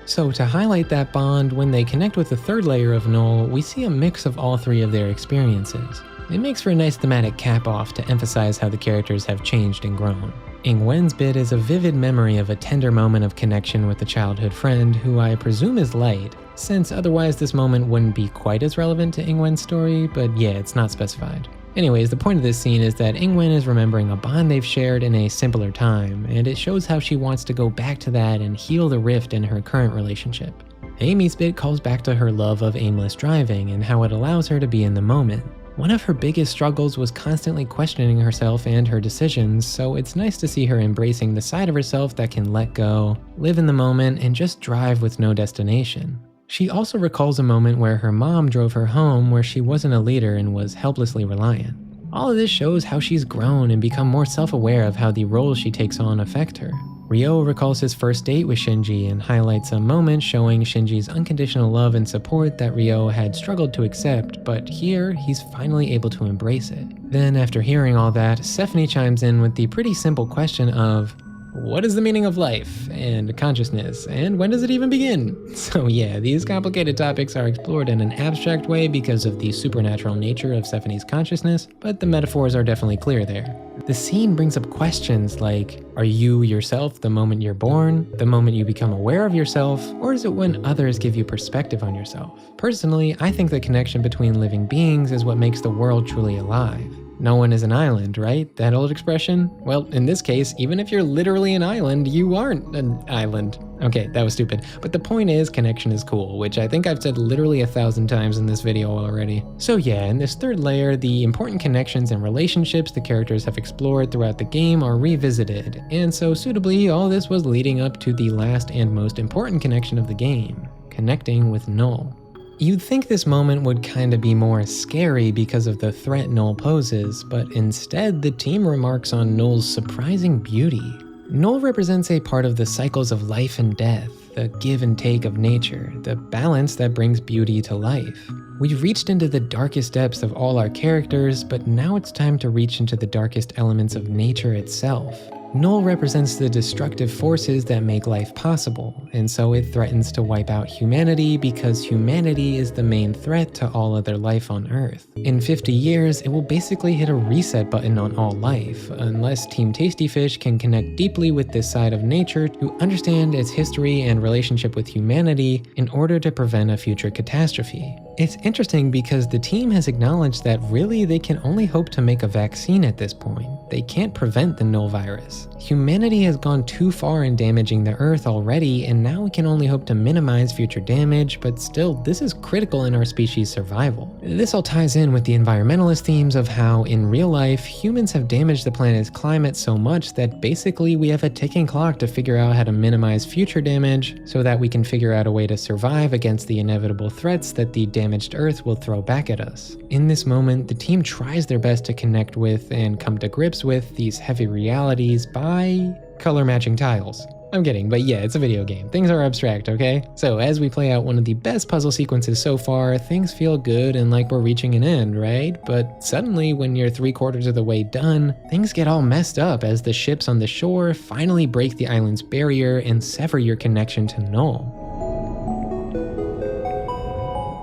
So to highlight that bond, when they connect with the 3rd layer of Null, we see a mix of all 3 of their experiences. It makes for a nice thematic cap-off to emphasize how the characters have changed and grown. Ing-wen's bit is a vivid memory of a tender moment of connection with a childhood friend, who I presume is Light, since otherwise this moment wouldn't be quite as relevant to Ing-wen's story, but yeah, it's not specified. Anyways, the point of this scene is that Ing-wen is remembering a bond they've shared in a simpler time, and it shows how she wants to go back to that and heal the rift in her current relationship. Amy's bit calls back to her love of aimless driving and how it allows her to be in the moment. One of her biggest struggles was constantly questioning herself and her decisions, so it's nice to see her embracing the side of herself that can let go, live in the moment, and just drive with no destination. She also recalls a moment where her mom drove her home where she wasn't a leader and was helplessly reliant. All of this shows how she's grown and become more self-aware of how the roles she takes on affect her. Ryo recalls his first date with Shinji and highlights a moment showing Shinji's unconditional love and support that Ryo had struggled to accept, but here he's finally able to embrace it. Then after hearing all that, Stephanie chimes in with the pretty simple question of, what is the meaning of life and consciousness, and when does it even begin? So yeah, these complicated topics are explored in an abstract way because of the supernatural nature of Stephanie's consciousness, but the metaphors are definitely clear there. The scene brings up questions like, are you yourself the moment you're born, the moment you become aware of yourself, or is it when others give you perspective on yourself? Personally, I think the connection between living beings is what makes the world truly alive. No one is an island, right? That old expression? Well, in this case, even if you're literally an island, you aren't an island. Okay, that was stupid. But the point is, connection is cool, which I think I've said literally 1,000 times in this video already. So yeah, in this third layer, the important connections and relationships the characters have explored throughout the game are revisited. And so suitably, all this was leading up to the last and most important connection of the game, connecting with Null. You'd think this moment would kinda be more scary because of the threat Null poses, but instead the team remarks on Null's surprising beauty. Null represents a part of the cycles of life and death, the give and take of nature, the balance that brings beauty to life. We've reached into the darkest depths of all our characters, but now it's time to reach into the darkest elements of nature itself. Null represents the destructive forces that make life possible, and so it threatens to wipe out humanity because humanity is the main threat to all other life on Earth. In 50 years, it will basically hit a reset button on all life, unless Team Tastyfish can connect deeply with this side of nature to understand its history and relationship with humanity in order to prevent a future catastrophe. It's interesting because the team has acknowledged that really they can only hope to make a vaccine at this point. They can't prevent the Null virus. Humanity has gone too far in damaging the Earth already, and now we can only hope to minimize future damage, but still, this is critical in our species' survival. This all ties in with the environmentalist themes of how, in real life, humans have damaged the planet's climate so much that basically we have a ticking clock to figure out how to minimize future damage so that we can figure out a way to survive against the inevitable threats that the damaged Earth will throw back at us. In this moment, the team tries their best to connect with and come to grips with these heavy realities by color matching tiles. I'm kidding, but yeah, it's a video game. Things are abstract, okay? So as we play out one of the best puzzle sequences so far, things feel good and like we're reaching an end, right? But suddenly, when you're 3/4 of the way done, things get all messed up as the ships on the shore finally break the island's barrier and sever your connection to Null.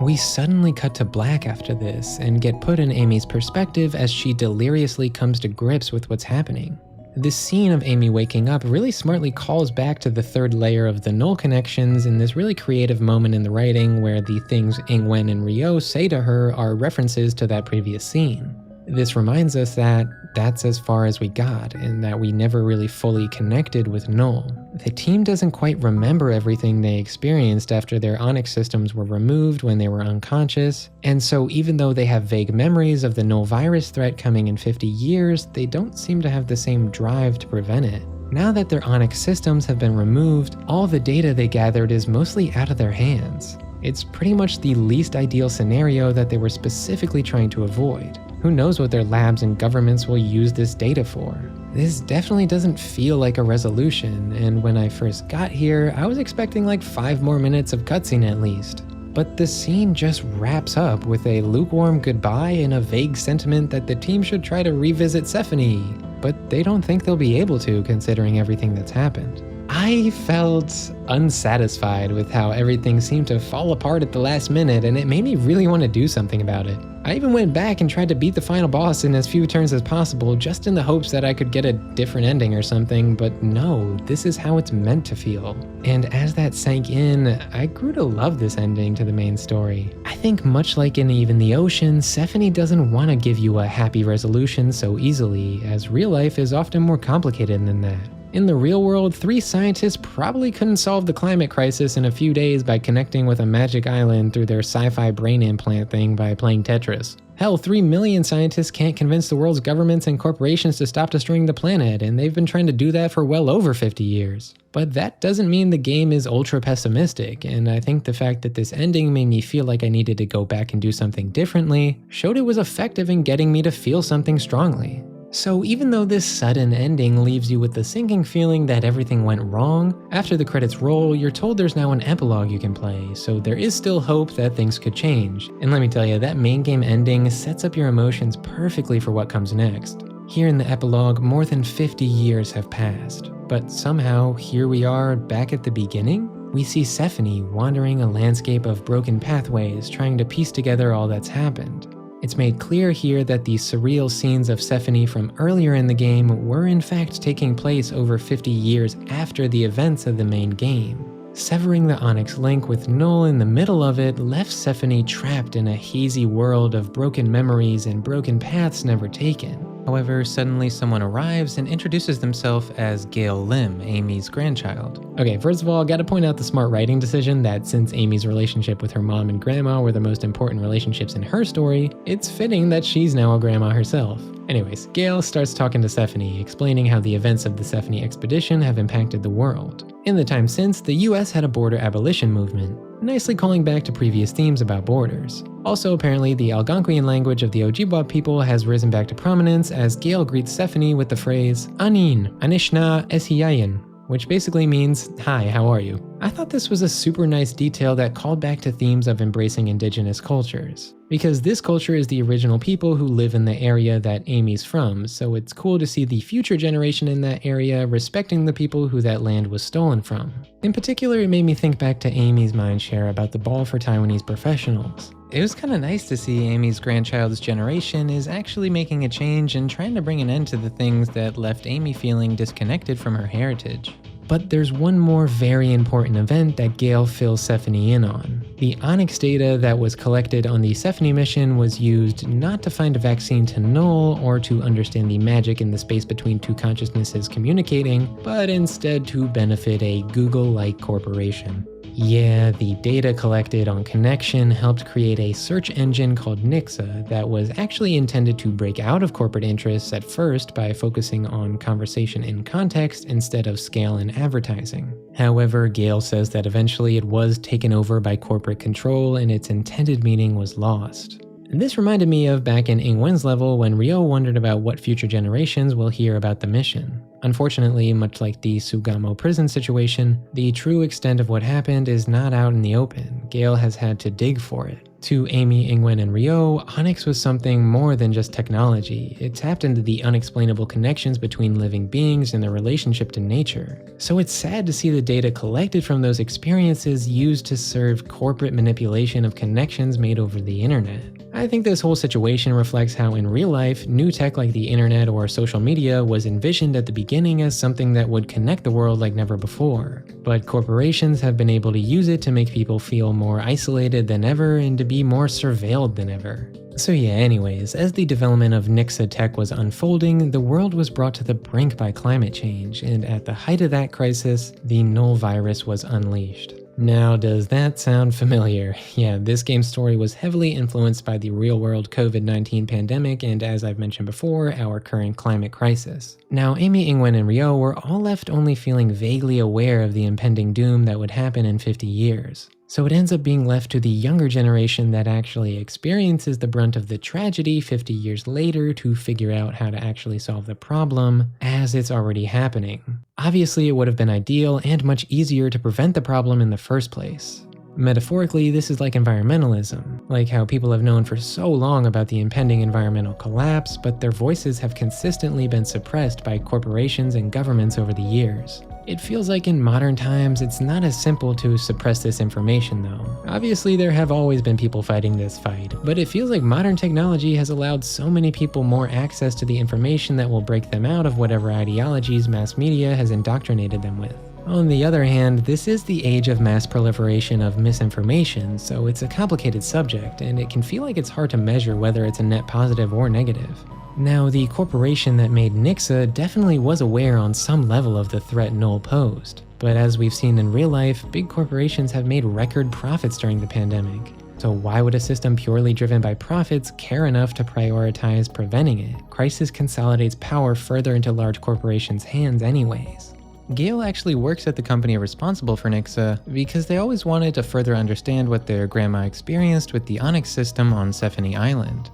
We suddenly cut to black after this and get put in Amy's perspective as she deliriously comes to grips with what's happening. This scene of Amy waking up really smartly calls back to the third layer of the Null connections in this really creative moment in the writing where the things Ingwen and Ryo say to her are references to that previous scene. This reminds us that that's as far as we got, and that we never really fully connected with Null. The team doesn't quite remember everything they experienced after their Onyx systems were removed when they were unconscious, and so even though they have vague memories of the Null virus threat coming in 50 years, they don't seem to have the same drive to prevent it. Now that their Onyx systems have been removed, all the data they gathered is mostly out of their hands. It's pretty much the least ideal scenario that they were specifically trying to avoid. Who knows what their labs and governments will use this data for? This definitely doesn't feel like a resolution, and when I first got here, I was expecting like 5 more minutes of cutscene at least. But the scene just wraps up with a lukewarm goodbye and a vague sentiment that the team should try to revisit Stephanie, but they don't think they'll be able to considering everything that's happened. I felt unsatisfied with how everything seemed to fall apart at the last minute, and it made me really want to do something about it. I even went back and tried to beat the final boss in as few turns as possible, just in the hopes that I could get a different ending or something, but no, this is how it's meant to feel. And as that sank in, I grew to love this ending to the main story. I think much like in Even the Ocean, Stephanie doesn't want to give you a happy resolution so easily, as real life is often more complicated than that. In the real world, 3 scientists probably couldn't solve the climate crisis in a few days by connecting with a magic island through their sci-fi brain implant thing by playing Tetris. Hell, 3 million scientists can't convince the world's governments and corporations to stop destroying the planet, and they've been trying to do that for well over 50 years. But that doesn't mean the game is ultra pessimistic, and I think the fact that this ending made me feel like I needed to go back and do something differently showed it was effective in getting me to feel something strongly. So even though this sudden ending leaves you with the sinking feeling that everything went wrong, after the credits roll, you're told there's now an epilogue you can play, so there is still hope that things could change. And let me tell you, that main game ending sets up your emotions perfectly for what comes next. Here in the epilogue, more than 50 years have passed, but somehow here we are back at the beginning? We see Sepphine wandering a landscape of broken pathways, trying to piece together all that's happened. It's made clear here that the surreal scenes of Sepphine from earlier in the game were in fact taking place over 50 years after the events of the main game. Severing the Onyx link with Null in the middle of it left Sepphine trapped in a hazy world of broken memories and broken paths never taken. However, suddenly someone arrives and introduces themselves as Gail Lim, Amy's grandchild. Okay, first of all, gotta point out the smart writing decision that since Amy's relationship with her mom and grandma were the most important relationships in her story, it's fitting that she's now a grandma herself. Anyways, Gail starts talking to Sepphine, explaining how the events of the Sepphine expedition have impacted the world. In the time since, the US had a border abolition movement, nicely calling back to previous themes about borders. Also, apparently, the Algonquian language of the Ojibwa people has risen back to prominence as Gail greets Sepphine with the phrase, Anin, Anishna Esiyayin, which basically means, hi, how are you? I thought this was a super nice detail that called back to themes of embracing indigenous cultures. Because this culture is the original people who live in the area that Amy's from, so it's cool to see the future generation in that area respecting the people who that land was stolen from. In particular, it made me think back to Amy's mindshare about the ball for Taiwanese professionals. It was kind of nice to see Amy's grandchild's generation is actually making a change and trying to bring an end to the things that left Amy feeling disconnected from her heritage. But there's one more very important event that Gail fills Sepphine in on. The Onyx data that was collected on the Sepphine mission was used not to find a vaccine to Null or to understand the magic in the space between 2 consciousnesses communicating, but instead to benefit a Google-like corporation. Yeah, the data collected on Connection helped create a search engine called Nixa that was actually intended to break out of corporate interests at first by focusing on conversation in context instead of scale and advertising. However, Gail says that eventually it was taken over by corporate control and its intended meaning was lost. And this reminded me of back in Ingwen's level when Ryo wondered about what future generations will hear about the mission. Unfortunately, much like the Sugamo prison situation, the true extent of what happened is not out in the open. Gail has had to dig for it. To Amy, Ingwen, and Ryo, Onyx was something more than just technology. It tapped into the unexplainable connections between living beings and their relationship to nature. So it's sad to see the data collected from those experiences used to serve corporate manipulation of connections made over the internet. I think this whole situation reflects how in real life, new tech like the internet or social media was envisioned at the beginning as something that would connect the world like never before. But corporations have been able to use it to make people feel more isolated than ever and to be more surveilled than ever. So yeah, anyways, as the development of Nixa tech was unfolding, the world was brought to the brink by climate change, and at the height of that crisis, the Null virus was unleashed. Now, does that sound familiar? Yeah, this game's story was heavily influenced by the real-world COVID-19 pandemic and, as I've mentioned before, our current climate crisis. Now, Amy, Ingwen, and Ryo were all left only feeling vaguely aware of the impending doom that would happen in 50 years. So it ends up being left to the younger generation that actually experiences the brunt of the tragedy 50 years later to figure out how to actually solve the problem as it's already happening. Obviously, it would have been ideal and much easier to prevent the problem in the first place. Metaphorically, this is like environmentalism, like how people have known for so long about the impending environmental collapse, but their voices have consistently been suppressed by corporations and governments over the years. It feels like in modern times, it's not as simple to suppress this information though. Obviously, there have always been people fighting this fight, but it feels like modern technology has allowed so many people more access to the information that will break them out of whatever ideologies mass media has indoctrinated them with. On the other hand, this is the age of mass proliferation of misinformation, so it's a complicated subject, and it can feel like it's hard to measure whether it's a net positive or negative. Now, the corporation that made Nixa definitely was aware on some level of the threat Null posed, but as we've seen in real life, big corporations have made record profits during the pandemic. So why would a system purely driven by profits care enough to prioritize preventing it? Crisis consolidates power further into large corporations' hands anyways. Gale actually works at the company responsible for Nixa because they always wanted to further understand what their grandma experienced with the Onyx system on Sephony Island.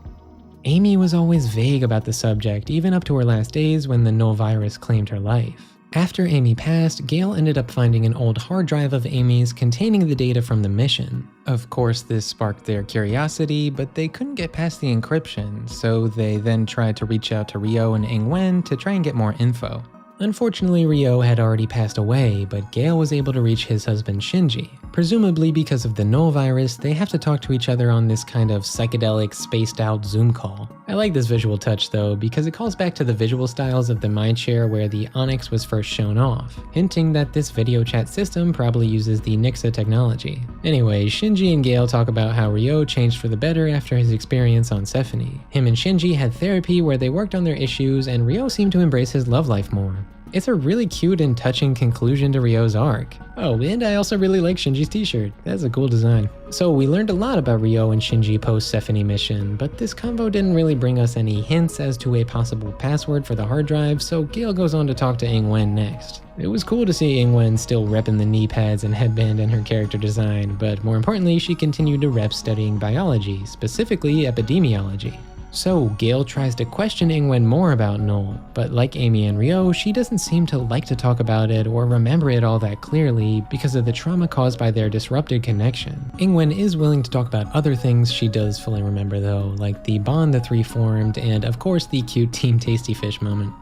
Amy was always vague about the subject, even up to her last days when the Null virus claimed her life. After Amy passed, Gale ended up finding an old hard drive of Amy's containing the data from the mission. Of course, this sparked their curiosity, but they couldn't get past the encryption, so they then tried to reach out to Ryo and Ingwen to try and get more info. Unfortunately, Ryo had already passed away, but Gale was able to reach his husband Shinji. Presumably because of the Null virus, they have to talk to each other on this kind of psychedelic, spaced-out Zoom call. I like this visual touch though, because it calls back to the visual styles of the Mindshare where the Onyx was first shown off, hinting that this video chat system probably uses the Nixa technology. Anyway, Shinji and Gale talk about how Ryo changed for the better after his experience on Sephony. Him and Shinji had therapy where they worked on their issues, and Ryo seemed to embrace his love life more. It's a really cute and touching conclusion to Ryo's arc. Oh, and I also really like Shinji's t-shirt. That's a cool design. So we learned a lot about Ryo and Shinji post-Sephony mission, but this convo didn't really bring us any hints as to a possible password for the hard drive, so Gale goes on to talk to Ingwen next. It was cool to see Ingwen still repping the knee pads and headband in her character design, but more importantly, she continued to rep studying biology, specifically epidemiology. So Gale tries to question Ingwen more about Null, but like Amy and Ryo, she doesn't seem to like to talk about it or remember it all that clearly because of the trauma caused by their disrupted connection. Ingwen is willing to talk about other things she does fully remember though, like the bond the three formed and of course the cute Team Tasty Fish moment.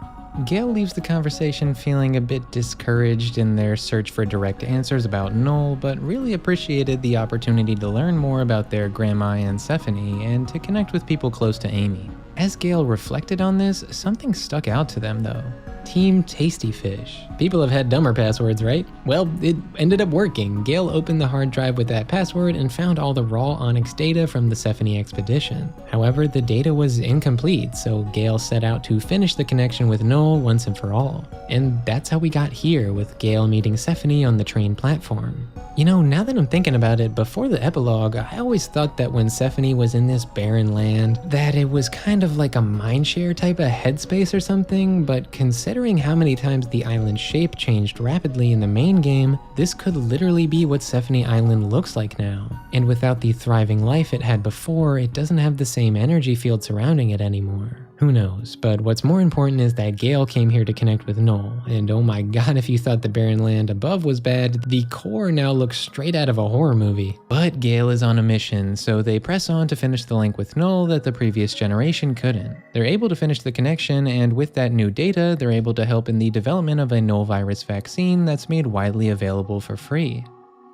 Gale leaves the conversation feeling a bit discouraged in their search for direct answers about Null, but really appreciated the opportunity to learn more about their grandma and Sephony and to connect with people close to Amy. As Gale reflected on this, something stuck out to them though. Team Tasty Fish. People have had dumber passwords, right? Well, it ended up working. Gale opened the hard drive with that password and found all the raw Onyx data from the Sephony expedition. However, the data was incomplete, so Gale set out to finish the connection with Null once and for all. And that's how we got here, with Gale meeting Sephony on the train platform. You know, now that I'm thinking about it, before the epilogue, I always thought that when Sephony was in this barren land, that it was kind of like a Mindshare type of headspace or something, but considering how many times the island's shape changed rapidly in the main game, this could literally be what Sephony Island looks like now. And without the thriving life it had before, it doesn't have the same energy field surrounding it anymore. Who knows, but what's more important is that Gale came here to connect with Null, and oh my god, if you thought the barren land above was bad, the core now looks straight out of a horror movie. But Gale is on a mission, so they press on to finish the link with Null that the previous generation couldn't. They're able to finish the connection, and with that new data, they're able to help in the development of a Null virus vaccine that's made widely available for free.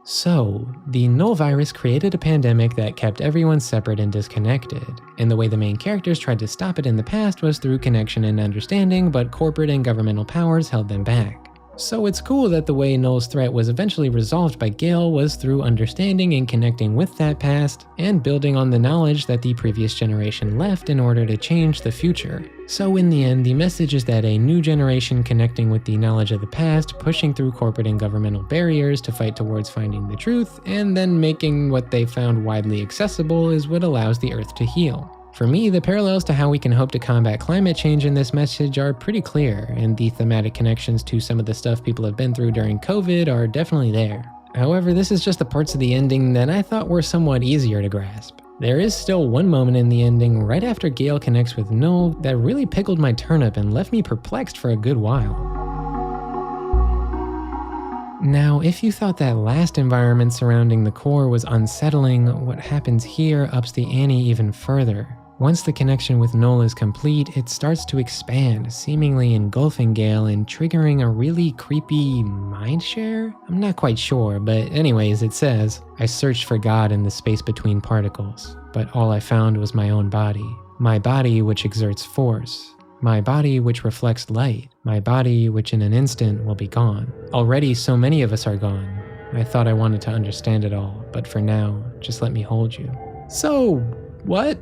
So, the Null virus created a pandemic that kept everyone separate and disconnected, and the way the main characters tried to stop it in the past was through connection and understanding, but corporate and governmental powers held them back. So it's cool that the way Null's threat was eventually resolved by Gale was through understanding and connecting with that past, and building on the knowledge that the previous generation left in order to change the future. So in the end, the message is that a new generation connecting with the knowledge of the past, pushing through corporate and governmental barriers to fight towards finding the truth, and then making what they found widely accessible is what allows the Earth to heal. For me, the parallels to how we can hope to combat climate change in this message are pretty clear, and the thematic connections to some of the stuff people have been through during COVID are definitely there. However, this is just the parts of the ending that I thought were somewhat easier to grasp. There is still one moment in the ending right after Gale connects with Null that really pickled my turnip and left me perplexed for a good while. Now, if you thought that last environment surrounding the core was unsettling, what happens here ups the ante even further. Once the connection with Null is complete, it starts to expand, seemingly engulfing Gale and triggering a really creepy Mindshare? I'm not quite sure, but anyways, it says, "I searched for God in the space between particles, but all I found was my own body. My body which exerts force. My body which reflects light. My body which in an instant will be gone. Already so many of us are gone. I thought I wanted to understand it all, but for now, just let me hold you." So, What?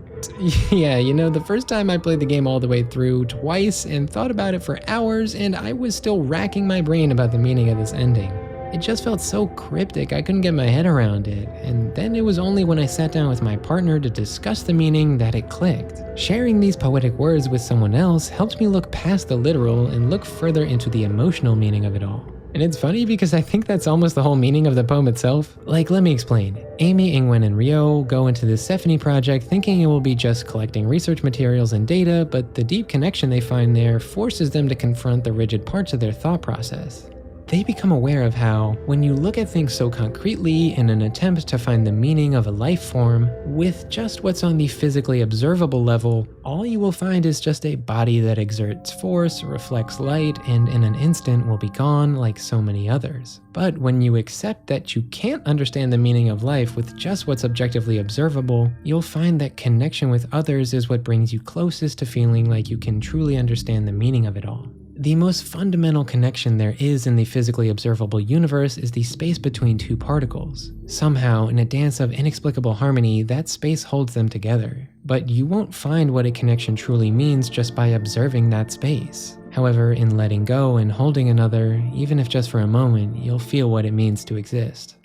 Yeah, the first time I played the game all the way through twice and thought about it for hours, and I was still racking my brain about the meaning of this ending. It just felt so cryptic, I couldn't get my head around it, and then it was only when I sat down with my partner to discuss the meaning that it clicked. Sharing these poetic words with someone else helped me look past the literal and look further into the emotional meaning of it all. And it's funny because I think that's almost the whole meaning of the poem itself. Like, let me explain. Amy, Ingwen, and Ryo go into this Sephine project thinking it will be just collecting research materials and data, but the deep connection they find there forces them to confront the rigid parts of their thought process. They become aware of how, when you look at things so concretely in an attempt to find the meaning of a life form, with just what's on the physically observable level, all you will find is just a body that exerts force, reflects light, and in an instant will be gone like so many others. But when you accept that you can't understand the meaning of life with just what's objectively observable, you'll find that connection with others is what brings you closest to feeling like you can truly understand the meaning of it all. The most fundamental connection there is in the physically observable universe is the space between two particles. Somehow, in a dance of inexplicable harmony, that space holds them together. But you won't find what a connection truly means just by observing that space. However, in letting go and holding another, even if just for a moment, you'll feel what it means to exist.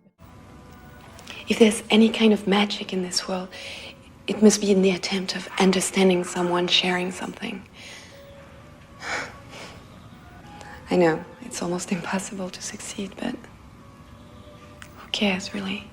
If there's any kind of magic in this world, it must be in the attempt of understanding someone, sharing something. I know, it's almost impossible to succeed, but who cares, really?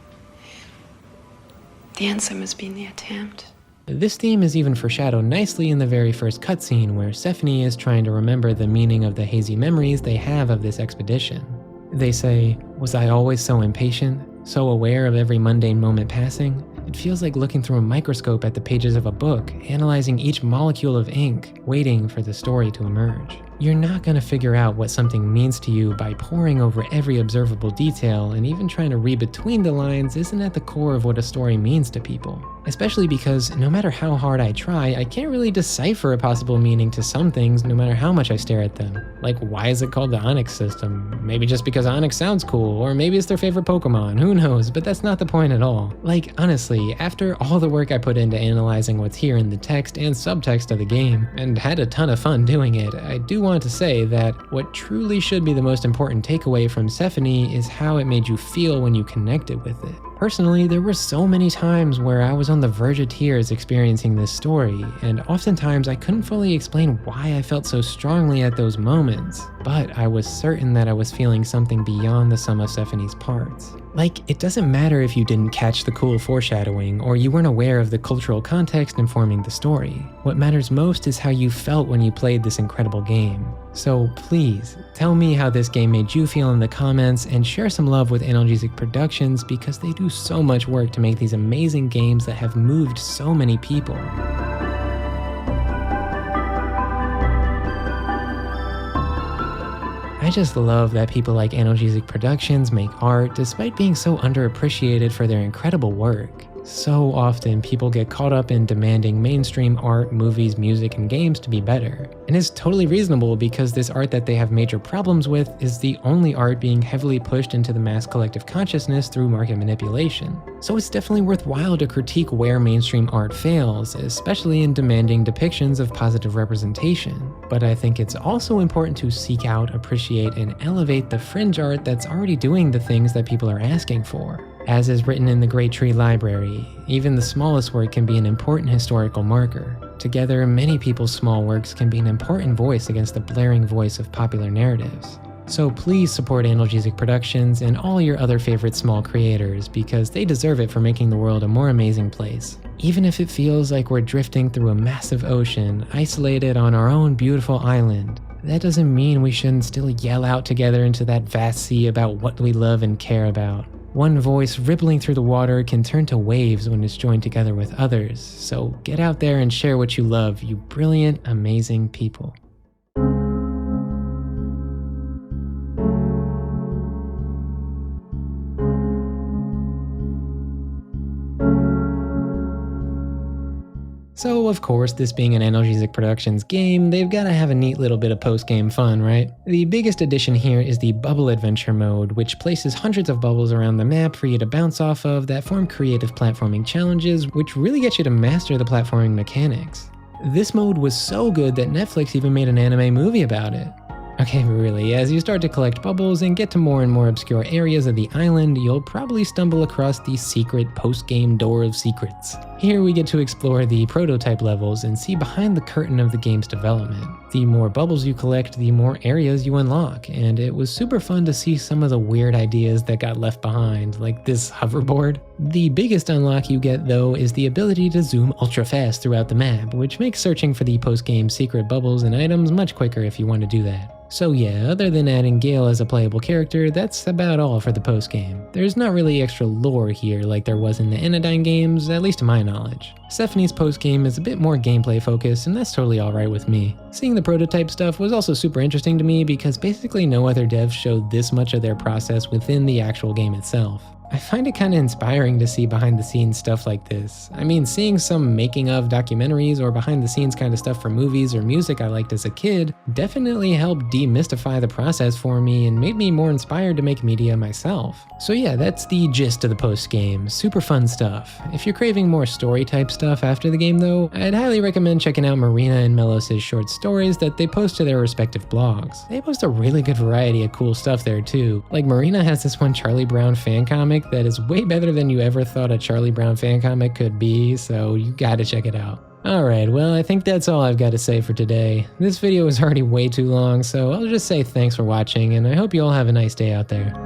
The answer must be in the attempt. This theme is even foreshadowed nicely in the very first cutscene where Sephine is trying to remember the meaning of the hazy memories they have of this expedition. They say, "Was I always so impatient, so aware of every mundane moment passing? It feels like looking through a microscope at the pages of a book, analyzing each molecule of ink, waiting for the story to emerge." You're not going to figure out what something means to you by poring over every observable detail, and even trying to read between the lines isn't at the core of what a story means to people. Especially because no matter how hard I try, I can't really decipher a possible meaning to some things no matter how much I stare at them. Like, why is it called the Onyx system? Maybe just because Onyx sounds cool, or maybe it's their favorite Pokemon, who knows, but that's not the point at all. Like, honestly, after all the work I put into analyzing what's here in the text and subtext of the game, and had a ton of fun doing it, I do want to say that what truly should be the most important takeaway from Sephine is how it made you feel when you connected with it. Personally, there were so many times where I was on the verge of tears experiencing this story, and oftentimes I couldn't fully explain why I felt so strongly at those moments, but I was certain that I was feeling something beyond the sum of Sephine's parts. Like, it doesn't matter if you didn't catch the cool foreshadowing or you weren't aware of the cultural context informing the story. What matters most is how you felt when you played this incredible game. So please, tell me how this game made you feel in the comments, and share some love with Analgesic Productions because they do so much work to make these amazing games that have moved so many people. I just love that people like Analgesic Productions make art despite being so underappreciated for their incredible work. So often people get caught up in demanding mainstream art, movies, music, and games to be better. And it's totally reasonable because this art that they have major problems with is the only art being heavily pushed into the mass collective consciousness through market manipulation. So it's definitely worthwhile to critique where mainstream art fails, especially in demanding depictions of positive representation. But I think it's also important to seek out, appreciate, and elevate the fringe art that's already doing the things that people are asking for. As is written in the Great Tree Library, even the smallest work can be an important historical marker. Together, many people's small works can be an important voice against the blaring voice of popular narratives. So please support Analgesic Productions and all your other favorite small creators because they deserve it for making the world a more amazing place. Even if it feels like we're drifting through a massive ocean, isolated on our own beautiful island, that doesn't mean we shouldn't still yell out together into that vast sea about what we love and care about. One voice rippling through the water can turn to waves when it's joined together with others, so get out there and share what you love, you brilliant, amazing people. So of course, this being an Analgesic Productions game, they've gotta have a neat little bit of post-game fun, right? The biggest addition here is the Bubble Adventure mode, which places hundreds of bubbles around the map for you to bounce off of that form creative platforming challenges, which really get you to master the platforming mechanics. This mode was so good that Netflix even made an anime movie about it. Okay, but really, as you start to collect bubbles and get to more and more obscure areas of the island, you'll probably stumble across the secret post-game door of secrets. Here we get to explore the prototype levels and see behind the curtain of the game's development. The more bubbles you collect, the more areas you unlock, and it was super fun to see some of the weird ideas that got left behind, like this hoverboard. The biggest unlock you get though is the ability to zoom ultra fast throughout the map, which makes searching for the post-game secret bubbles and items much quicker if you want to do that. So yeah, other than adding Gale as a playable character, that's about all for the post-game. There's not really extra lore here like there was in the Anodyne games, at least to my knowledge. Sephone's post-game is a bit more gameplay focused, and that's totally alright with me. Seeing the prototype stuff was also super interesting to me because basically no other devs showed this much of their process within the actual game itself. I find it kinda inspiring to see behind the scenes stuff like this. I mean, seeing some making of documentaries or behind the scenes kind of stuff for movies or music I liked as a kid definitely helped demystify the process for me and made me more inspired to make media myself. So yeah, that's the gist of the post game. Super fun stuff. If you're craving more story type stuff after the game though, I'd highly recommend checking out Marina and Melos' short stories that they post to their respective blogs. They post a really good variety of cool stuff there too. Like Marina has this one Charlie Brown fan comic that is way better than you ever thought a Charlie Brown fan comic could be, so you gotta check it out. Alright, well I think that's all I've got to say for today. This video is already way too long, so I'll just say thanks for watching and I hope you all have a nice day out there.